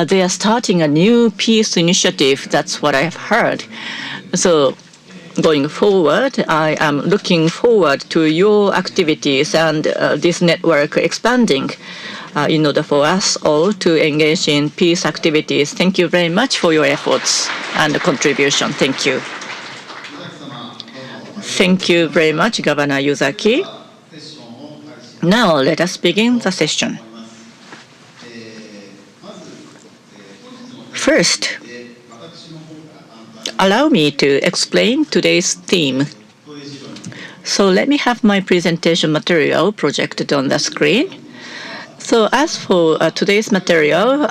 they are starting a new peace initiative. That's what I have heard. So going forward, I am looking forward to your activities and this network expanding in order for us all to engage in peace activities. Thank you very much for your efforts and contribution. Thank you. Thank you very much, Governor Yuzaki. Now let us begin the session. First, allow me to explain today's theme. So let me have my presentation material projected on the screen. So as for today's material,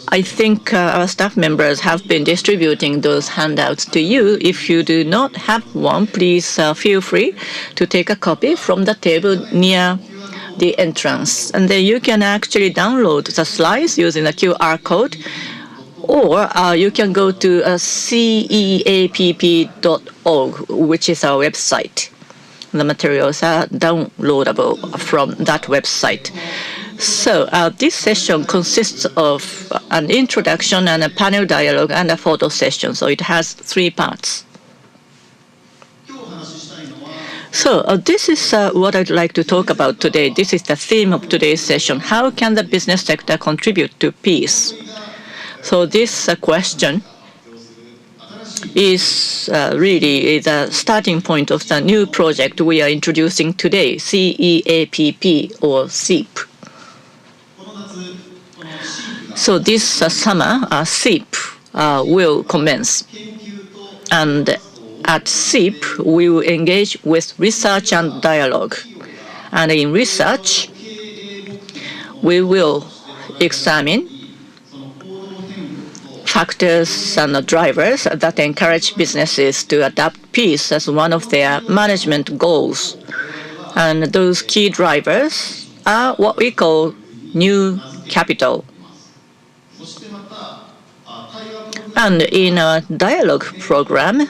I think our staff members have been distributing those handouts to you. If you do not have one, please feel free to take a copy from the table near the entrance. And then you can actually download the slides using the QR code Or you can go to ceapp.org, which is our website. The materials are downloadable from that website. So this session consists of an introduction and a panel dialogue and a photo session. So it has 3 parts. So this is what I'd like to talk about today. This is the theme of today's session. How can the business sector contribute to peace? So this question is really the starting point of the new project we are introducing today, CEAPP or SEEP. So this summer, SEEP will commence. And at SEEP, we will engage with research and dialogue. And in research, we will examine factors and drivers that encourage businesses to adopt peace as one of their management goals. And those key drivers are what we call new capital. And in our dialogue program,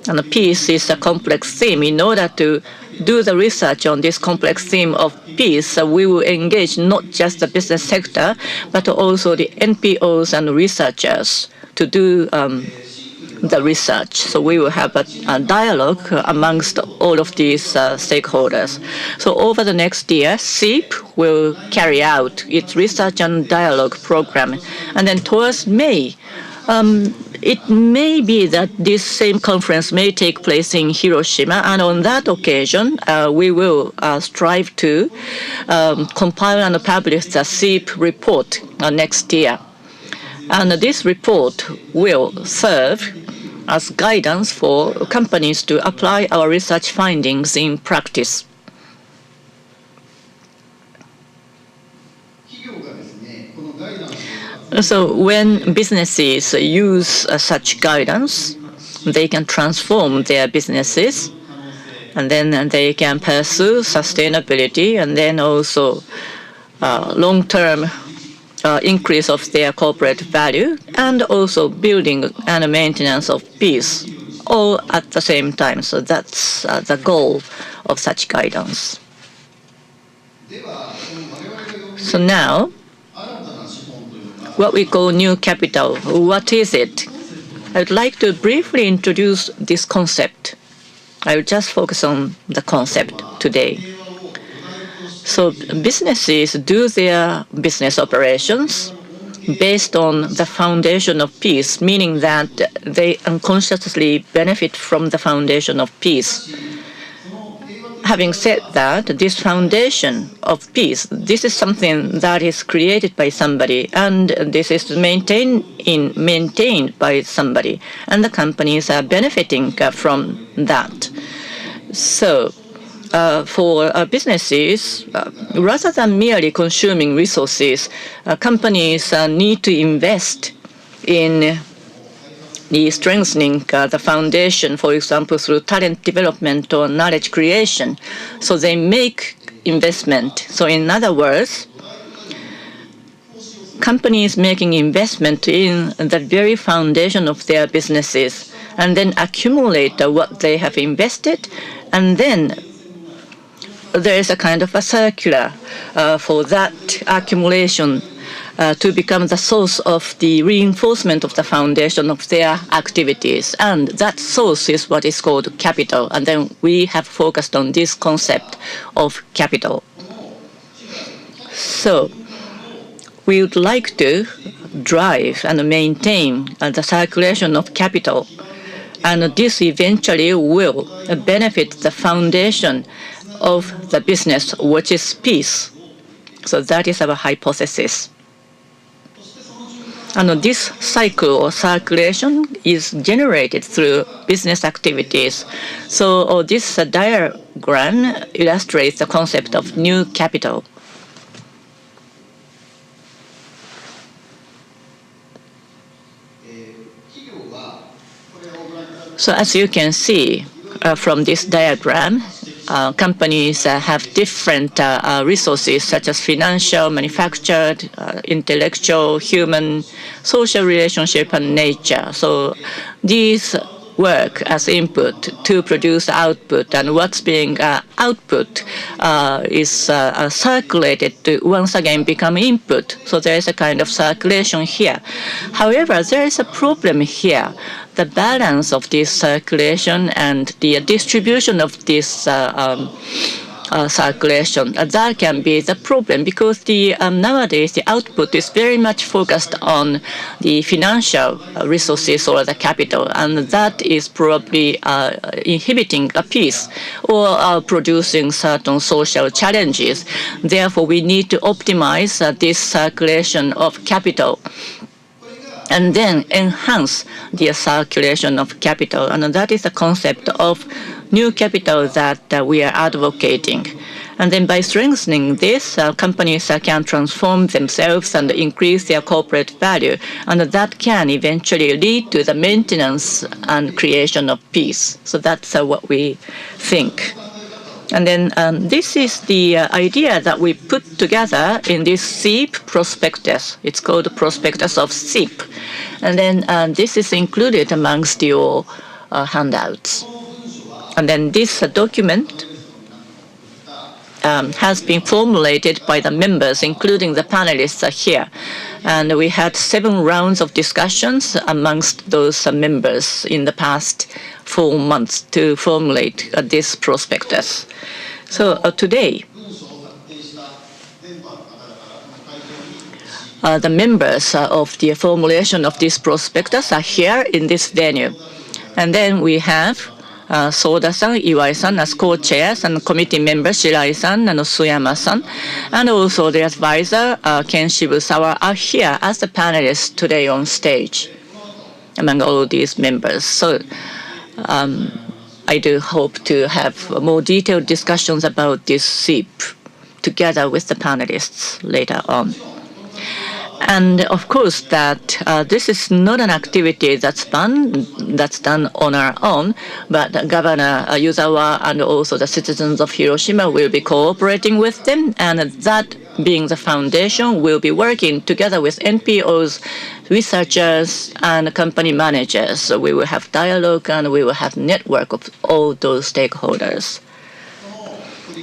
and peace is a complex theme. In order to do the research on this complex theme of peace, we will engage not just the business sector, but also the NPOs and researchers to do the research. So we will have a dialogue amongst all of these stakeholders. So over the next year, SEEP will carry out its research and dialogue program. And then towards May, it may be that this same conference may take place in Hiroshima, and on that occasion, we will strive to compile and publish the SEEP report next year. And this report will serve as guidance for companies to apply our research findings in practice. So when businesses use such guidance, they can transform their businesses, and then they can pursue sustainability, and then also long-term increase of their corporate value, and also building and maintenance of peace, all at the same time. So that's the goal of such guidance. So now, what we call new capital, what is it? I would like to briefly introduce this concept. I will just focus on the concept today. So businesses do their business operations based on the foundation of peace, meaning that they unconsciously benefit from the foundation of peace. Having said that, this foundation of peace, this is something that is created by somebody, and this is maintained by somebody, and the companies are benefiting from that. So for businesses, rather than merely consuming resources, companies need to invest in the strengthening the foundation, for example, through talent development or knowledge creation. So they make investment. So in other words, companies making investment in the very foundation of their businesses and then accumulate what they have invested, and then there is a kind of a circular for that accumulation to become the source of the reinforcement of the foundation of their activities. And that source is what is called capital. And then we have focused on this concept of capital. So we would like to drive and maintain the circulation of capital. And this eventually will benefit the foundation of the business, which is peace. So that is our hypothesis. And this cycle or circulation is generated through business activities. So this diagram illustrates the concept of new capital. So as you can see from this diagram, companies have different resources such as financial, manufactured, intellectual, human, social relationship, and nature. So these work as input to produce output, and what's being output is circulated to once again become input. So there is a kind of circulation here. However, there is a problem here. The balance of this circulation and the distribution of this circulation, that can be the problem, because the nowadays the output is very much focused on the financial resources or the capital, and that is probably inhibiting a peace or producing certain social challenges. Therefore, we need to optimize this circulation of capital and then enhance the circulation of capital. And that is the concept of new capital that we are advocating. And then by strengthening this, companies can transform themselves and increase their corporate value. And that can eventually lead to the maintenance and creation of peace. So that's what we think. And then this is the idea that we put together in this SEEP prospectus. It's called the Prospectus of SEEP. And then this is included amongst your handouts. And then this document has been formulated by the members, including the panelists here. And we had 7 rounds of discussions amongst those members in the past 4 months to formulate this prospectus. So today, the members of the formulation of this prospectus are here in this venue. And then we have Soda-san, Iwai-san as co-chairs, and committee members Shirai-san and Suyama-san, and also the advisor Ken Shibusawa are here as the panelists today on stage among all these members. So I do hope to have more detailed discussions about this SEEP together with the panelists later on. And of course, that this is not an activity that's done on our own, but Governor Yuzawa and also the citizens of Hiroshima will be cooperating with them, and that being the foundation, will be working together with NPOs, researchers, and company managers. So we will have dialogue and we will have network of all those stakeholders.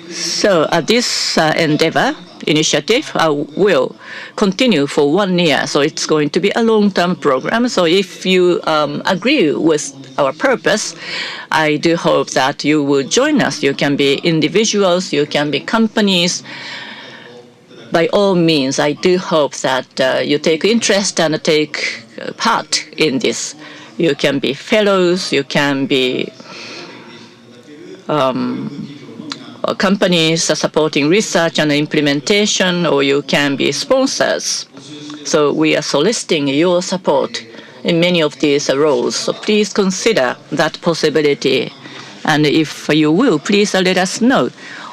So this endeavor initiative will continue for 1 year. So it's going to be a long-term program. So if you agree with our purpose, I do hope that you will join us. You can be individuals, you can be companies. By all means, I do hope that you take interest and take part in this. You can be fellows, you can be companies supporting research and implementation, or you can be sponsors. So we are soliciting your support in many of these roles. So please consider that possibility. And if you will, please let us know.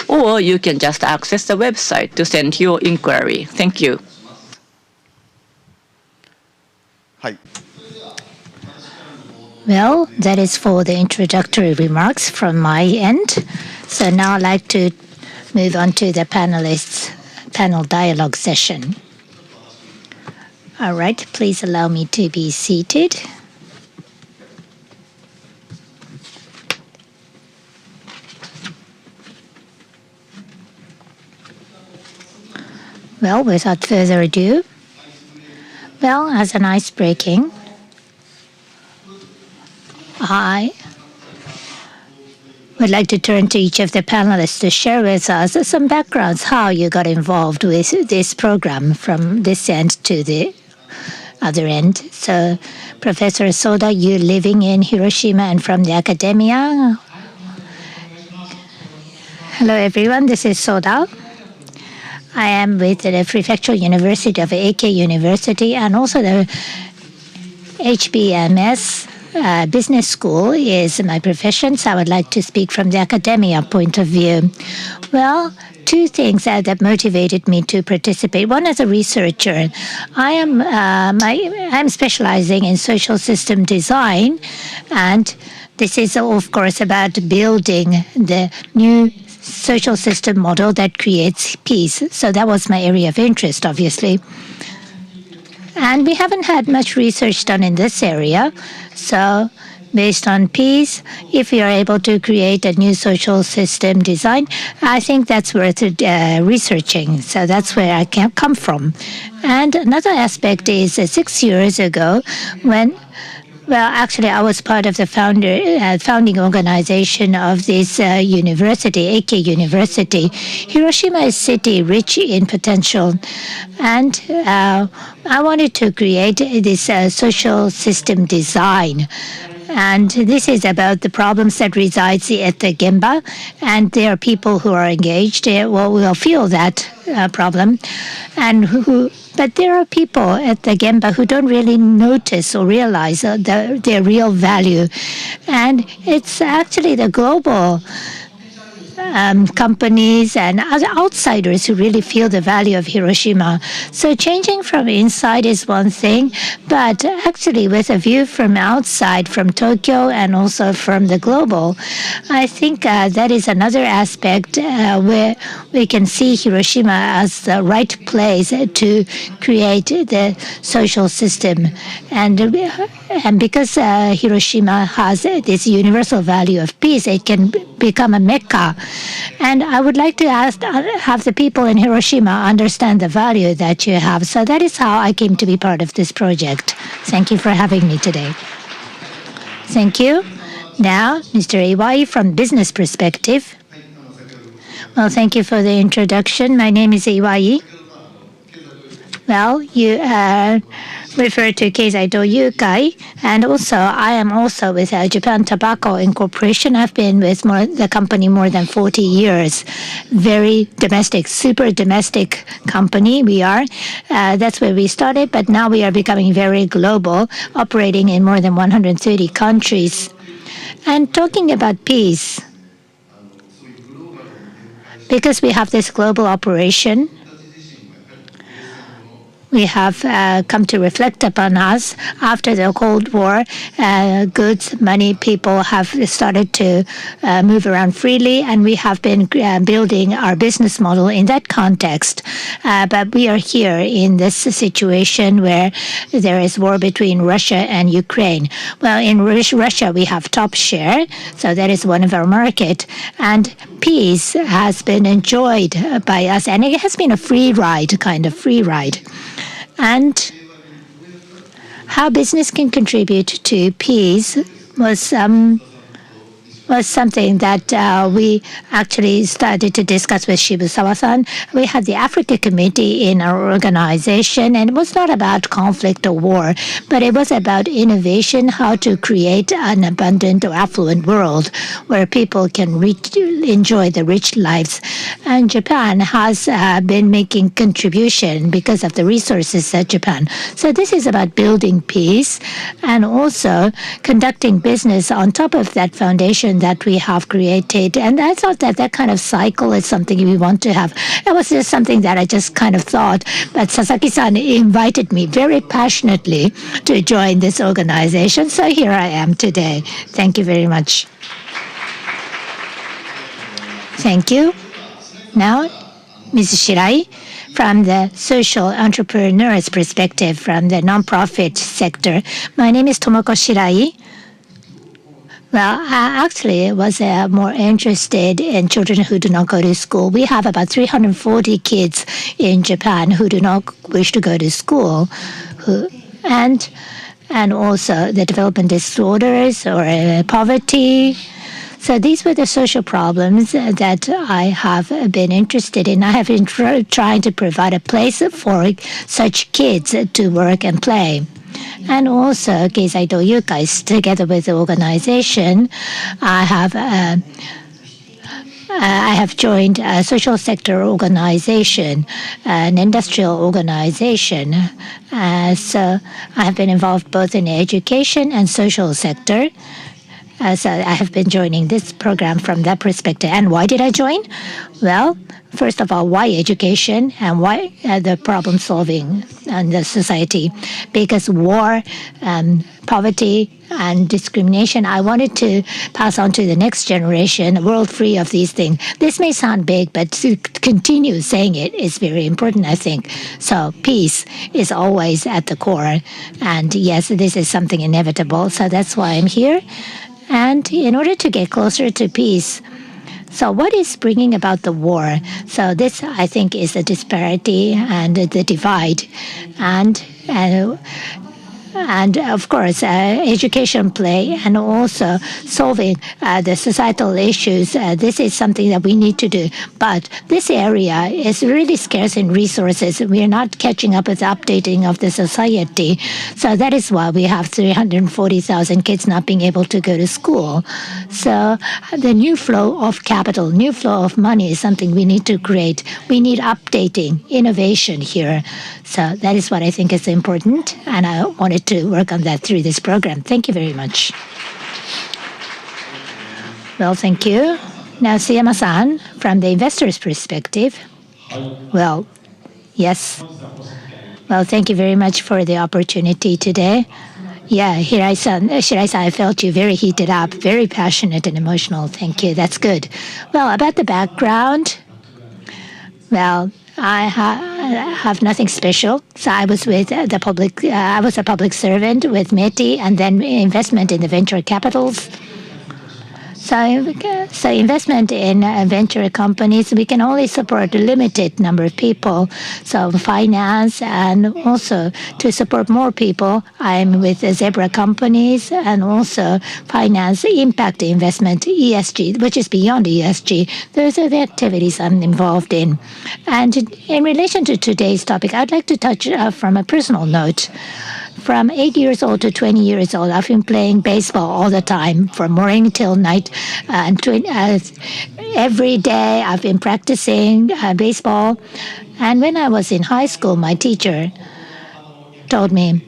Or you can just access the website to send your inquiry. Thank you. Well, that is for the introductory remarks from my end. So now I'd like to move on to the panelists' panel dialogue session. All right, please allow me to be seated. Well, without further ado, well, as an ice-breaking, I would like to turn to each of the panelists to share with us some backgrounds, how you got involved with this program from this end to the other end. So, Professor Soda, you living in Hiroshima and from the academia. Hello, everyone. This is Soda. I am with the Prefectural University of AK University and also the HBMS Business School is my profession, so I would like to speak from the academia point of view. Well, 2 things that motivated me to participate. One, as a researcher, I'm specializing in social system design, and This is, of course, about building the new social system model that creates peace. So that was my area of interest, obviously. And we haven't had much research done in this area. So based on peace, if we are able to create a new social system design, I think that's worth researching. So that's where I can come from. And another aspect is 6 years ago when actually, I was part of the founding organization of this university, AK University. Hiroshima is a city rich in potential, and I wanted to create this social system design. And this is about the problems that resides at the Gemba, and there are people who are engaged. Will feel that problem, and but there are people at the Gemba who don't really notice or realize their real value, and it's actually the global companies and other outsiders who really feel the value of Hiroshima. So changing from inside is one thing, but actually with a view from outside, from Tokyo and also from the global, I think that is another aspect where we can see Hiroshima as the right place to create the social system. And because Hiroshima has this universal value of peace, it can become a Mecca. And I would like to have the people in Hiroshima understand the value that you have. So that is how I came to be part of this project. Thank you for having me today. Thank you. Now, Mr. Iwai from business perspective. Well, thank you for the introduction. My name is Iwai. Well, you refer to Keizai Toyukai, and also I am also with Japan Tobacco Incorporation. I've been with the company more than 40 years. Very domestic, super domestic company we are. That's where we started, but now we are becoming very global, operating in more than 130 countries. And talking about peace, because we have this global operation, we have come to reflect upon us after the Cold War. Goods, money, people have started to move around freely, and we have been building our business model in that context. But we are here in this situation where there is war between Russia and Ukraine. Well, in Russia, we have top share, so that is one of our market. And peace has been enjoyed by us, and it has been a free ride, kind of free ride. And how business can contribute to peace was something that we actually started to discuss with Shibusawa-san. We had the Africa Committee in our organization, and it was not about conflict or war, but it was about innovation, how to create an abundant or affluent world where people can enjoy the rich lives. And Japan has been making contribution because of the resources of Japan. So this is about building peace and also conducting business on top of that foundation that we have created. And I thought that that kind of cycle is something we want to have. It was just something that I just kind of thought, but Sasaki-san invited me very passionately to join this organization. So here I am today. Thank you very much. Thank you. Now, Ms. Shirai, from the social entrepreneur's perspective, from the nonprofit sector. My name is Tomoko Shirai. Well, I actually was more interested in children who do not go to school. We have about 340 kids in Japan who do not wish to go to school, and also the development disorders or poverty. So these were the social problems that I have been interested in. I have been trying to provide a place for such kids to work and play. And also, Keizai Toyukai, together with the organization, I have joined a social sector organization, an industrial organization. So I have been involved both in the education and social sector. So I have been joining this program from that perspective. And why did I join? Well, first of all, why education and why the problem solving in the society? Because war, poverty, and discrimination, I wanted to pass on to the next generation a world free of these things. This may sound big, but to continue saying it is very important, I think. So peace is always at the core. And yes, this is something inevitable. So that's why I'm here. And in order to get closer to peace, so what is bringing about the war? So this, I think, is the disparity and the divide. And of course, education play and also solving the societal issues. This is something that we need to do. But this area is really scarce in resources. We are not catching up with the updating of the society. So that is why we have 340,000 kids not being able to go to school. So the new flow of capital, new flow of money is something we need to create. We need updating, innovation here. So that is what I think is important. And I wanted to work on that through this program. Thank you very much. Well, thank you. Now, Suyama-san, from the investor's perspective. Well, yes. Well, thank you very much for the opportunity today. Yeah, Shirai-san, I felt you very heated up, very passionate and emotional. Thank you. That's good. Well, about the background, well, I have nothing special. So I was with the public. I was a public servant with METI, and then investment in the venture capitals. So investment in venture companies, we can only support a limited number of people. So finance and also to support more people, I'm with the Zebra companies and also finance impact investment, ESG, which is beyond ESG. Those are the activities I'm involved in. And in relation to today's topic, I'd like to touch from a personal note. From 8 years old to 20 years old, I've been playing baseball all the time, from morning till night. Every day I've been practicing baseball. And when I was in high school, my teacher told me,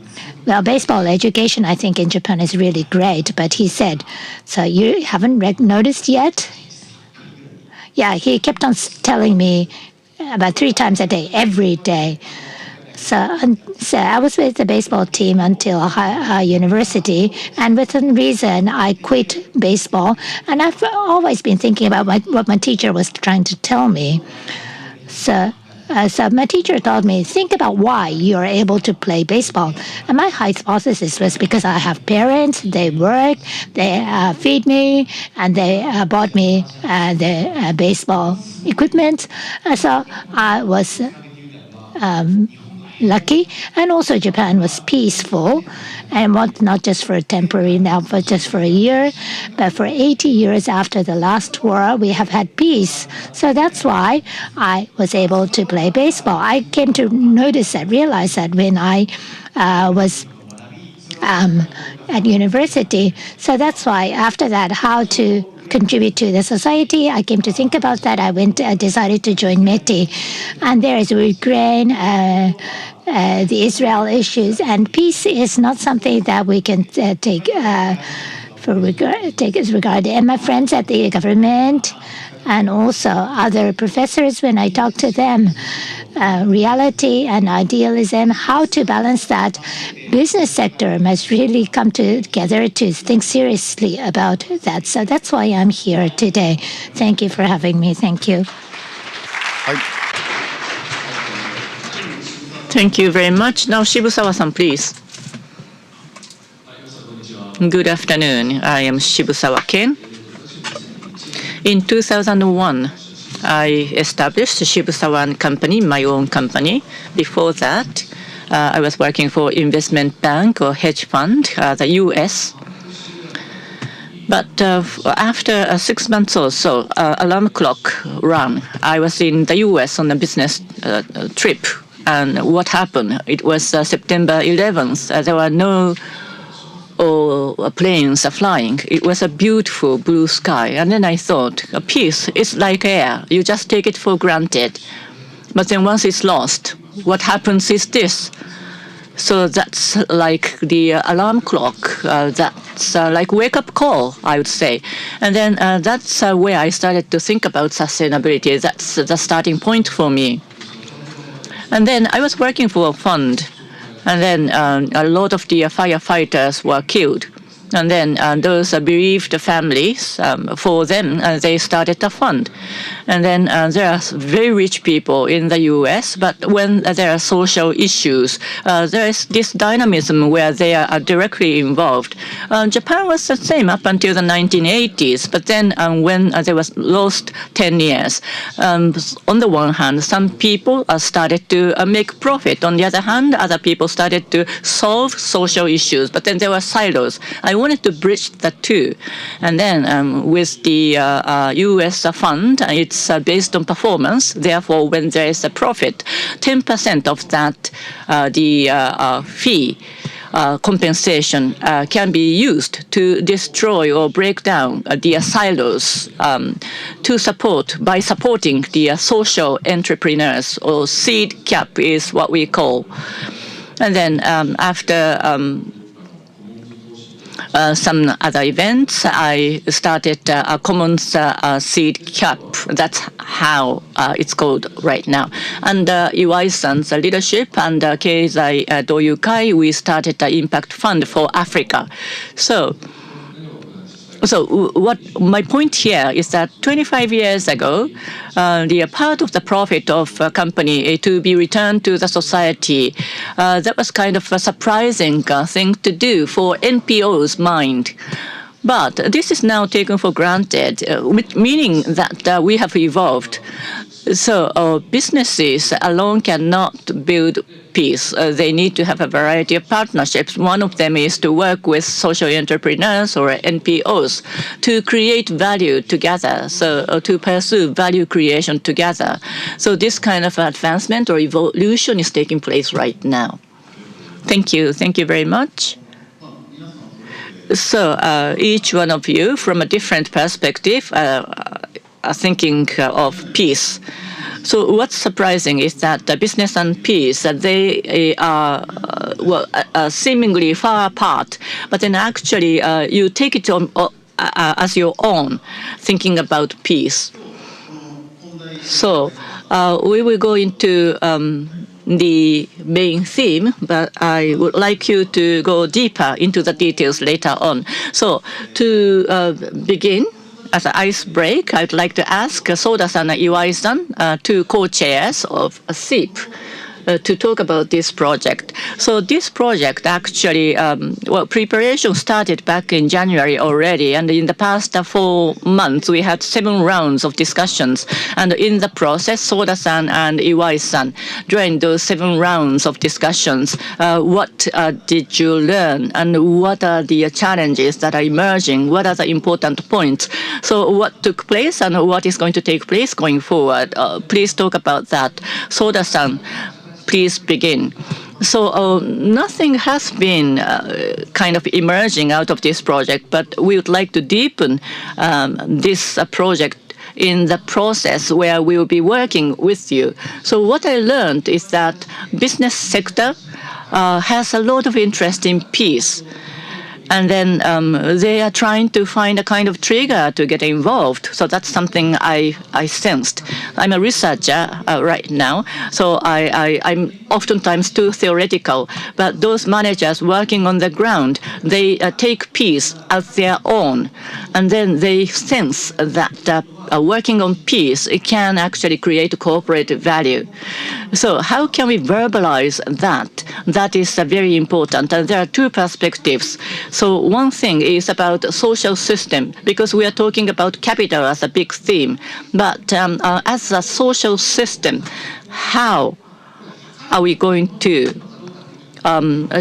well, baseball education, I think, in Japan is really great. But he said, so you haven't noticed yet? Yeah, he kept on telling me about 3 times a day, every day. So I was with the baseball team until university, and within reason, I quit baseball. And I've always been thinking about what my teacher was trying to tell me. So my teacher told me, think about why you're able to play baseball. And my hypothesis was because I have parents, they work, they feed me, and they bought me the baseball equipment. So I was lucky, and also Japan was peaceful, and not just for a temporary now, but just for a year. But for 80 years after the last war, we have had peace. So that's why I was able to play baseball. I came to realize that when I was at university. So that's why after that, how to contribute to the society, I came to think about that. I decided to join METI. And there is Ukraine, the Israel issues, and peace is not something that we can take as regard. And my friends at the government and also other professors, when I talk to them, reality and idealism, how to balance that. Business sector must really come together to think seriously about that. So that's why I'm here today. Thank you for having me. Thank you. Thank you very much. Now, Shibusawa-san, please. Good afternoon. I am Shibusawa Ken. In 2001, I established Shibusawa Company, my own company. Before that, I was working for investment bank or hedge fund, the U.S. But after 6 months or so, alarm clock rang. I was in the U.S. on a business trip. And what happened? It was September 11th. There were no planes flying. It was a beautiful blue sky. And then I thought, peace is like air. You just take it for granted. But then once it's lost, what happens is this. So that's like the alarm clock. That's like wake-up call, I would say. And then that's where I started to think about sustainability. That's the starting point for me. And then I was working for a fund. And then a lot of the firefighters were killed. And then those bereaved families, for them, they started a fund. And then there are very rich people in the U.S., but when there are social issues, there is this dynamism where they are directly involved. Japan was the same up until the 1980s, but then when there was lost 10 years, on the one hand, some people started to make profit. On the other hand, other people started to solve social issues, but then there were silos. I wanted to bridge the two. And then with the U.S. fund, it's based on performance. Therefore, when there is a profit, 10% of that, the fee compensation can be used to destroy or break down the silos to support by supporting the social entrepreneurs, or seed cap is what we call. And then after some other events, I started a common seed cap. That's how it's called right now. Under Iwai-san's leadership and Keizai Doyukai, we started the Impact Fund for Africa. So what my point here is that 25 years ago, the part of the profit of a company to be returned to the society, that was kind of a surprising thing to do for NPO's mind. But this is now taken for granted, meaning that we have evolved. So businesses alone cannot build peace. They need to have a variety of partnerships. One of them is to work with social entrepreneurs or NPOs to create value together, so to pursue value creation together. So this kind of advancement or evolution is taking place right now. Thank you. Thank you very much. So each one of you, from a different perspective, are thinking of peace. So what's surprising is that business and peace, they are seemingly far apart, but then actually you take it on, as your own, thinking about peace. So we will go into the main theme, but I would like you to go deeper into the details later on. So to begin, as an ice break, I'd like to ask Soda-san and Iwai-san, two co-chairs of SEEP, to talk about this project. So this project actually, preparation started back in January already, and in the past 4 months, we had 7 rounds of discussions. And in the process, Soda-san and Iwai-san, during those 7 rounds of discussions, what did you learn, and what are the challenges that are emerging? What are the important points? So what took place and what is going to take place going forward? Please talk about that. Soda-san, please begin. So nothing has been kind of emerging out of this project, but we would like to deepen this project in the process where we will be working with you. So what I learned is that business sector has a lot of interest in peace. And then they are trying to find a kind of trigger to get involved. So that's something I sensed. I'm a researcher right now, so I'm oftentimes too theoretical. But those managers working on the ground, they take peace as their own. And then they sense that working on peace, it can actually create corporate value. So how can we verbalize that? That is very important. And there are 2 perspectives. So one thing is about social system, because we are talking about capital as a big theme. But as a social system, how are we going to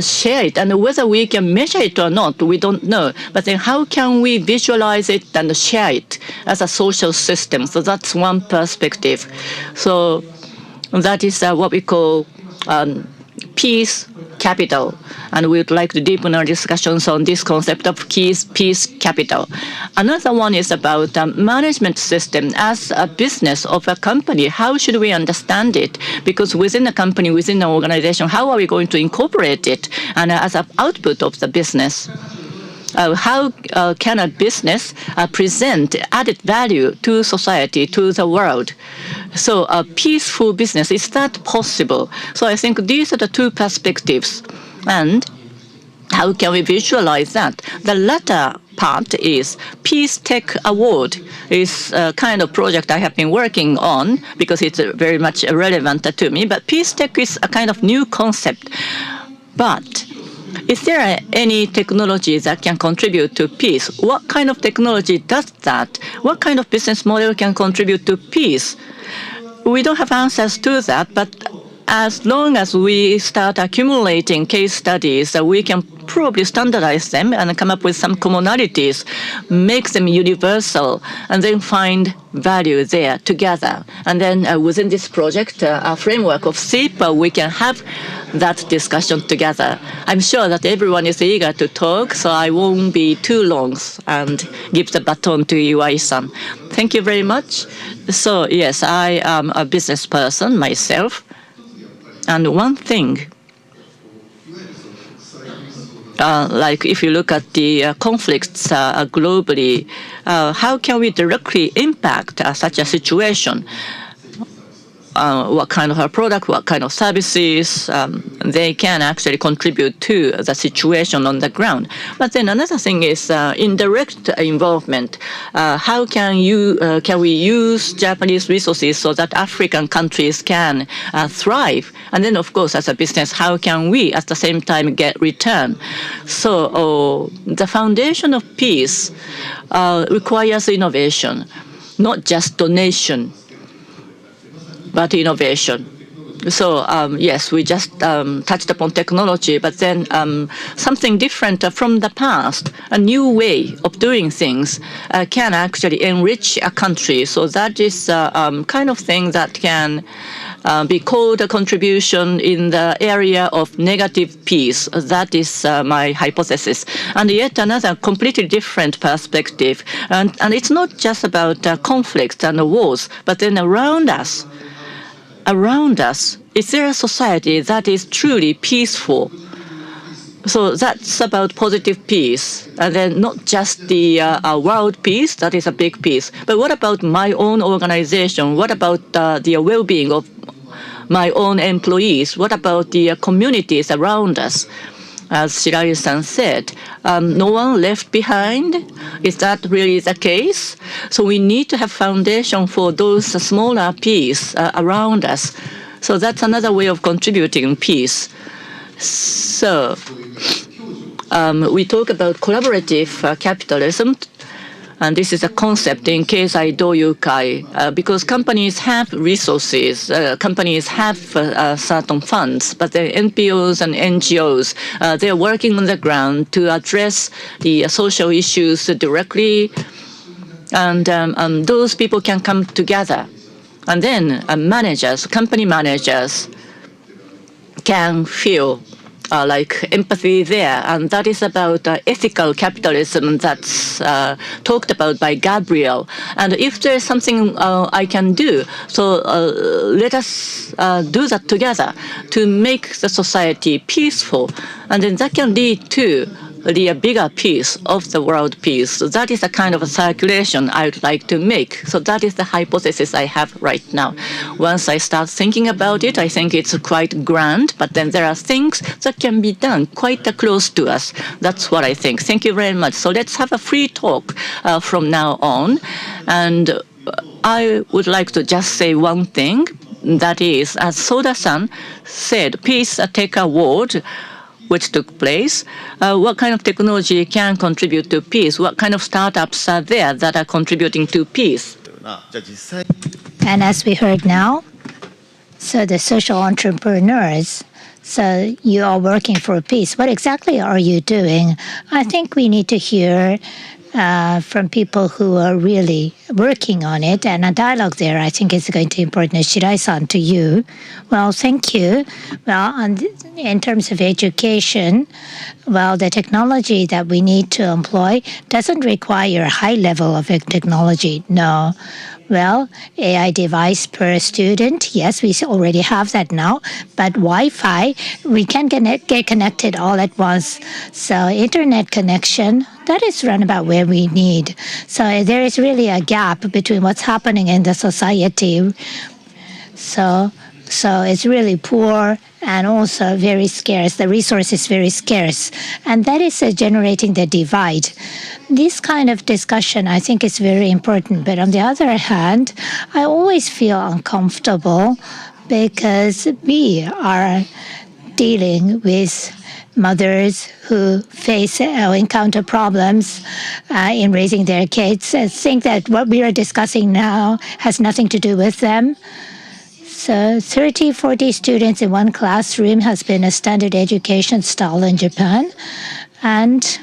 share it? And whether we can measure it or not, we don't know. But then how can we visualize it and share it as a social system? So that's one perspective. So that is what we call peace capital. And we would like to deepen our discussions on this concept of peace capital. Another one is about management system as a business of a company. How should we understand it? Because within a company, within an organization, how are we going to incorporate it? And as an output of the business, how can a business present added value to society, to the world? So a peaceful business, is that possible? So I think these are the two perspectives. And how can we visualize that? The latter part is Peace Tech Award is a kind of project I have been working on because it's very much relevant to me. But Peace Tech is a kind of new concept. But is there any technology that can contribute to peace? What kind of technology does that? What kind of business model can contribute to peace? We don't have answers to that, but as long as we start accumulating case studies, we can probably standardize them and come up with some commonalities, make them universal, and then find value there together. And then within this project, a framework of SIP, we can have that discussion together. I'm sure that everyone is eager to talk, so I won't be too long and give the baton to Iwai-san. Thank you very much. So yes, I am a business person myself. And one thing, like if you look at the conflicts globally, how can we directly impact such a situation? What kind of a product, what kind of services they can actually contribute to the situation on the ground. But then another thing is indirect involvement. How can we use Japanese resources so that African countries can thrive? And then, of course, as a business, how can we at the same time get return? So the foundation of peace requires innovation, not just donation, but innovation. So yes, we just touched upon technology, but then something different from the past, a new way of doing things can actually enrich a country. So that is kind of thing that can be called a contribution in the area of negative peace. That is my hypothesis. And yet another completely different perspective. And it's not just about conflicts and wars, but then around us, is there a society that is truly peaceful? So that's about positive peace. And then not just the world peace, that is a big piece. But what about my own organization? What about the well-being of my own employees? What about the communities around us? As Shirai-san said, no one left behind. Is that really the case? So we need to have foundation for those smaller peace around us. So that's another way of contributing peace. So we talk about collaborative capitalism. And this is a concept in Keizai Doyukai, because companies have resources, companies have certain funds, but the NPOs and NGOs, they're working on the ground to address the social issues directly, and those people can come together. And then managers, company managers can feel like empathy there, and that is about ethical capitalism that's talked about by Gabriel. And if there is something I can do, so let us do that together to make the society peaceful, and then that can lead to the bigger piece of the world peace. So that is the kind of a circulation I would like to make. So that is the hypothesis I have right now. Once I start thinking about it, I think it's quite grand, but then there are things that can be done quite close to us. That's what I think. Thank you very much. So let's have a free talk from now on. And I would like to just say one thing. That is, as Soda-san said, Peace Tech Award, which took place, what kind of technology can contribute to peace? What kind of startups are there that are contributing to peace? And as we heard now, so the social entrepreneurs, so you are working for peace. What exactly are you doing? I think we need to hear from people who are really working on it. And a dialogue there, I think, is going to be important. Shirai-san, to you. Well, thank you. Well, in terms of education, well, the technology that we need to employ doesn't require a high level of technology. No. Well, AI device per student, yes, we already have that now. But Wi-Fi, we can get connected all at once. So internet connection, that is run about where we need. So there is really a gap between what's happening in the society. So it's really poor and also very scarce. The resource is very scarce. And that is generating the divide. This kind of discussion, I think, is very important. But on the other hand, I always feel uncomfortable because we are dealing with mothers who face or encounter problems in raising their kids. I think that what we are discussing now has nothing to do with them. So 30, 40 students in one classroom has been a standard education style in Japan. And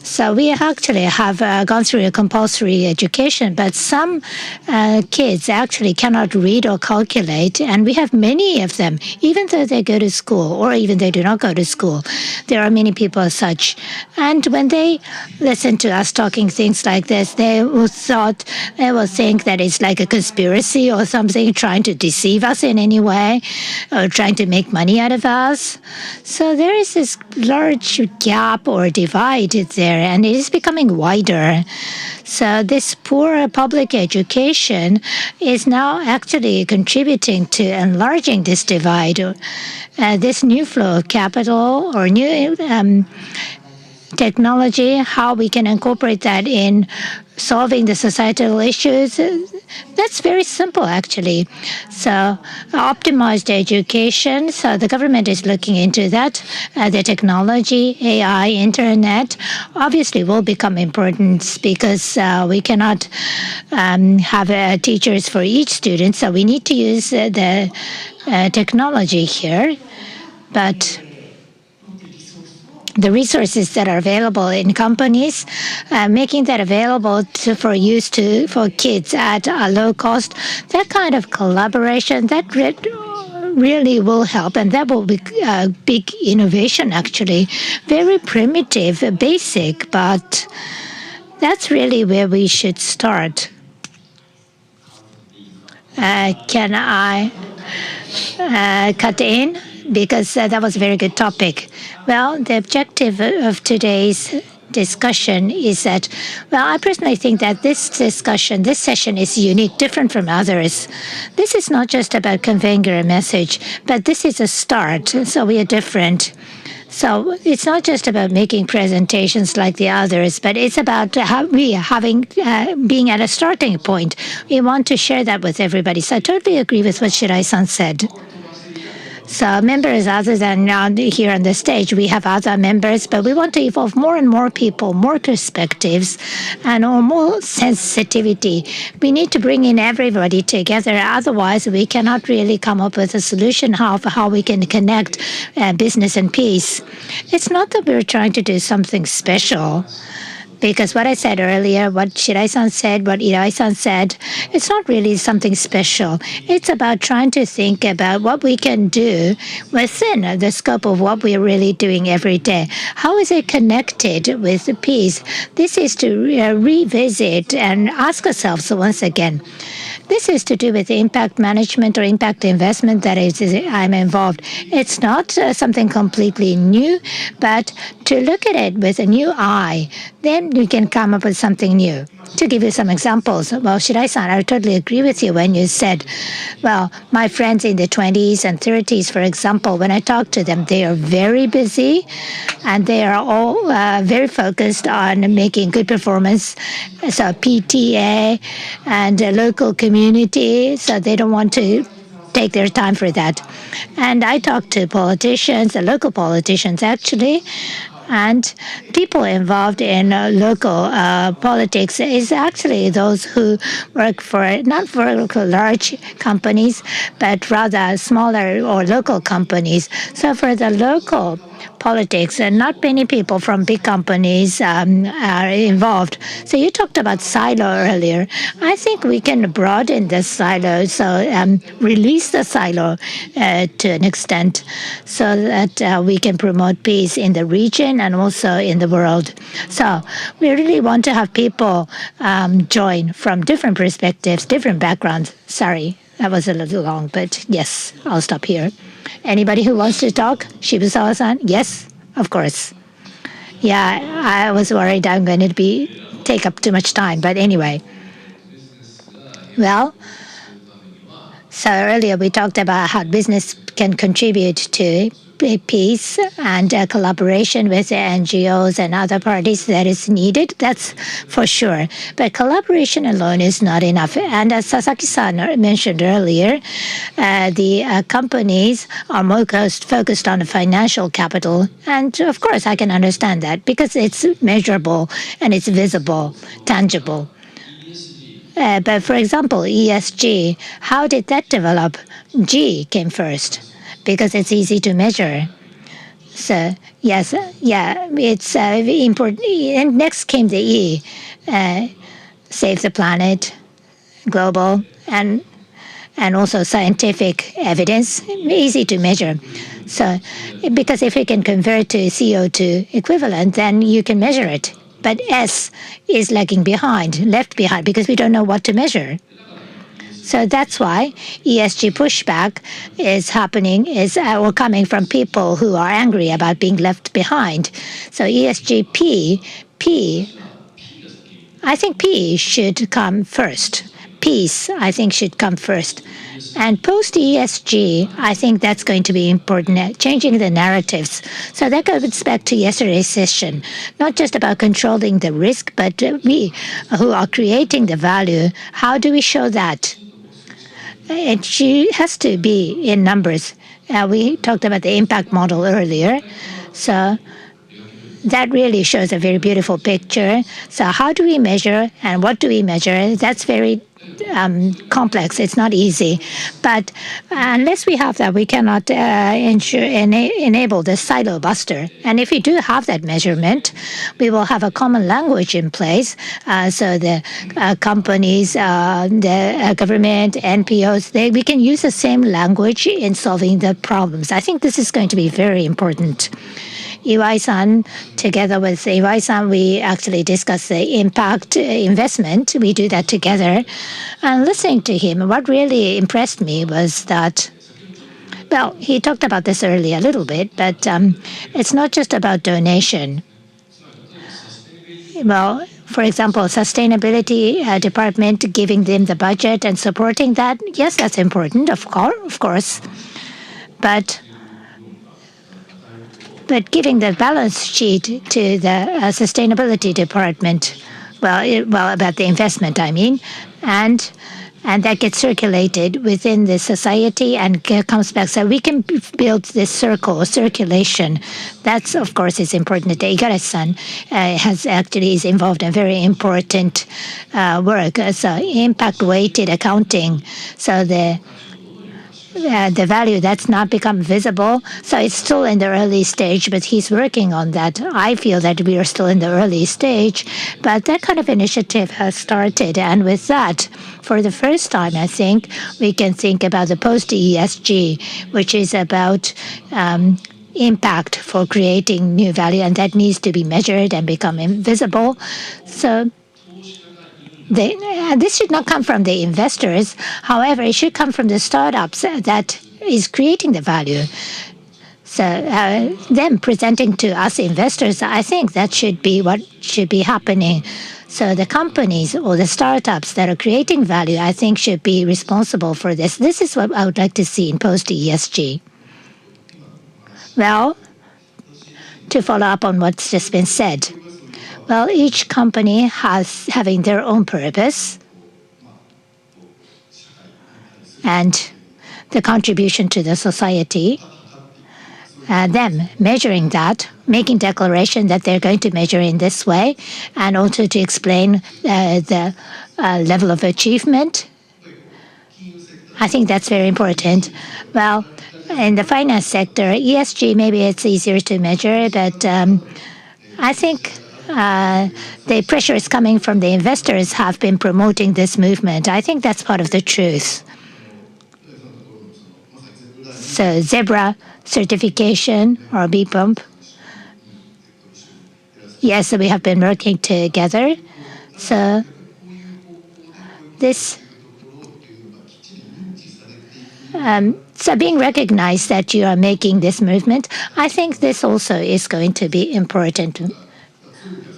so we actually have gone through a compulsory education, but some kids actually cannot read or calculate, and we have many of them, even though they go to school or even they do not go to school. There are many people as such. And when they listen to us talking things like this, they will think that it's like a conspiracy or something, trying to deceive us in any way or trying to make money out of us. So there is this large gap or divide there, and it is becoming wider. So this poor public education is now actually contributing to enlarging this divide. This new flow of capital or new technology, how we can incorporate that in solving the societal issues, that's very simple, actually. So optimized education, so the government is looking into that. The technology, AI, internet, obviously will become important because we cannot have teachers for each student, so we need to use the technology here. But the resources that are available in companies, making that available for use for kids at a low cost, that kind of collaboration, that really will help, and that will be a big innovation, actually. Very primitive, basic, but that's really where we should start. Can I cut in? Because that was a very good topic. Well, the objective of today's discussion is that, well, I personally think that this session is unique, different from others. This is not just about conveying a message, but this is a start, so we are different. So it's not just about making presentations like the others, but it's about being at a starting point. We want to share that with everybody. So I totally agree with what Shirai-san said. So members other than here on the stage, we have other members, but we want to involve more and more people, more perspectives, and more sensitivity. We need to bring in everybody together. Otherwise, we cannot really come up with a solution of how we can connect business and peace. It's not that we're trying to do something special. Because what I said earlier, what Shirai-san said, what Irai-san said, it's not really something special. It's about trying to think about what we can do within the scope of what we're really doing every day. How is it connected with peace? This is to revisit and ask ourselves once again. This is to do with impact management or impact investment that I'm involved. It's not something completely new, but to look at it with a new eye, then we can come up with something new. To give you some examples, well, Shirai-san, I totally agree with you when you said, well, my friends in the 20s and 30s, for example, when I talk to them, they are very busy and they are all very focused on making good performance. So PTA and local community, so they don't want to take their time for that. And I talk to politicians, local politicians actually, and people involved in local politics is actually those who work for, not for large companies, but rather smaller or local companies. So for the local politics, and not many people from big companies are involved. So you talked about silo earlier. I think we can broaden the silo, so release the silo to an extent, so that we can promote peace in the region and also in the world. So we really want to have people join from different perspectives, different backgrounds. Sorry, that was a little long, but yes, I'll stop here. Anybody who wants to talk? Shibusawa-san? Yes, of course. Yeah, I was worried I'm going to take up too much time, but anyway. Well, so earlier we talked about how business can contribute to peace and collaboration with the NGOs and other parties that is needed. That's for sure. But collaboration alone is not enough. And as Sasaki-san mentioned earlier, the companies are more focused on the financial capital. And of course, I can understand that because it's measurable and it's visible, tangible. But for example, ESG, how did that develop? G came first because it's easy to measure. So yes, yeah, it's important. And next came the E, save the planet, global, and also scientific evidence, easy to measure. So because if you can convert to CO2 equivalent, then you can measure it. But S is lagging behind, left behind, because we don't know what to measure. So that's why ESG pushback is happening, or coming from people who are angry about being left behind. So ESG P, I think P should come first. Peace, I think, should come first. And post ESG, I think that's going to be important, changing the narratives. So that goes back to yesterday's session, not just about controlling the risk, but we who are creating the value, how do we show that? It has to be in numbers. We talked about the impact model earlier. So that really shows a very beautiful picture. So how do we measure and what do we measure? That's very complex. It's not easy. But unless we have that, we cannot enable the silo buster. And if we do have that measurement, we will have a common language in place. So the companies, the government, NPOs, we can use the same language in solving the problems. I think this is going to be very important. Iwai-san, together with Iwai-san, we actually discuss the impact investment. We do that together. And listening to him, what really impressed me was that, well, he talked about this earlier a little bit, but it's not just about donation. Well, for example, sustainability department giving them the budget and supporting that, yes, that's important, of course. But giving the balance sheet to the sustainability department, well, about the investment, I mean, and that gets circulated within the society and comes back. So we can build this circulation. That's, of course, is important. Igarashi-san is involved in very important work. So impact-weighted accounting. So the value that's not become visible. So it's still in the early stage, but he's working on that. I feel that we are still in the early stage, but that kind of initiative has started. And with that, for the first time, I think we can think about the post-ESG, which is about impact for creating new value, and that needs to be measured and become invisible. So this should not come from the investors. However, it should come from the startups that is creating the value. So them presenting to us investors, I think that should be what should be happening. So the companies or the startups that are creating value, I think, should be responsible for this. This is what I would like to see in post-ESG. Well, to follow up on what's just been said, well, each company having their own purpose and the contribution to the society, them measuring that, making declaration that they're going to measure in this way, and also to explain the level of achievement. I think that's very important. Well, in the finance sector, ESG, maybe it's easier to measure, but I think the pressure is coming from the investors have been promoting this movement. I think that's part of the truth. So Zebra certification or B pump. Yes, we have been working together. So this so being recognized that you are making this movement, I think this also is going to be important.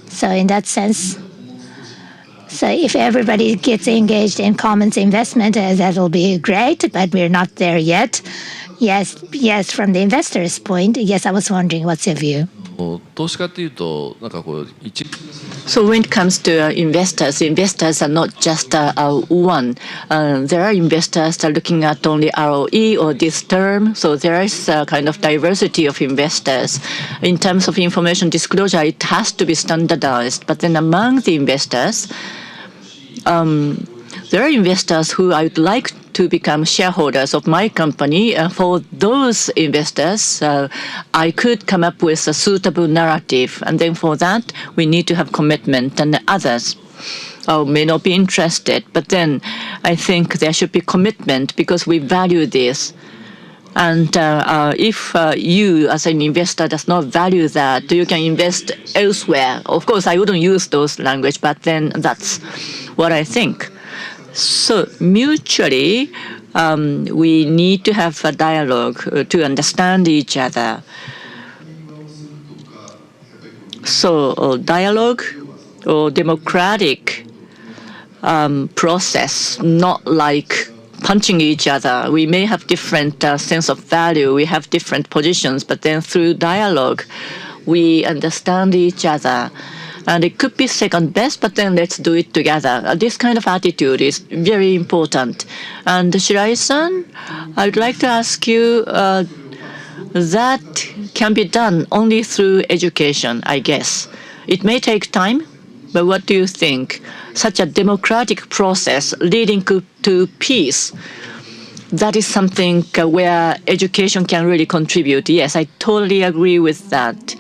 So in that sense, so if everybody gets engaged in commons investment, that'll be great, but we're not there yet. Yes, from the investor's point, yes, I was wondering, what's your view? So when it comes to investors are not just one. There are investors that are looking at only ROE or this term. So there is a kind of diversity of investors. In terms of information disclosure, it has to be standardized. But then among the investors, there are investors who I would like to become shareholders of my company. For those investors, I could come up with a suitable narrative. And then for that, we need to have commitment. And others may not be interested. But then I think there should be commitment because we value this. And if you, as an investor, does not value that, you can invest elsewhere. Of course, I wouldn't use those language, but then that's what I think. So mutually, we need to have a dialogue to understand each other. So dialogue or democratic process, not like punching each other. We may have different sense of value. We have different positions, but then through dialogue, we understand each other. And it could be second best, but then let's do it together. This kind of attitude is very important. And Shirai-san, I would like to ask you, that can be done only through education, I guess. It may take time, but what do you think? Such a democratic process leading to peace, that is something where education can really contribute. Yes, I totally agree with that.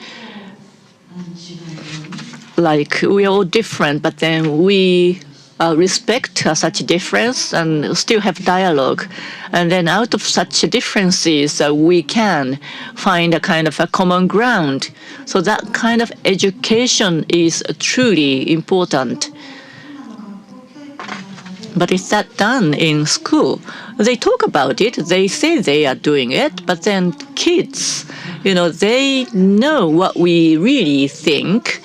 Like, we are all different, but then we respect such difference and still have dialogue. And then out of such differences, we can find a kind of a common ground. So that kind of education is truly important. But is that done in school? They talk about it, they say they are doing it, but then kids, they know what we really think.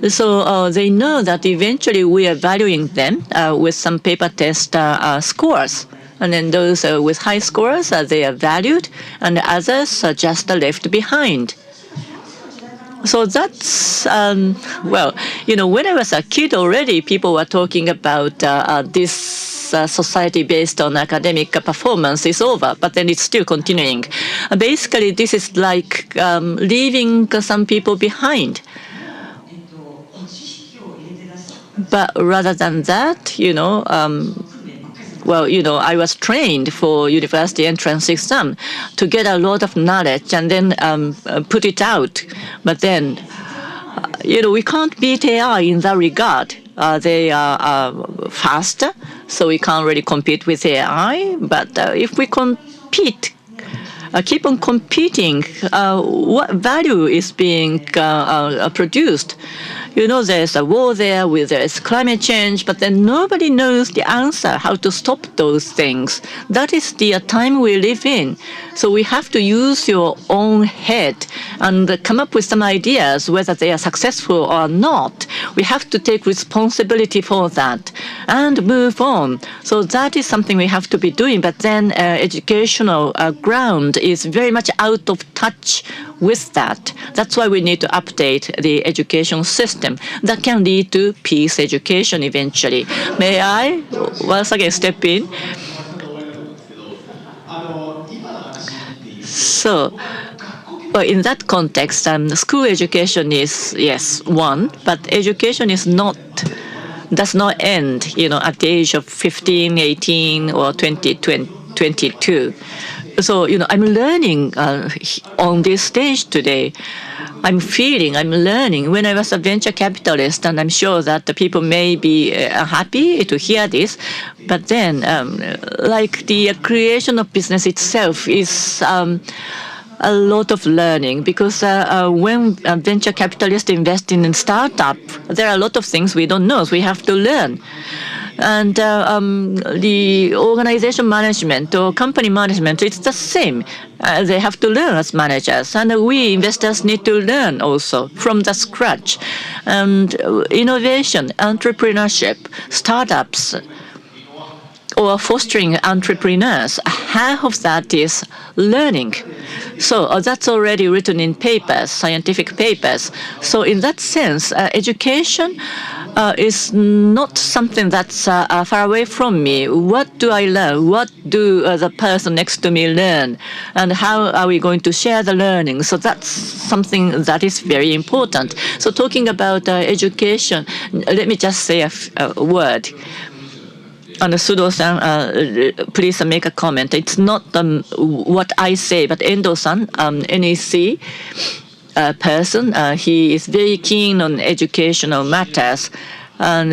So they know that eventually we are valuing them with some paper test scores. And then those with high scores, they are valued, and others are just left behind. So that's, well, when I was a kid already, people were talking about this society based on academic performance is over, but then it's still continuing. Basically, this is like leaving some people behind. But rather than that, well, I was trained for university entrance exam to get a lot of knowledge and then put it out. But then, we can't beat AI in that regard. They are faster, so we can't really compete with AI. But if we compete, keep on competing, what value is being produced? There's a war there, there's climate change, but then nobody knows the answer, how to stop those things. That is the time we live in. So we have to use your own head and come up with some ideas, whether they are successful or not. We have to take responsibility for that and move on. So that is something we have to be doing. But then educational ground is very much out of touch with that. That's why we need to update the education system. That can lead to peace education eventually. May I once again step in? So, well, in that context, school education is, yes, one, but education is does not end, at the age of 15, 18, or 20, 22. So, I'm learning on this stage today. I'm learning. When I was a venture capitalist, and I'm sure that the people may be happy to hear this, but then, like the creation of business itself is a lot of learning, because when venture capitalists invest in a startup, there are a lot of things we don't know, so we have to learn. And the organization management or company management, it's the same. They have to learn as managers, and we investors need to learn also from the scratch. And innovation, entrepreneurship, startups, or fostering entrepreneurs, half of that is learning. So that's already written in papers, scientific papers. So in that sense, education is not something that's far away from me. What do I learn? What do the person next to me learn? And how are we going to share the learning? So that's something that is very important. So talking about education, let me just say a word. And Sudo-san, please make a comment. It's not what I say, but Endo-san, NEC person, he is very keen on educational matters. And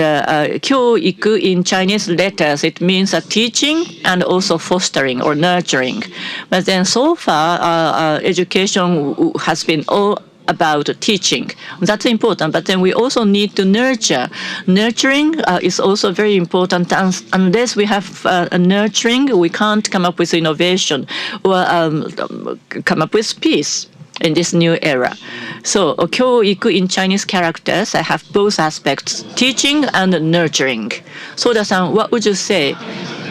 教育 in Chinese letters, it means teaching and also fostering or nurturing. But then so far, education has been all about teaching. That's important, but then we also need to nurture. Nurturing is also very important. Unless we have nurturing, we can't come up with innovation or come up with peace in this new era. So 教育 in Chinese characters, I have both aspects, teaching and nurturing. Soda-san, what would you say?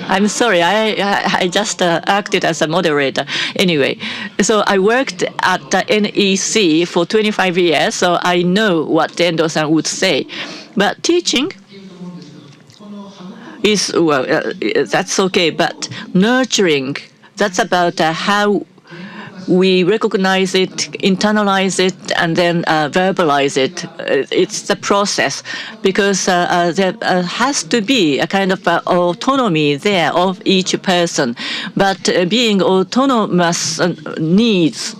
I'm sorry, I just acted as a moderator. Anyway, so I worked at the NEC for 25 years, so I know what Endo-san would say. But teaching is, well, that's okay, but nurturing, that's about how we recognize it, internalize it, and then verbalize it. It's the process, because there has to be a kind of autonomy there of each person. But being autonomous needs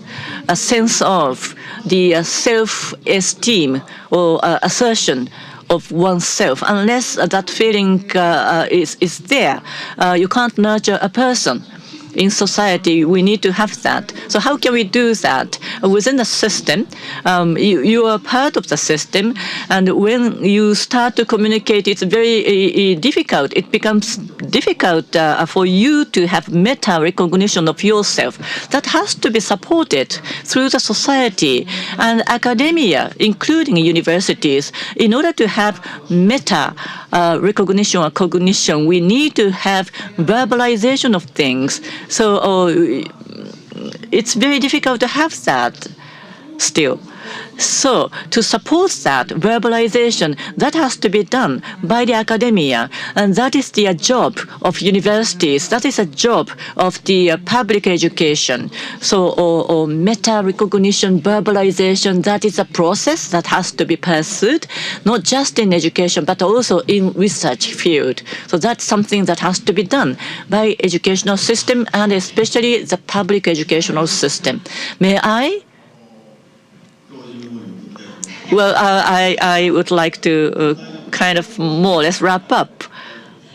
a sense of the self-esteem or assertion of oneself. Unless that feeling is there, you can't nurture a person. In society, we need to have that. So how can we do that? Within the system, you are part of the system, and when you start to communicate, it's very difficult. It becomes difficult for you to have meta recognition of yourself. That has to be supported through the society and academia, including universities. In order to have meta recognition or cognition, we need to have verbalization of things. So it's very difficult to have that still. So to support that verbalization, that has to be done by the academia, and that is the job of universities. That is a job of the public education. So or meta recognition, verbalization, that is a process that has to be pursued, not just in education but also in research field. So that's something that has to be done by educational system, and especially the public educational system. May I? Well, I would like to kind of more or less wrap up.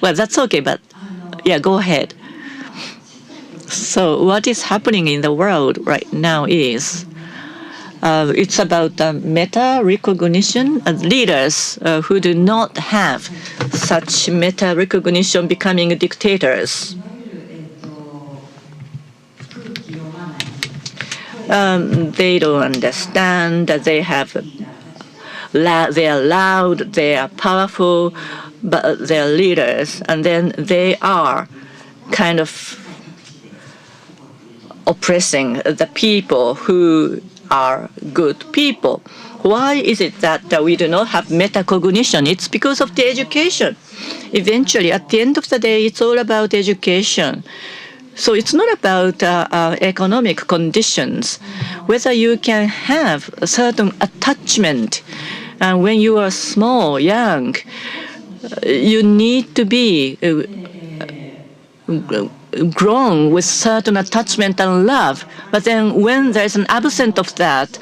Well, that's okay, but yeah, go ahead. So what is happening in the world right now is it's about meta recognition. Leaders who do not have such meta recognition becoming dictators. They don't understand that they are loud, they are powerful, but they're leaders, and then they are kind of oppressing the people who are good people. Why is it that we do not have metacognition? It's because of the education. Eventually, at the end of the day, it's all about education. So it's not about economic conditions, whether you can have a certain attachment. And when you are small, young, you need to be grown with certain attachment and love. But then when there's an absence of that,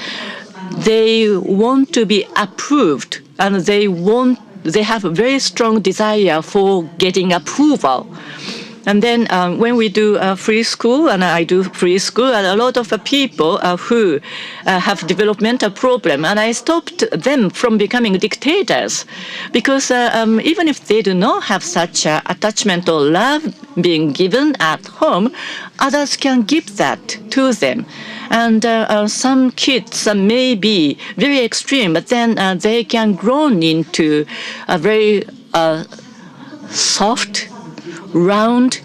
they want to be approved, and they have a very strong desire for getting approval. And then when we do free school, and I do free school, and a lot of people who have developmental problem, and I stopped them from becoming dictators, because even if they do not have such attachment or love being given at home, others can give that to them. And some kids may be very extreme, but then they can grow into a very soft, round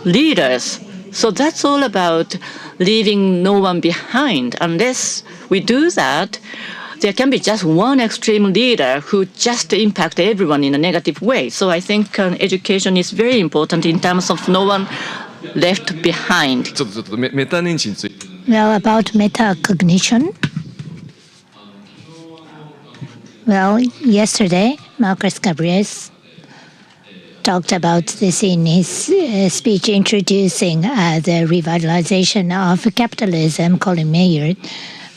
leaders. So that's all about leaving no one behind. Unless we do that, there can be just one extreme leader who just impact everyone in a negative way. So I think education is very important in terms of no one left behind. Well, about metacognition. Well, yesterday, Marcus Gabriels talked about this in his speech introducing the revitalization of capitalism, Colin Mayer.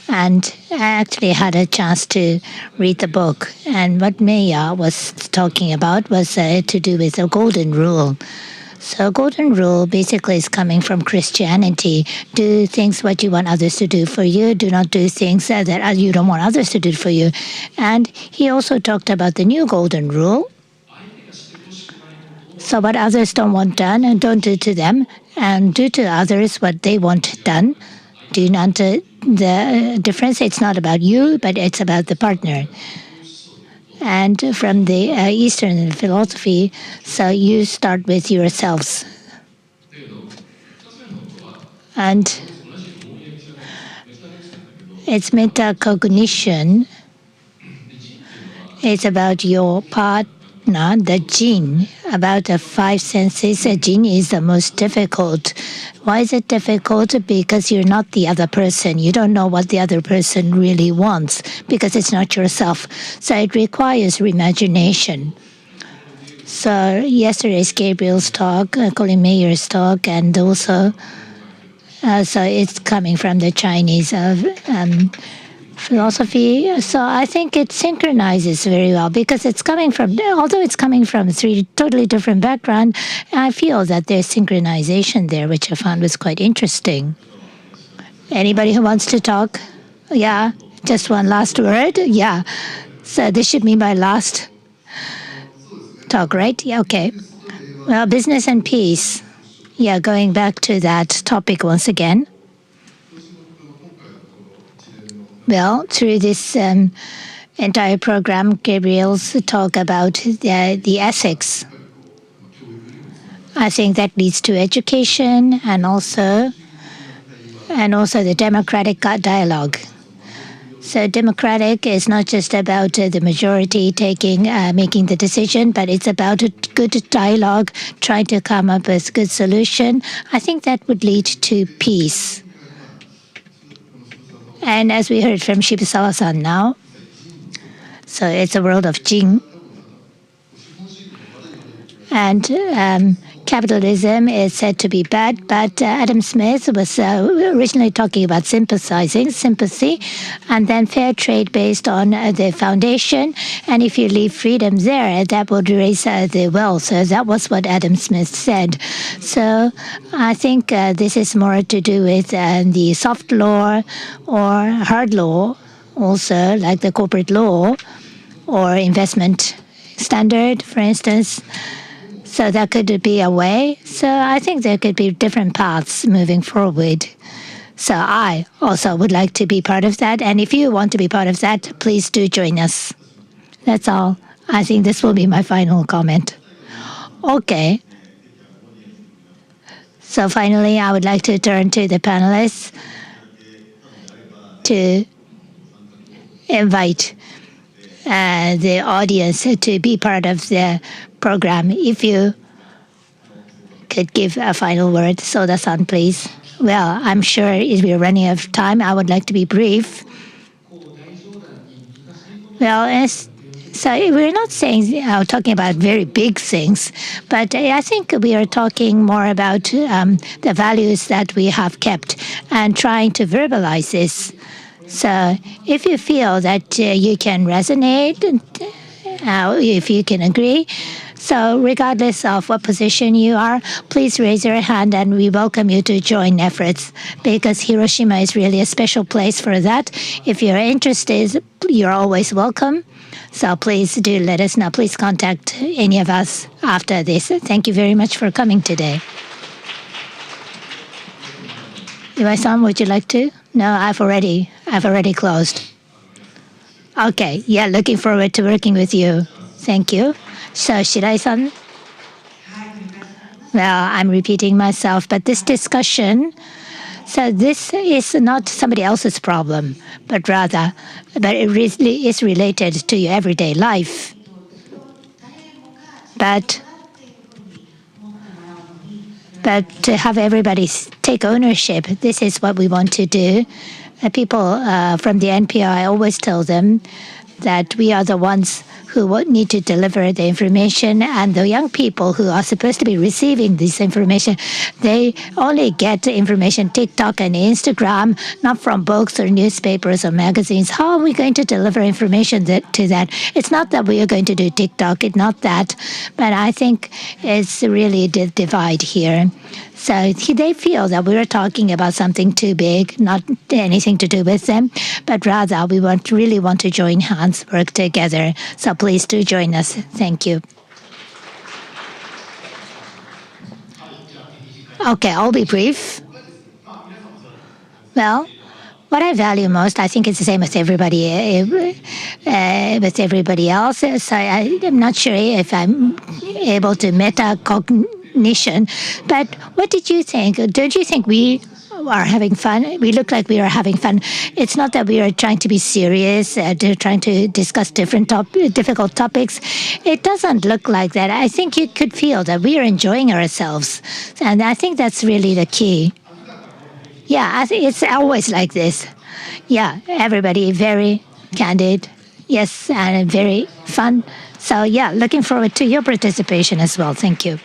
And I actually had a chance to read the book. And what Mayer was talking about was to do with the golden rule. So golden rule basically is coming from Christianity. Do things what you want others to do for you. Do not do things that you don't want others to do for you. And he also talked about the new golden rule. So what others don't want done, and don't do to them, and do to others what they want done. Do not the difference. It's not about you, but it's about the partner. And from the Eastern philosophy, so you start with yourselves. And it's metacognition. It's about your partner, the jin. About the five senses, a jin is the most difficult. Why is it difficult? Because you're not the other person. You don't know what the other person really wants because it's not yourself. So it requires imagination. So yesterday's Gabriel's talk, Colin Mayer's talk, and also so it's coming from the Chinese philosophy. So I think it synchronizes very well because it's coming from, although it's coming from three totally different backgrounds, I feel that there's synchronization there, which I found was quite interesting. Anybody who wants to talk? Yeah, just one last word. Yeah, so this should be my last talk, right? Yeah, okay. Well, business and peace. Yeah, going back to that topic once again. Well, through this entire program, Gabriel's talk about the ethics. I think that leads to education and also the democratic dialogue. So democratic is not just about the majority making the decision, but it's about a good dialogue, trying to come up with a good solution. I think that would lead to peace. And as we heard from Shibusawa-san now, so it's a world of Jing. And capitalism is said to be bad, but Adam Smith was originally talking about sympathy, and then fair trade based on the foundation. And if you leave freedom there, that would raise the wealth. So that was what Adam Smith said. So I think this is more to do with the soft law or hard law, also like the corporate law or investment standard, for instance. So that could be a way. So I think there could be different paths moving forward. So I also would like to be part of that. And if you want to be part of that, please do join us. That's all. I think this will be my final comment. Okay. So finally, I would like to turn to the panelists to invite the audience to be part of the program. If you could give a final word, Soda-san, please. Well, I'm sure we're running out of time. I would like to be brief. Well, as So we're not saying talking about very big things, but I think we are talking more about the values that we have kept and trying to verbalize this. So if you feel that you can resonate, if you can agree, so regardless of what position you are, please raise your hand and we welcome you to join efforts because Hiroshima is really a special place for that. If you're interested, you're always welcome. So please do let us know. Please contact any of us after this. Thank you very much for coming today. Iwai-san, would you like to? No, I've already closed. Okay, yeah, looking forward to working with you. Thank you. So Shirai-san? Well, I'm repeating myself, but this discussion, so this is not somebody else's problem, but it really is related to your everyday life. But to have everybody take ownership, this is what we want to do. People from the NPO, I always tell them that we are the ones who need to deliver the information, and the young people who are supposed to be receiving this information, they only get information TikTok and Instagram, not from books or newspapers or magazines. How are we going to deliver information to that? It's not that we are going to do TikTok, it's not that, but I think it's really the divide here. So they feel that we are talking about something too big, not anything to do with them, but rather we really want to join hands, work together. So please do join us. Thank you. Okay, I'll be brief. Well, what I value most, I think it's the same with everybody else. So I'm not sure if I'm able to metacognition, but what did you think? Don't you think we are having fun? We look like we are having fun. It's not that we are trying to be serious, trying to discuss difficult topics. It doesn't look like that. I think you could feel that we are enjoying ourselves, and I think that's really the key. Yeah, I think it's always like this. Yeah, everybody very candid. Yes, and very fun. So yeah, looking forward to your participation as well. Thank you.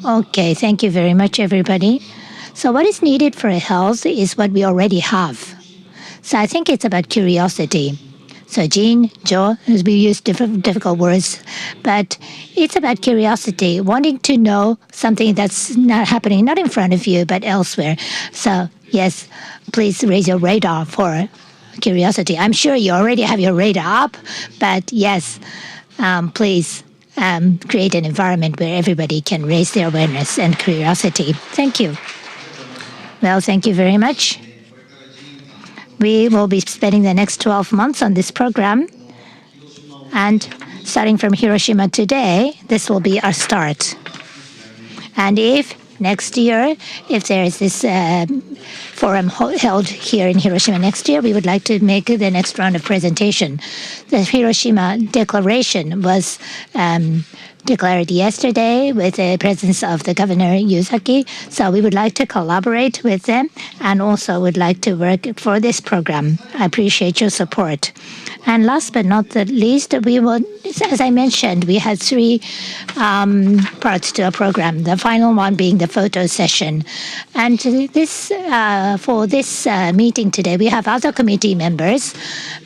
Okay, thank you very much, everybody. So what is needed for health is what we already have. So I think it's about curiosity. So Jean, Joe, we use difficult words, but it's about curiosity, wanting to know something that's not happening, not in front of you, but elsewhere. So yes, please raise your radar for curiosity. I'm sure you already have your radar up, but yes, please create an environment where everybody can raise their awareness and curiosity. Thank you. Well, thank you very much. We will be spending the next 12 months on this program. And starting from Hiroshima today, this will be our start. And if next year, if there is this forum held here in Hiroshima next year, we would like to make the next round of presentation. The Hiroshima Declaration was declared yesterday with the presence of the Governor Yuzaki. So we would like to collaborate with them and also would like to work for this program. I appreciate your support. And last but not the least, we will, as I mentioned, we had three parts to our program, the final one being the photo session. And this for this meeting today, we have other committee members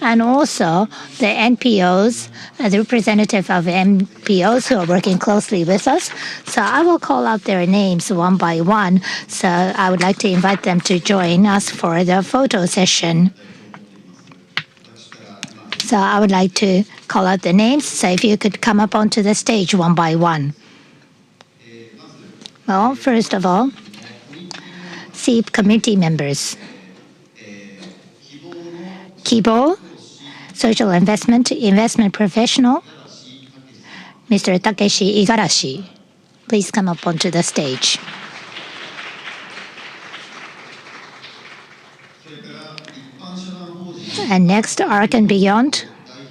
and also the NPOs, the representative of NPOs who are working closely with us. So I will call out their names one by one. So I would like to invite them to join us for the photo session. So I would like to call out the names. So if you could come up onto the stage one by one. Well, first of all, SEEP committee members. Kibo, social investment professional, Mr. Takeshi Igarashi. Please come up onto the stage. And next, Arc and Beyond,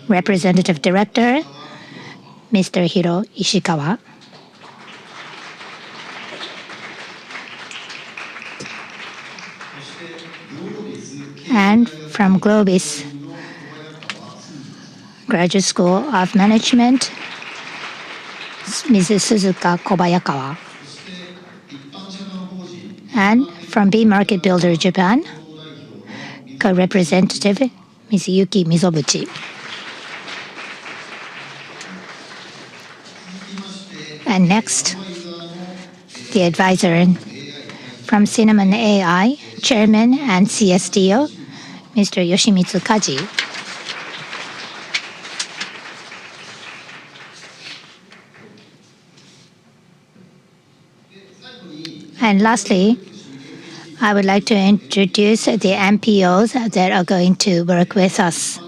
Representative Director, Mr. Hiro Ishikawa. And from Globis, Graduate School of Management, Ms. Suzuka Kobayakawa. And from B Market Builder Japan, co-representative Ms. Yuki Mizobuchi. And next, the advisor from Cinnamon AI, Chairman and CSDO, Mr. Yoshimitsu Kaji. And lastly, I would like to introduce the MPOs that are going to work with us.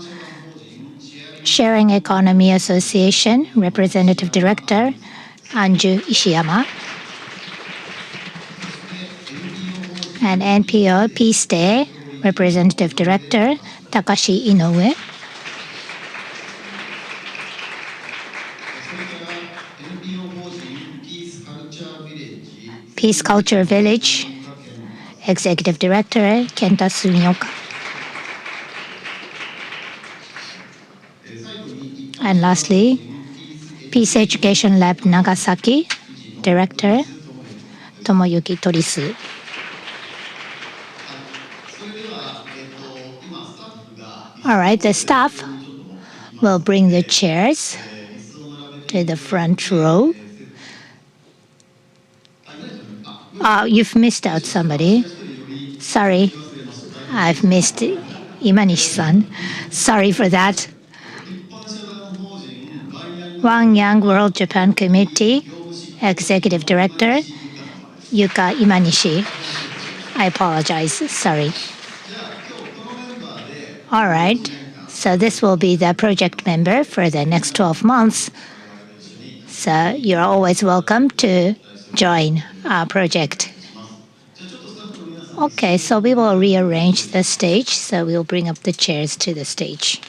Sharing Economy Association, Representative Director, Anju Ishiyama. And NPO Peace Day, Representative Director, Takashi Inoue. Peace Culture Village, Executive Director, Kenta Sumioka. And lastly, Peace Education Lab Nagasaki, Director, Tomoyuki Torisu. All right, the staff will bring the chairs to the front row. You've missed out somebody. Sorry, I've missed Imanishi-san. Sorry for that. One Young World Japan Committee, Executive Director, Yuka Imanishi. I apologize. Sorry. All right. So this will be the project member for the next 12 months. So you're always welcome to join our project. Okay, so we will rearrange the stage. So we'll bring up the chairs to the stage.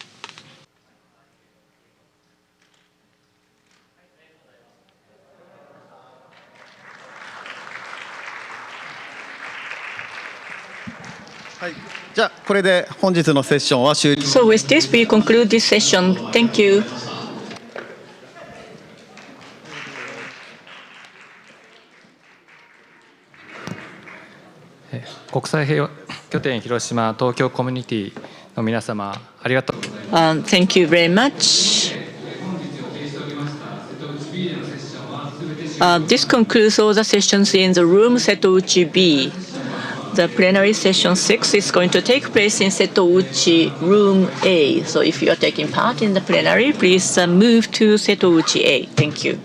So with this, we conclude this session. Thank you. 国際平和拠点広島東京コミュニティの皆様ありがとう。Thank you very much. This concludes all the sessions in the room Setouchi B. The plenary session 6 is going to take place in Setouchi room A. So if you are taking part in the plenary, please move to Setouchi A. Thank you.